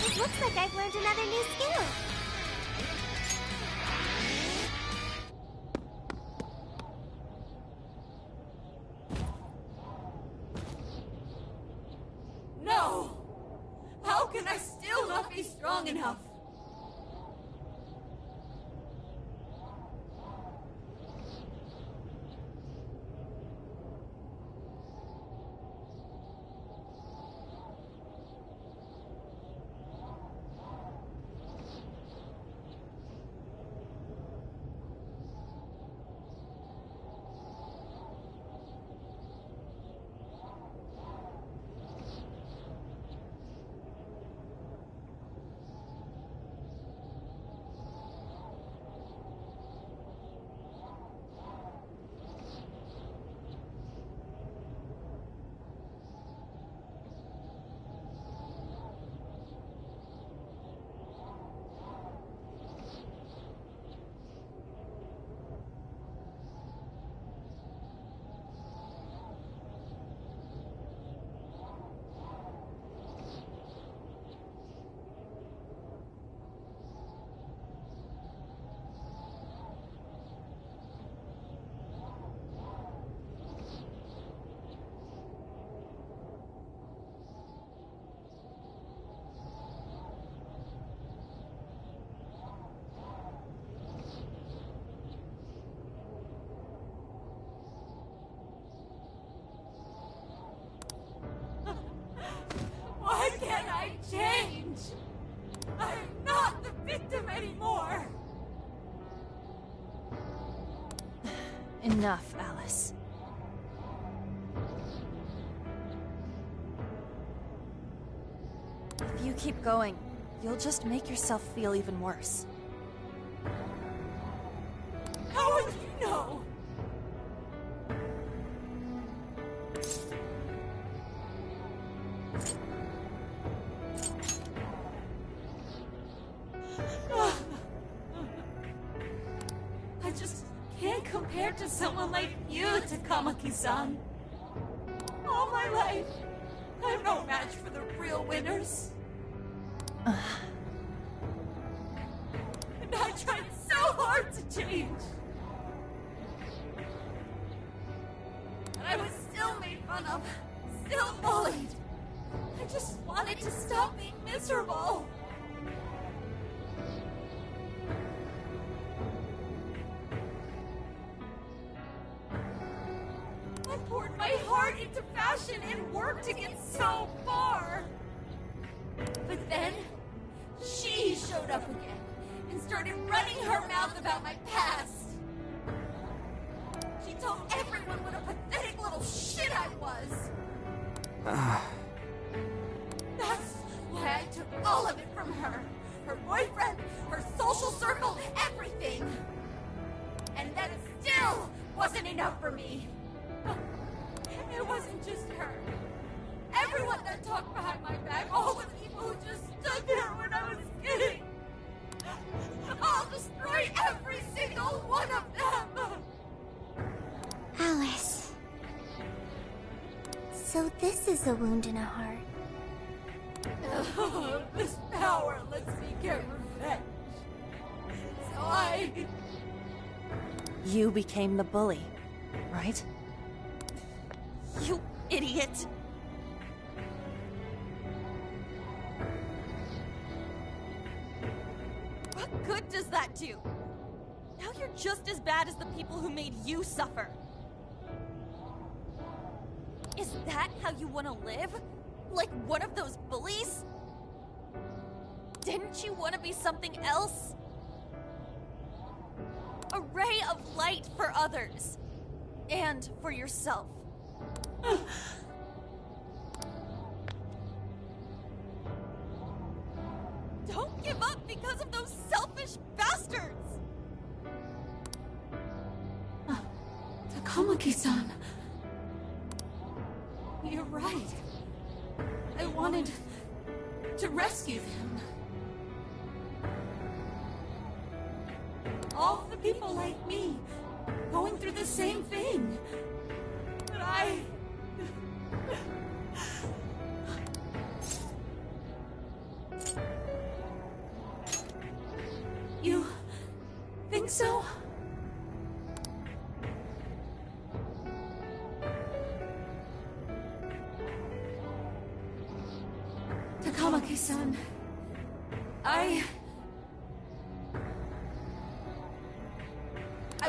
It looks like I've learned another new skill. No! How can I still not be strong enough? Why can't I change? I'm not the victim anymore! Enough, Alice. If you keep going, you'll just make yourself feel even worse. How would you know? I just can't compare to someone like you, Takamaki-san. All my life, I'm no match for the real winners. And I tried so hard to change. And I was still made fun of, still bullied. I just wanted to stop being miserable. I poured my heart into fashion and worked to get so far. But then, she showed up again and started running her mouth about my past. She told everyone what a pathetic little shit I was. That's why I took all of it from her. Her boyfriend, her social circle, everything. And that still wasn't enough for me. It wasn't just her. Everyone that talked behind my back, all the people who just stood there when I was kidding. I'll destroy every single one of them. Alice. So this is a wound in a heart. This power lets me get revenge. So You became the bully, right? You idiot! What good does that do? Now you're just as bad as the people who made you suffer. Is that how you want to live? Like one of those bullies? Didn't you want to be something else? A ray of light for others. And for yourself. Don't give up because of those selfish bastards! Takamaki-san. You're right. I wanted to rescue them. All the people like me, going through the same thing. But You think so? Takamaki-san, I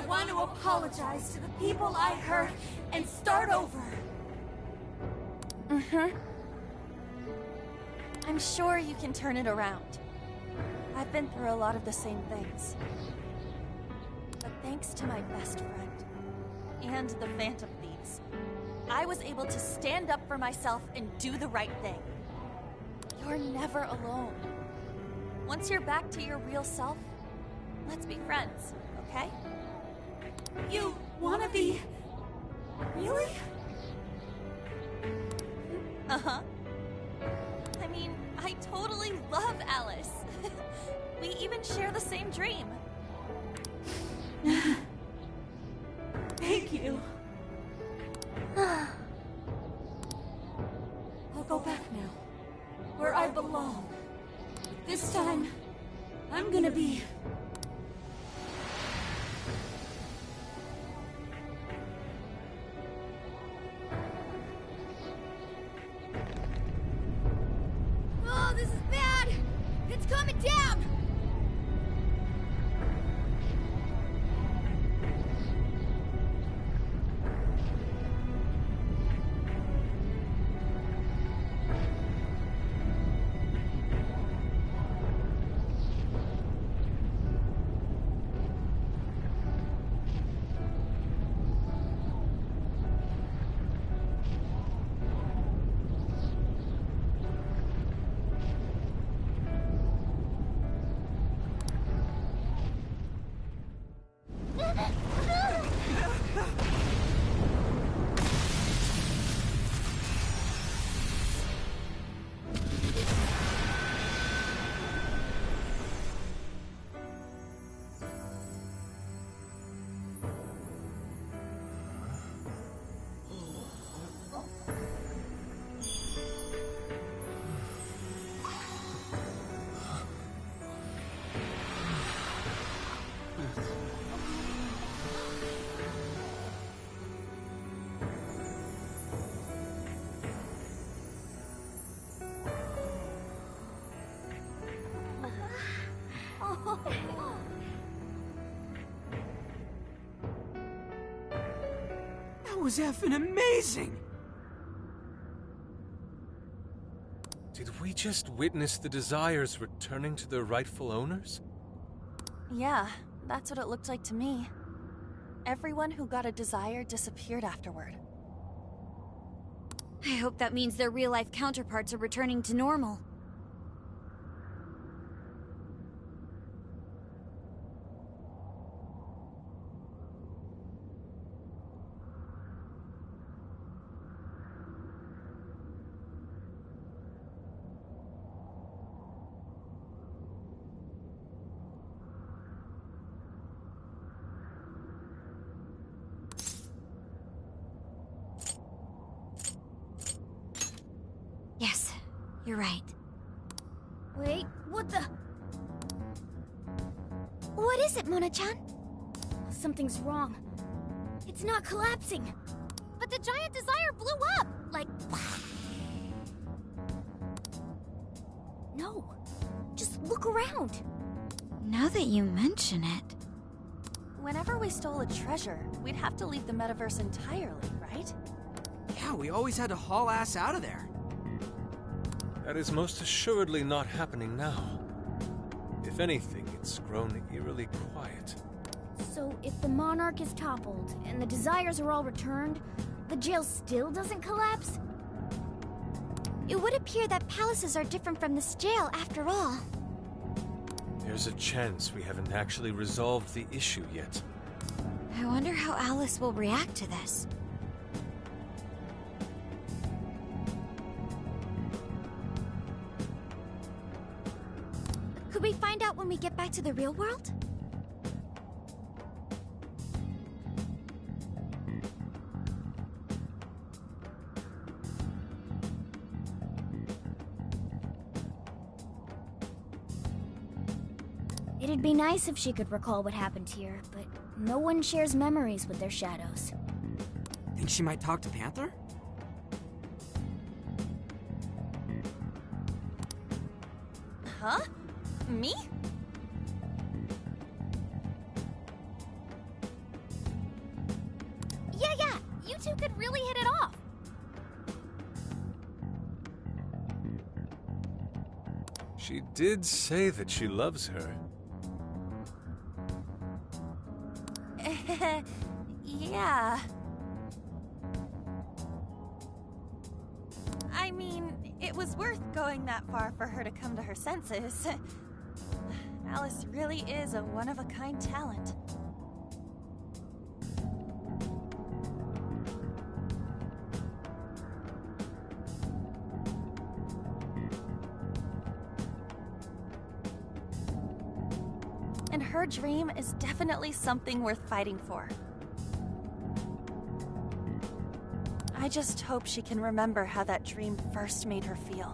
want to apologize to the people I hurt and start over. I'm sure you can turn it around. I've been through a lot of the same things. But thanks to my best friend, and the Phantom Thieves, I was able to stand up for myself and do the right thing. You're never alone. Once you're back to your real self, let's be friends, okay? You wanna be... Really? Uh-huh. I mean, I totally love Alice. We even share the same dream. Thank you. I'll go back now, where I belong. But this time, I'm gonna be... Oh, this is bad! It's coming down! That was effing amazing! Did we just witness the Desires returning to their rightful owners? Yeah, that's what it looked like to me. Everyone who got a Desire disappeared afterward. I hope that means their real-life counterparts are returning to normal. You're right. Wait, what the? What is it, Mona-chan? Something's wrong. It's not collapsing. But the giant desire blew up! Like... No. Just look around. Now that you mention it... Whenever we stole a treasure, we'd have to leave the metaverse entirely, right? Yeah, we always had to haul ass out of there. That is most assuredly not happening now. If anything, it's grown eerily quiet. So if the Monarch is toppled and the desires are all returned, the jail still doesn't collapse? It would appear that palaces are different from this jail after all. There's a chance we haven't actually resolved the issue yet. I wonder how Alice will react to this. Could we find out when we get back to the real world? It'd be nice if she could recall what happened here, but no one shares memories with their shadows. Think she might talk to Panther? Huh? Me? Yeah, you two could really hit it off. She did say that she loves her. Yeah. I mean, it was worth going that far for her to come to her senses. Alice really is a one-of-a-kind talent. And her dream is definitely something worth fighting for. I just hope she can remember how that dream first made her feel,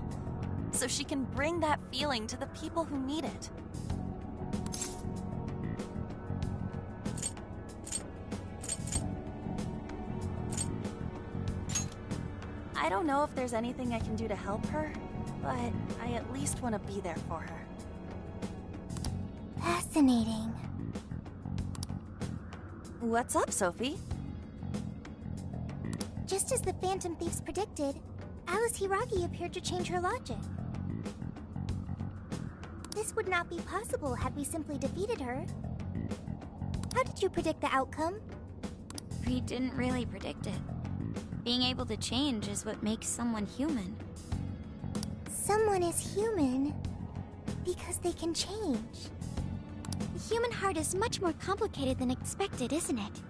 so she can bring that feeling to the people who need it. I don't know if there's anything I can do to help her, but I at least want to be there for her. Fascinating. What's up, Sophie? Just as the Phantom Thieves predicted, Alice Hiragi appeared to change her logic. This would not be possible had we simply defeated her. How did you predict the outcome? We didn't really predict it. Being able to change is what makes someone human. Someone is human because they can change. The human heart is much more complicated than expected, isn't it?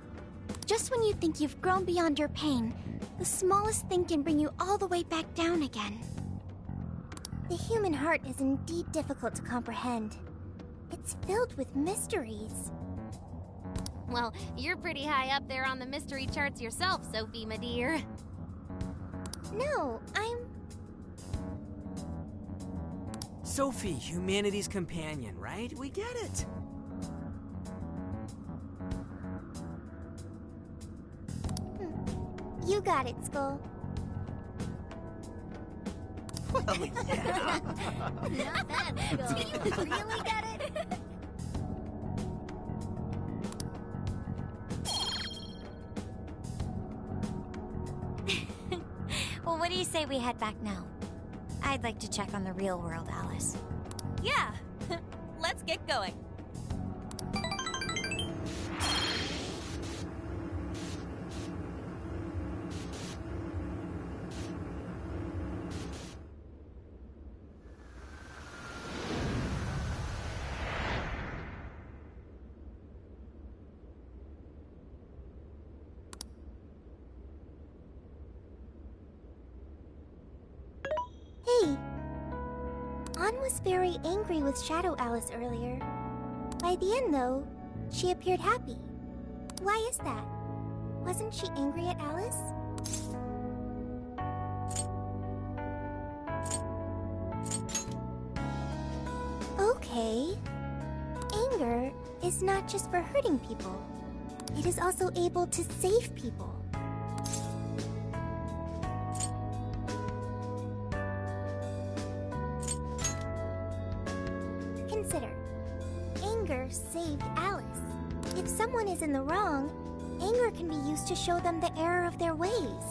Just when you think you've grown beyond your pain, the smallest thing can bring you all the way back down again. The human heart is indeed difficult to comprehend. It's filled with mysteries. Well, you're pretty high up there on the mystery charts yourself, Sophie, my dear. No, I'm... Sophie, humanity's companion, right? We get it. You got it, Skull. Well, yeah. Not bad, Skull. Do you really get it? Well, what do you say we head back now? I'd like to check on the real world, Alice. Yeah, let's get going. Hey! Ann was very angry with Shadow Alice earlier. By the end, though, she appeared happy. Why is that? Wasn't she angry at Alice? Okay. Anger is not just for hurting people. It is also able to save people. Consider. Anger saved Alice. If someone is in the wrong, anger can be used to show them the error of their ways.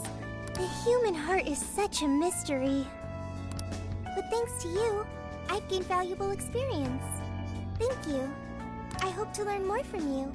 The human heart is such a mystery. But thanks to you, I've gained valuable experience. Thank you. I hope to learn more from you.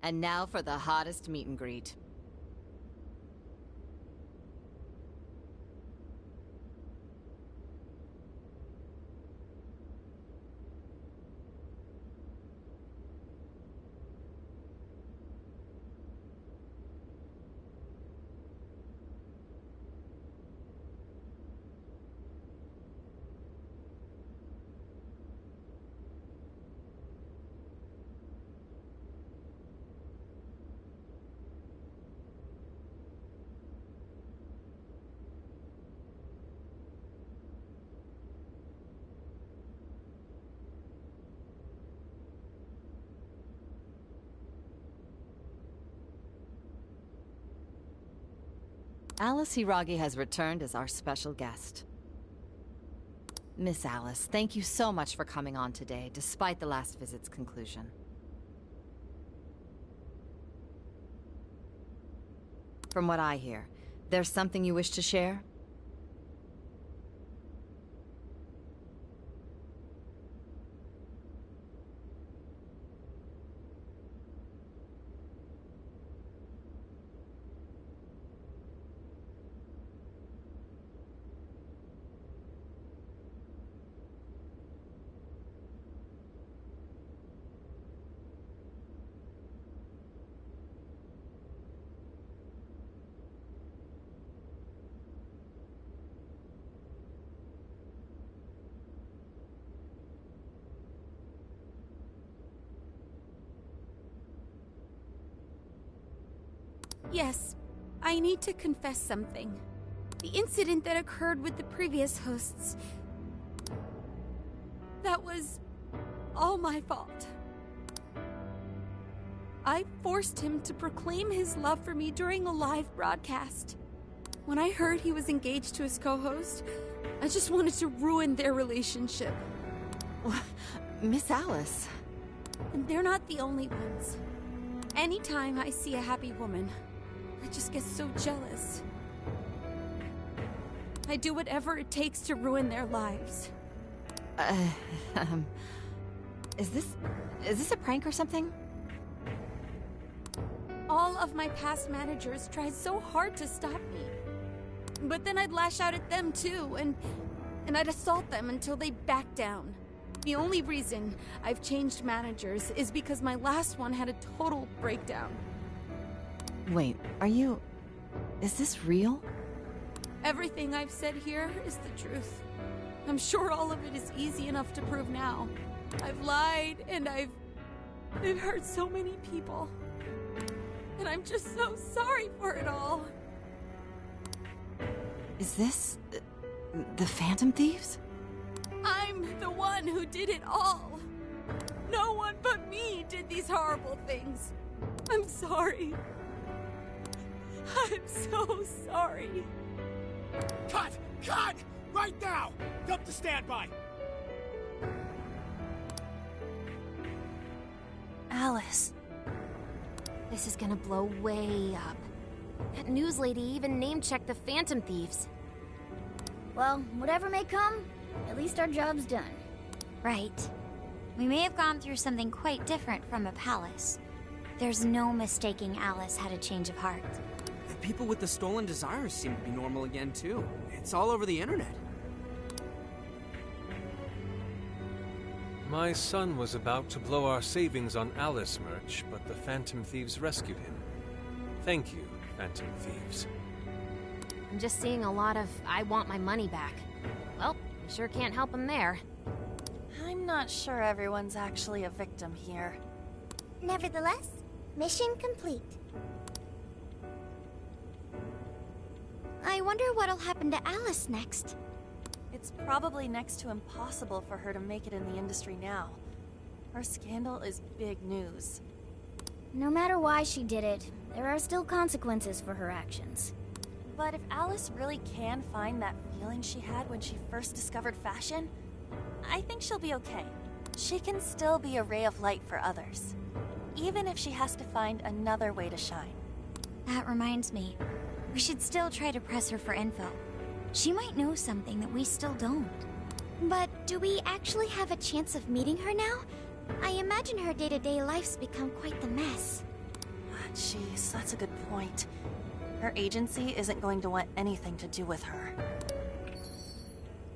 And now for the hottest meet and greet. Alice Hiragi has returned as our special guest. Miss Alice, thank you so much for coming on today, despite the last visit's conclusion. From what I hear, there's something you wish to share? Yes, I need to confess something. The incident that occurred with the previous hosts. That was all my fault. I forced him to proclaim his love for me during a live broadcast. When I heard he was engaged to his co-host, I just wanted to ruin their relationship. Miss Alice. And they're not the only ones. Anytime I see a happy woman, I just get so jealous. I do whatever it takes to ruin their lives. Is this a prank or something? All of my past managers tried so hard to stop me. But then I'd lash out at them too, and I'd assault them until they backed down. The only reason I've changed managers is because my last one had a total breakdown. Wait, is this real? Everything I've said here is the truth. I'm sure all of it is easy enough to prove now. I've lied, and I've hurt so many people. And I'm just so sorry for it all. Is this the Phantom Thieves? I'm the one who did it all. No one but me did these horrible things. I'm sorry. I'm so sorry. Cut! Cut! Right now! Dump to standby! Alice. This is gonna blow way up. That news lady even name-checked the Phantom Thieves. Well, whatever may come, at least our job's done. Right. We may have gone through something quite different from a palace. There's no mistaking Alice had a change of heart. The people with the stolen desires seem to be normal again, too. It's all over the internet. My son was about to blow our savings on Alice merch, but the Phantom Thieves rescued him. Thank you, Phantom Thieves. I'm just seeing a lot of, I want my money back. Well, we sure can't help him there. I'm not sure everyone's actually a victim here. Nevertheless, mission complete. I wonder what'll happen to Alice next. It's probably next to impossible for her to make it in the industry now. Her scandal is big news. No matter why she did it, there are still consequences for her actions. But if Alice really can find that feeling she had when she first discovered fashion, I think she'll be okay. She can still be a ray of light for others, even if she has to find another way to shine. That reminds me, we should still try to press her for info. She might know something that we still don't. But do we actually have a chance of meeting her now? I imagine her day-to-day life's become quite the mess. Jeez, that's a good point. Her agency isn't going to want anything to do with her.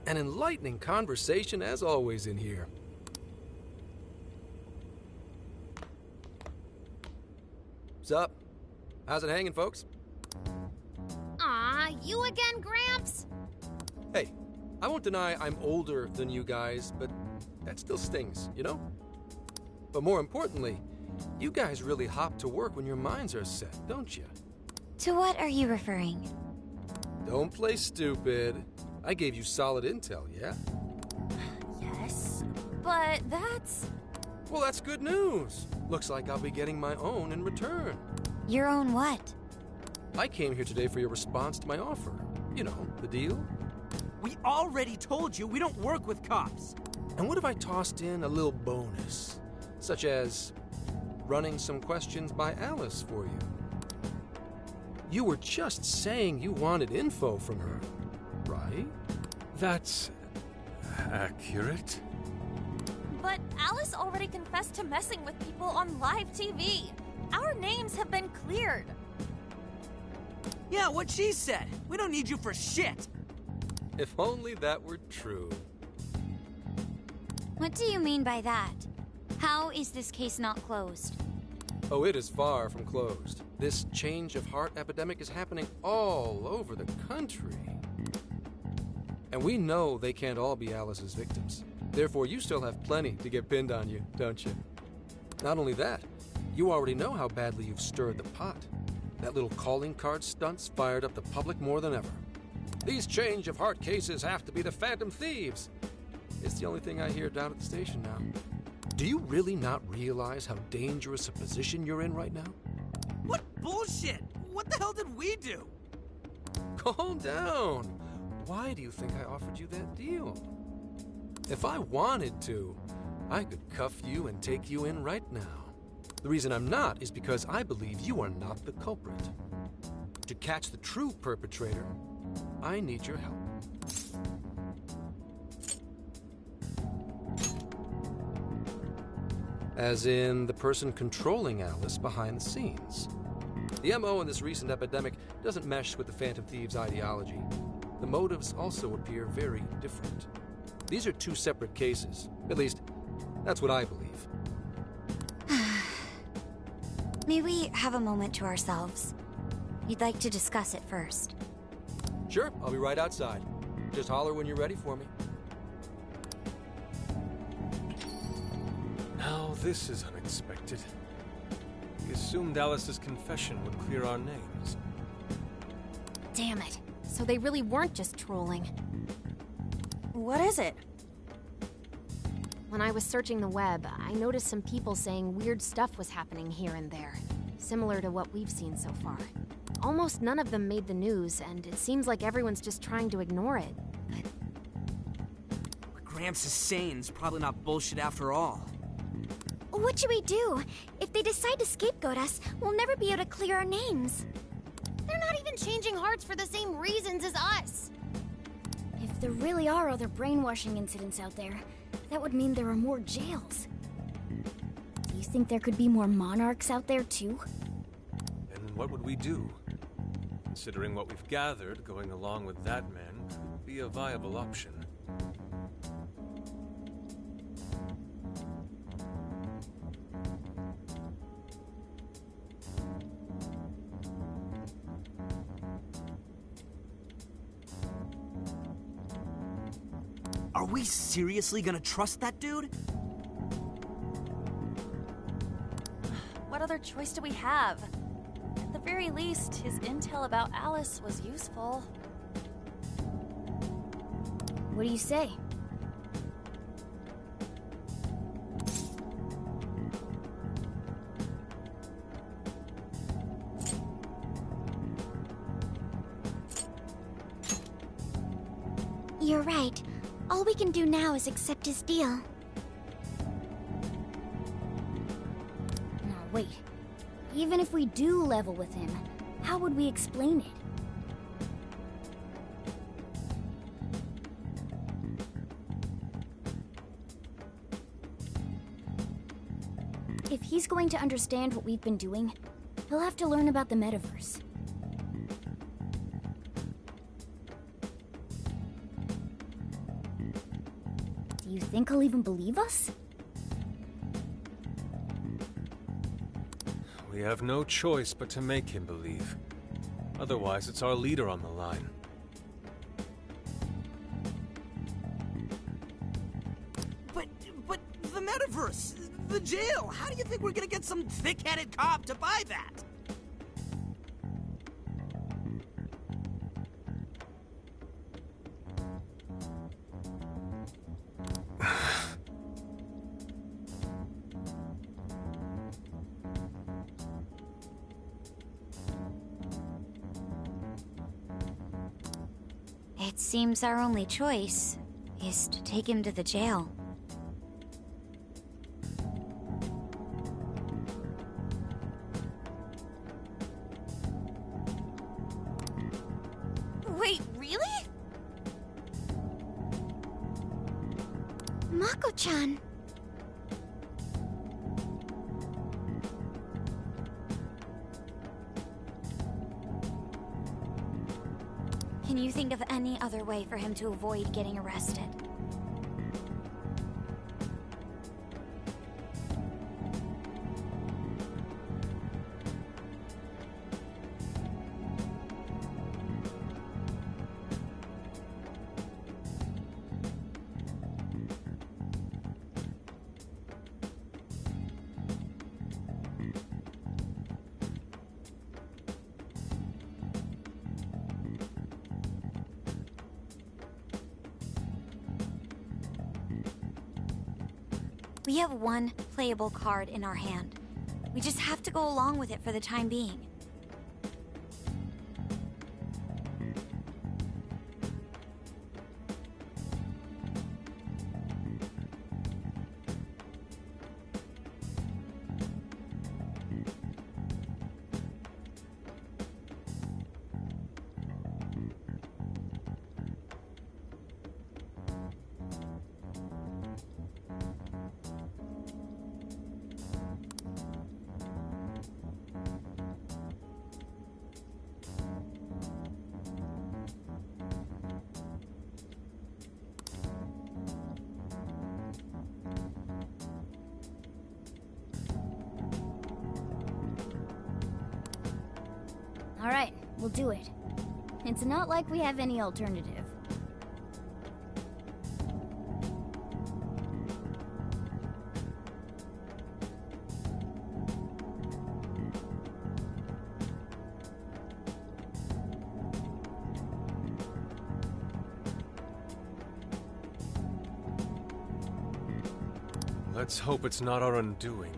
An enlightening conversation as always in here. Sup? How's it hanging, folks? Aw, you again, Gramps? Hey, I won't deny I'm older than you guys, but that still stings, you know? But more importantly, you guys really hop to work when your minds are set, don't you? To what are you referring? Don't play stupid. I gave you solid intel, yeah? Yes, but that's... Well, that's good news. Looks like I'll be getting my own in return. Your own what? I came here today for your response to my offer. You know, the deal. We already told you we don't work with cops. And what if I tossed in a little bonus? Such as running some questions by Alice for you. You were just saying you wanted info from her, right? That's accurate. But Alice already confessed to messing with people on live TV. Our names have been cleared. Yeah, what she said. We don't need you for shit. If only that were true. What do you mean by that? How is this case not closed? Oh, it is far from closed. This change of heart epidemic is happening all over the country. And we know they can't all be Alice's victims. Therefore, you still have plenty to get pinned on you, don't you? Not only that, you already know how badly you've stirred the pot. That little calling card stunt's fired up the public more than ever. These change of heart cases have to be the Phantom Thieves. It's the only thing I hear down at the station now. Do you really not realize how dangerous a position you're in right now? What bullshit? What the hell did we do? Calm down. Why do you think I offered you that deal? If I wanted to, I could cuff you and take you in right now. The reason I'm not is because I believe you are not the culprit. To catch the true perpetrator, I need your help. As in the person controlling Alice behind the scenes. The MO in this recent epidemic doesn't mesh with the Phantom Thieves' ideology. The motives also appear very different. These are two separate cases. At least, that's what I believe. May we have a moment to ourselves? You'd like to discuss it first. Sure, I'll be right outside. Just holler when you're ready for me. Now this is unexpected. We assumed Alice's confession would clear our names. Damn it. So they really weren't just trolling. What is it? When I was searching the web, I noticed some people saying weird stuff was happening here and there, similar to what we've seen so far. Almost none of them made the news, and it seems like everyone's just trying to ignore it. What Gramps is saying is probably not bullshit after all. What should we do? If they decide to scapegoat us, we'll never be able to clear our names. They're not even changing hearts for the same reasons as us. If there really are other brainwashing incidents out there, that would mean there are more jails. Do you think there could be more monarchs out there too? And what would we do? Considering what we've gathered, going along with that man could be a viable option. Are we seriously gonna trust that dude? What other choice do we have? At the very least, his intel about Alice was useful. What do you say? You're right. All we can do now is accept his deal. Now wait. Even if we do level with him, how would we explain it? If he's going to understand what we've been doing, He'll have to learn about the metaverse. Do you think he'll even believe us? We have no choice but to make him believe. Otherwise, it's our leader on the line. But the metaverse, the jail, how do you think we're gonna get some thick-headed cop to buy that? It seems our only choice is to take him to the jail. Wait, really? Mako-chan! Can you think of any other way for him to avoid getting arrested? We have one playable card in our hand. We just have to go along with it for the time being. Alright, we'll do it. It's not like we have any alternative. Let's hope it's not our undoing.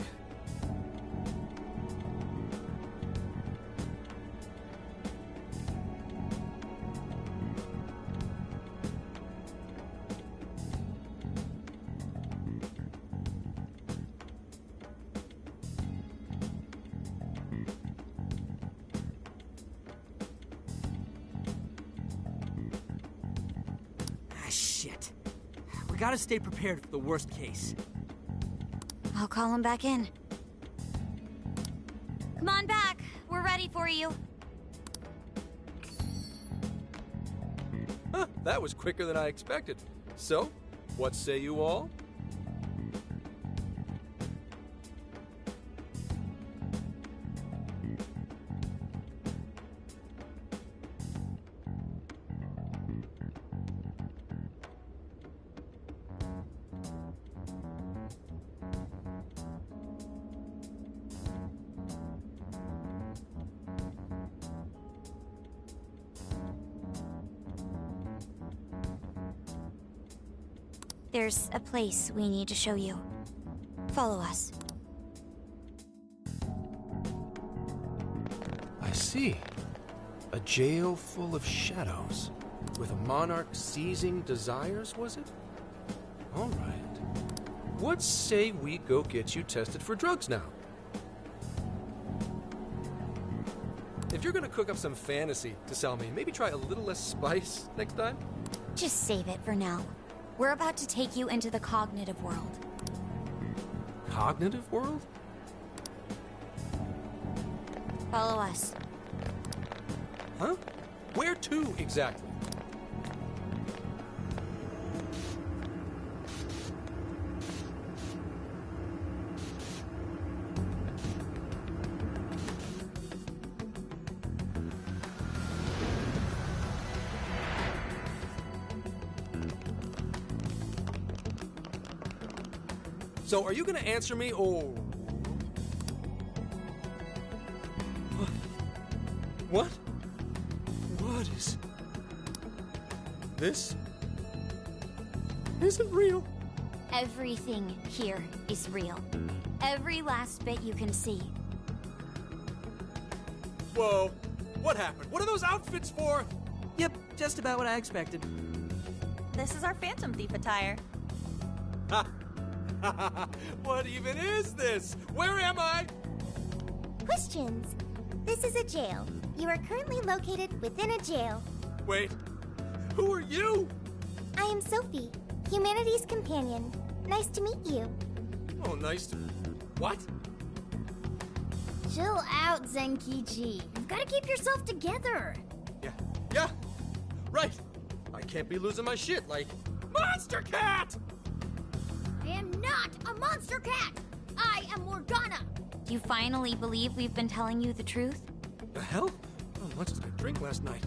Shit. We gotta stay prepared for the worst case. I'll call him back in. Come on back. We're ready for you. Huh, that was quicker than I expected. So, what say you all? There's a place we need to show you. Follow us. I see. A jail full of shadows. With a monarch seizing desires, was it? All right. What say we go get you tested for drugs now? If you're gonna cook up some fantasy to sell me, maybe try a little less spice next time? Just save it for now. We're about to take you into the cognitive world. Cognitive world? Follow us. Huh? Where to, exactly? So, are you gonna answer me, or... What? What is... This isn't real. Everything here is real. Every last bit you can see. Whoa. What happened? What are those outfits for? Yep, just about what I expected. This is our Phantom Thief attire. Ha! What even is this? Where am I? Questions. This is a jail. You are currently located within a jail. Wait, who are you? I am Sophie, humanity's companion. Nice to meet you. Oh, nice to... What? Chill out, Zenkichi. You've got to keep yourself together. Yeah, right. I can't be losing my shit like... Monster Cat! I am not a monster cat. I am Morgana. Do you finally believe we've been telling you the truth? The hell? How much did I drink last night?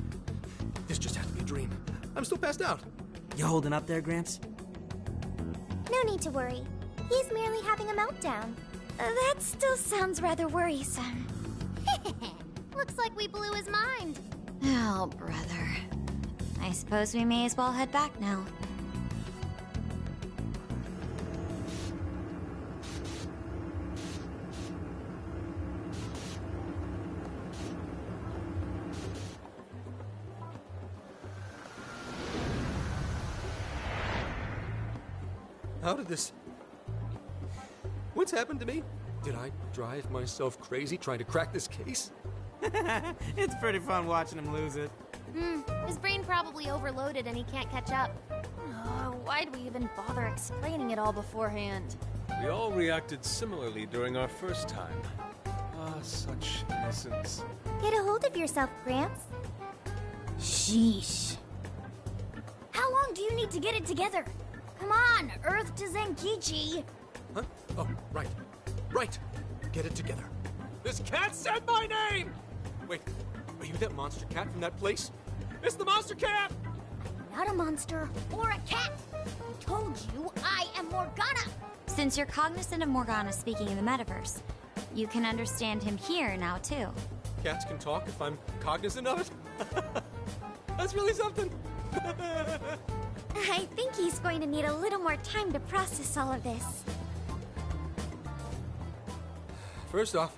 This just had to be a dream. I'm still passed out. You holding up there, Gramps? No need to worry. He's merely having a meltdown. That still sounds rather worrisome. Looks like we blew his mind. Oh, brother. I suppose we may as well head back now. How did this... What's happened to me? Did I drive myself crazy trying to crack this case? It's pretty fun watching him lose it. His brain probably overloaded and he can't catch up. Why'd we even bother explaining it all beforehand? We all reacted similarly during our first time. Ah, such innocence. Get a hold of yourself, Gramps. Sheesh. How long do you need to get it together? Come on, Earth to Zenkichi. Huh? Oh, right. Right. Get it together. This cat said my name! Wait, are you that monster cat from that place? It's the monster cat! Not a monster or a cat. I told you I am Morgana. Since you're cognizant of Morgana speaking in the metaverse, you can understand him here now, too. Cats can talk if I'm cognizant of it? That's really something. I think he's going to need a little more time to process all of this. First off,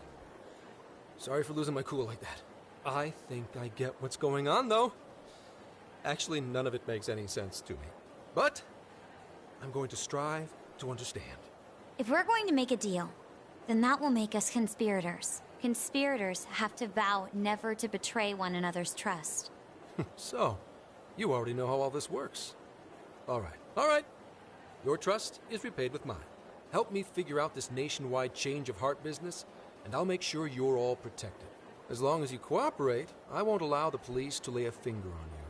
sorry for losing my cool like that. I think I get what's going on, though. Actually, none of it makes any sense to me. But I'm going to strive to understand. If we're going to make a deal, then that will make us conspirators. Conspirators have to vow never to betray one another's trust. So, you already know how all this works. All right. Your trust is repaid with mine. Help me figure out this nationwide change of heart business, and I'll make sure you're all protected. As long as you cooperate, I won't allow the police to lay a finger on you.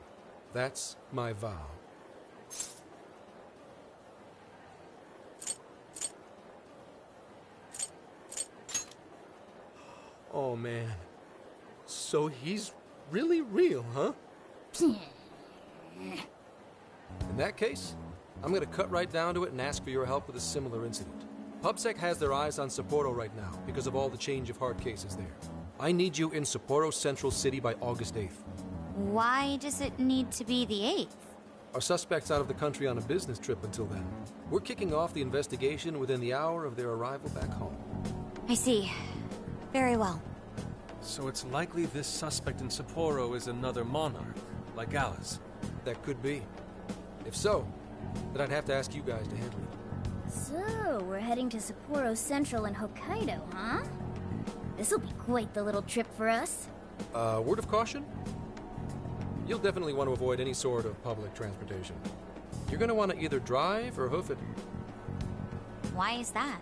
That's my vow. Oh, man. So he's really real, huh? In that case, I'm gonna cut right down to it and ask for your help with a similar incident. PubSec has their eyes on Sapporo right now because of all the change of heart cases there. I need you in Sapporo Central City by August 8th. Why does it need to be the 8th? Our suspect's out of the country on a business trip until then. We're kicking off the investigation within the hour of their arrival back home. I see. Very well. So it's likely this suspect in Sapporo is another monarch, like Alice. That could be. If so, then I'd have to ask you guys to handle it. So, we're heading to Sapporo Central in Hokkaido, huh? This'll be quite the little trip for us. Word of caution? You'll definitely want to avoid any sort of public transportation. You're gonna want to either drive or hoof it. Why is that?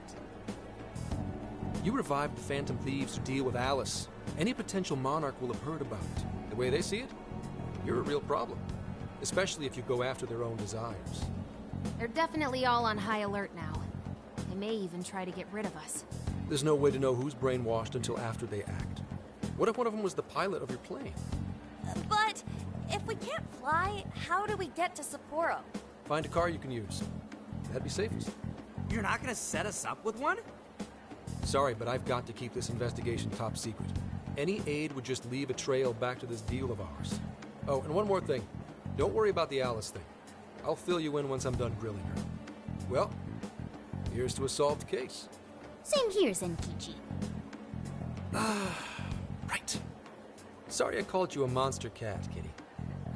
You revived the Phantom Thieves to deal with Alice. Any potential monarch will have heard about it. The way they see it, you're a real problem. Especially if you go after their own desires. They're definitely all on high alert now. They may even try to get rid of us. There's no way to know who's brainwashed until after they act. What if one of them was the pilot of your plane? But if we can't fly, how do we get to Sapporo? Find a car you can use. That'd be safest. You're not gonna set us up with one? Sorry, but I've got to keep this investigation top secret. Any aid would just leave a trail back to this deal of ours. Oh, and one more thing. Don't worry about the Alice thing. I'll fill you in once I'm done grilling her. Well, here's to a solved case. Same here, Zenkichi. Right. Sorry I called you a monster cat, kitty.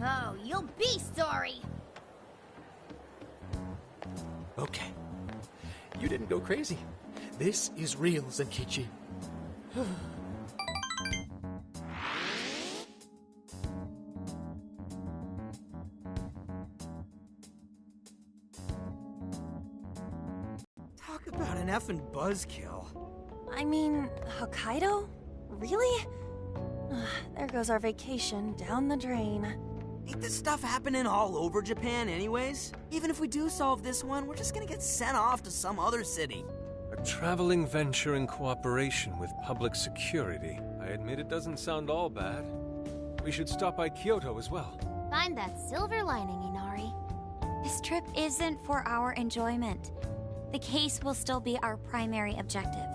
Oh, you'll be sorry. Okay. You didn't go crazy. This is real, Zenkichi. Talk about an effing buzzkill. I mean, Hokkaido? Really? There goes our vacation down the drain. Ain't this stuff happening all over Japan anyways? Even if we do solve this one, we're just gonna get sent off to some other city. A traveling venture in cooperation with public security. I admit it doesn't sound all bad. We should stop by Kyoto as well. Find that silver lining, Inari. This trip isn't for our enjoyment. The case will still be our primary objective.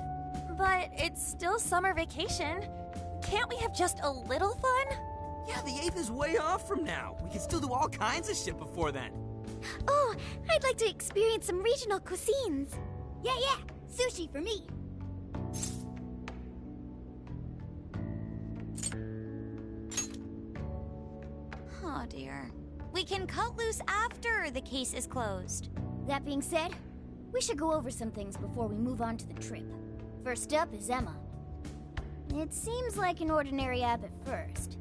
But it's still summer vacation. Can't we have just a little fun? Yeah, the 8th is way off from now. We can still do all kinds of shit before then. Oh, I'd like to experience some regional cuisines. Yeah, sushi for me. Oh dear. We can cut loose after the case is closed. That being said, we should go over some things before we move on to the trip. First up is Emma. It seems like an ordinary app at first,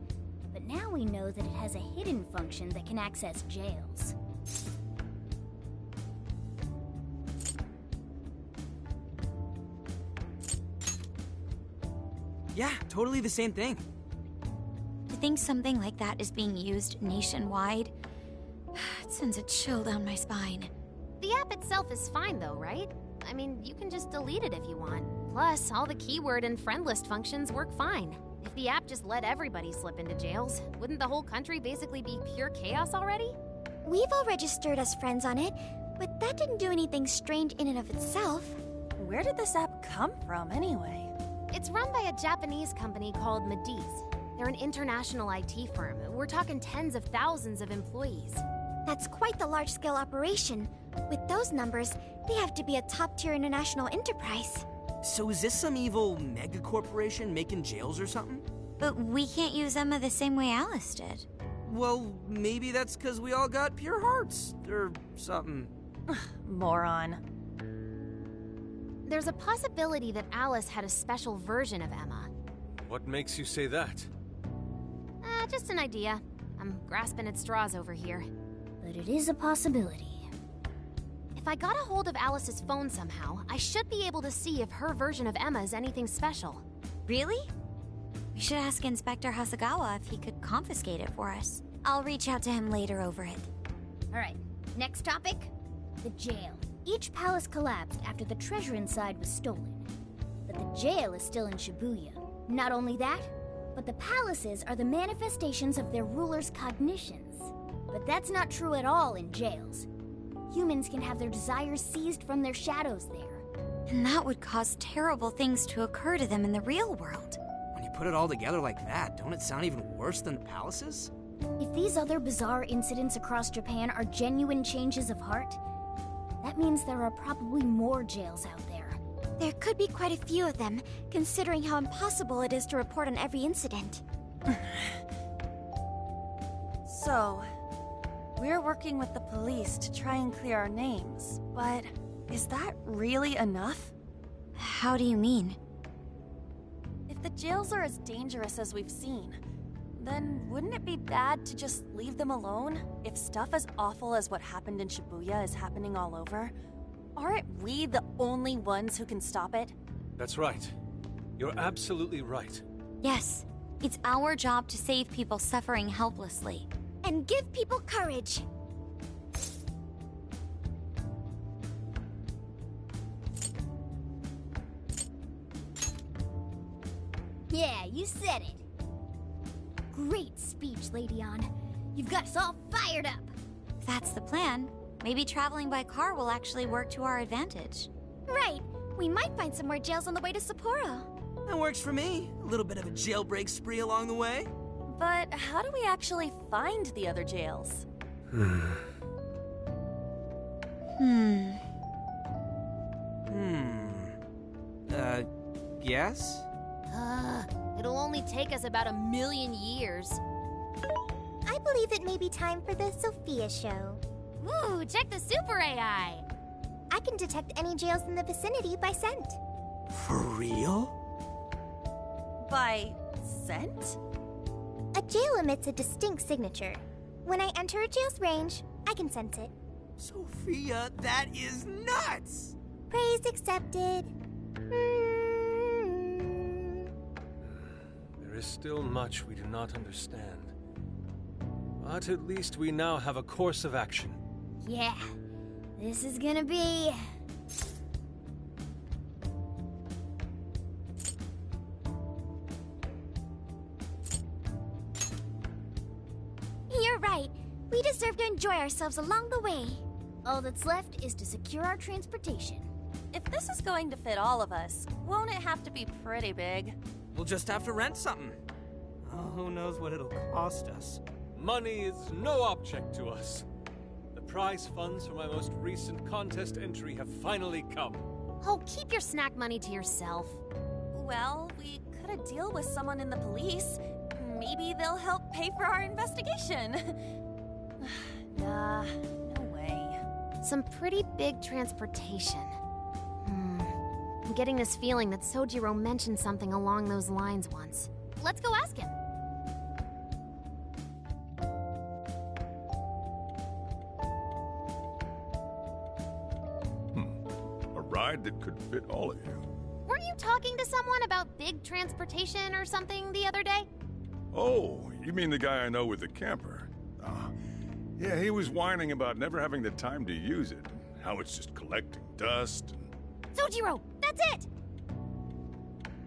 but now we know that it has a hidden function that can access jails. Yeah, totally the same thing. To think something like that is being used nationwide, it sends a chill down my spine. The app itself is fine though, right? I mean, you can just delete it if you want. Plus, all the keyword and friend list functions work fine. If the app just let everybody slip into jails, wouldn't the whole country basically be pure chaos already? We've all registered as friends on it, but that didn't do anything strange in and of itself. Where did this app come from, anyway? It's run by a Japanese company called Mediz. They're an international IT firm. We're talking tens of thousands of employees. That's quite the large-scale operation. With those numbers, they have to be a top-tier international enterprise. So is this some evil mega corporation making jails or something? But we can't use Emma the same way Alice did. Well, maybe that's because we all got pure hearts, or something. Moron. There's a possibility that Alice had a special version of Emma. What makes you say that? Just an idea. I'm grasping at straws over here. But it is a possibility. If I got a hold of Alice's phone somehow, I should be able to see if her version of Emma is anything special. Really? We should ask Inspector Hasegawa if he could confiscate it for us. I'll reach out to him later over it. Alright, next topic? The jail. Each palace collapsed after the treasure inside was stolen. But the jail is still in Shibuya. Not only that, but the palaces are the manifestations of their rulers' cognitions. But that's not true at all in jails. Humans can have their desires seized from their shadows there. And that would cause terrible things to occur to them in the real world. When you put it all together like that, don't it sound even worse than the palaces? If these other bizarre incidents across Japan are genuine changes of heart, that means there are probably more jails out there. There could be quite a few of them, considering how impossible it is to report on every incident. So, we're working with the police to try and clear our names, but is that really enough? How do you mean? If the jails are as dangerous as we've seen, then wouldn't it be bad to just leave them alone? If stuff as awful as what happened in Shibuya is happening all over, aren't we the only ones who can stop it? That's right. You're absolutely right. Yes, it's our job to save people suffering helplessly. And give people courage. Yeah, you said it. Great speech, Lady Ann. You've got us all fired up. If that's the plan, maybe traveling by car will actually work to our advantage. Right. We might find some more jails on the way to Sapporo. That works for me. A little bit of a jailbreak spree along the way. But how do we actually find the other jails? Yes? It'll only take us about 1,000,000 years. I believe it may be time for the Sophia show. Ooh, check the super AI! I can detect any jails in the vicinity by scent. For real? By scent? A jail emits a distinct signature. When I enter a jail's range, I can sense it. Sophia, that is nuts! Praise accepted. There is still much we do not understand. But at least we now have a course of action. Yeah, this is gonna be... You're right. We deserve to enjoy ourselves along the way. All that's left is to secure our transportation. If this is going to fit all of us, won't it have to be pretty big? We'll just have to rent something. Oh, who knows what it'll cost us. Money is no object to us. The prize funds for my most recent contest entry have finally come. Oh, keep your snack money to yourself. Well, we could a deal with someone in the police. Maybe they'll help pay for our investigation. Nah, no way. Some pretty big transportation. I'm getting this feeling that Sojiro mentioned something along those lines once. Let's go ask him. A ride that could fit all of you. Weren't you talking to someone about big transportation or something the other day? Oh, you mean the guy I know with the camper? Yeah, he was whining about never having the time to use it, and how it's just collecting dust. Sojiro, that's it!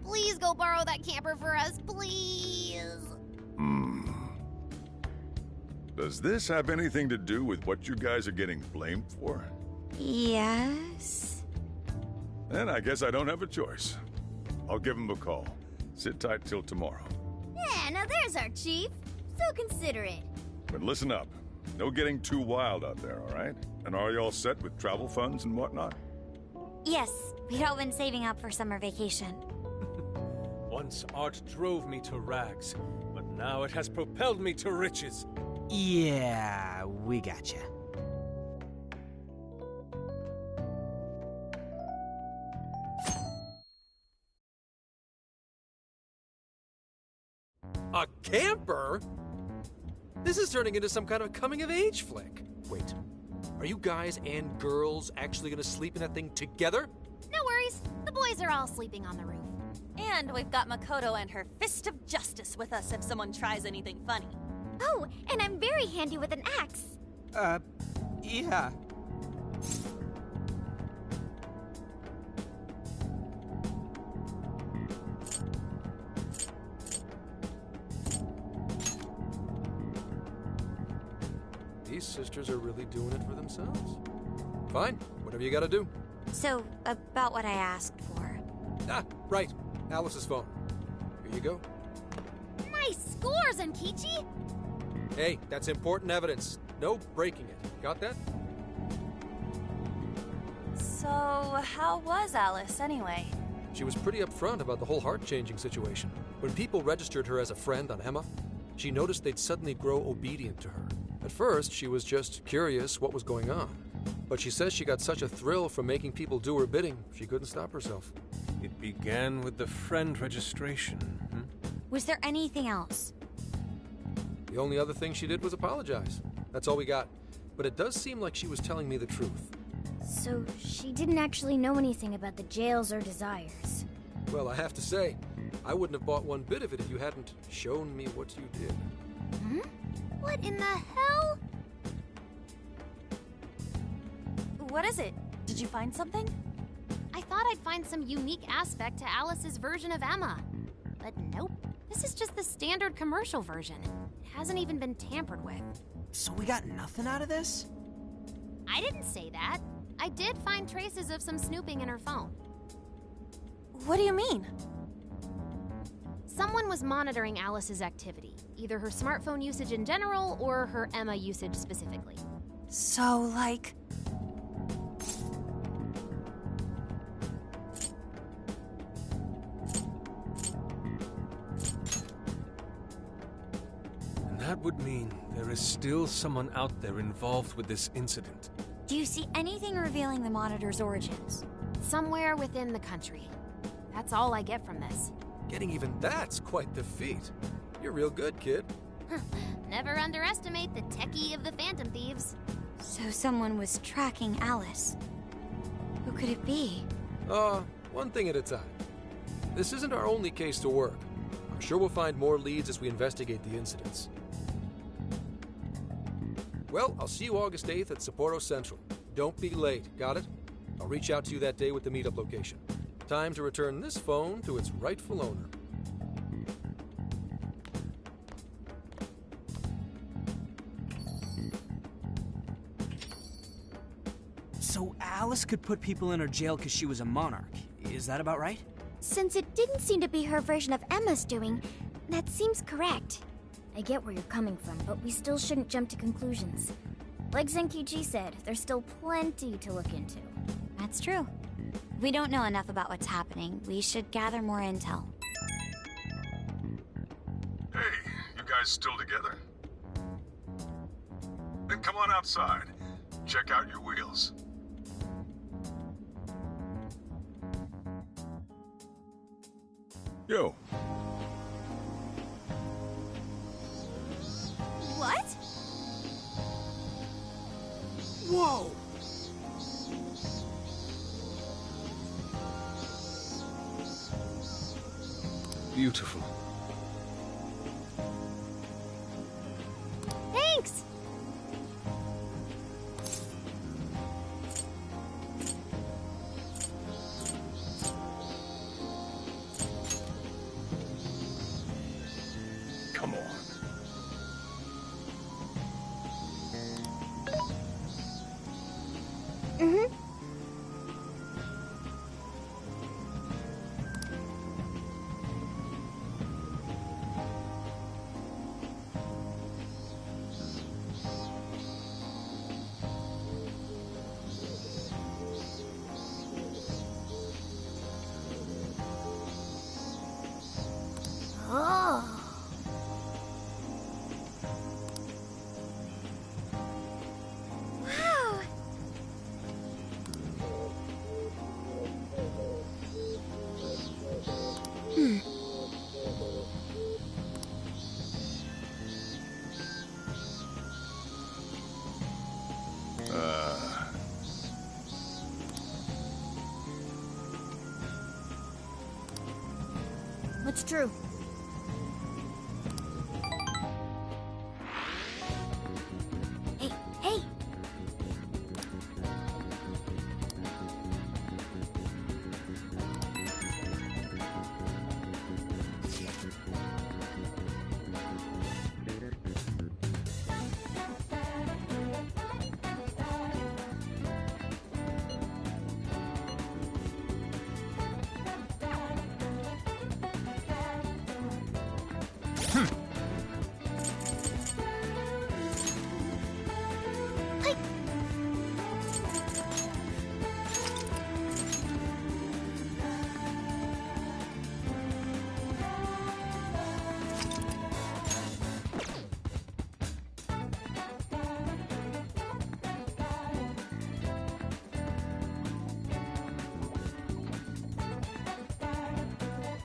Please go borrow that camper for us, please. Does this have anything to do with what you guys are getting blamed for? Yes. Then I guess I don't have a choice. I'll give him a call. Sit tight till tomorrow. Yeah, now there's our chief. So considerate. But listen up. No getting too wild out there, all right? And are you all set with travel funds and whatnot? Yes, we'd all been saving up for summer vacation. Once art drove me to rags, but now it has propelled me to riches. Yeah, we gotcha. A camper? This is turning into some kind of coming-of-age flick. Wait, are you guys and girls actually gonna sleep in that thing together? No worries. The boys are all sleeping on the roof. And we've got Makoto and her Fist of Justice with us if someone tries anything funny. Oh, and I'm very handy with an axe. Yeah. These sisters are really doing it for themselves. Fine, whatever you gotta do. So, about what I asked for. Ah, right. Alice's phone. Here you go. Nice scores, Enkichi! Hey, that's important evidence. No breaking it. Got that? So, how was Alice anyway? She was pretty upfront about the whole heart-changing situation. When people registered her as a friend on Emma, she noticed they'd suddenly grow obedient to her. At first, she was just curious what was going on. But she says she got such a thrill from making people do her bidding, she couldn't stop herself. It began with the friend registration. Was there anything else? The only other thing she did was apologize. That's all we got. But it does seem like she was telling me the truth. So she didn't actually know anything about the jails or desires. Well, I have to say, I wouldn't have bought one bit of it if you hadn't shown me what you did. Hmm? What in the hell? What is it? Did you find something? I thought I'd find some unique aspect to Alice's version of Emma. But nope. This is just the standard commercial version. It hasn't even been tampered with. So we got nothing out of this? I didn't say that. I did find traces of some snooping in her phone. What do you mean? Someone was monitoring Alice's activity, either her smartphone usage in general or her Emma usage specifically. So, like... And that would mean there is still someone out there involved with this incident. Do you see anything revealing the monitor's origins? Somewhere within the country. That's all I get from this. Getting even that's quite the feat. You're real good, kid. Never underestimate the techie of the Phantom Thieves. So someone was tracking Alice. Who could it be? One thing at a time. This isn't our only case to work. I'm sure we'll find more leads as we investigate the incidents. Well, I'll see you August 8th at Sapporo Central. Don't be late, got it? I'll reach out to you that day with the meetup location. Time to return this phone to its rightful owner. So Alice could put people in her jail because she was a monarch. Is that about right? Since it didn't seem to be her version of Emma's doing, that seems correct. I get where you're coming from, but we still shouldn't jump to conclusions. Like Zenki-Ji said, there's still plenty to look into. That's true. We don't know enough about what's happening. We should gather more intel. Hey, you guys still together? Then come on outside. Check out your wheels. Yo. What? Whoa! Beautiful. Thanks! Come on. Mm-hmm. Oh. Wow. What's true?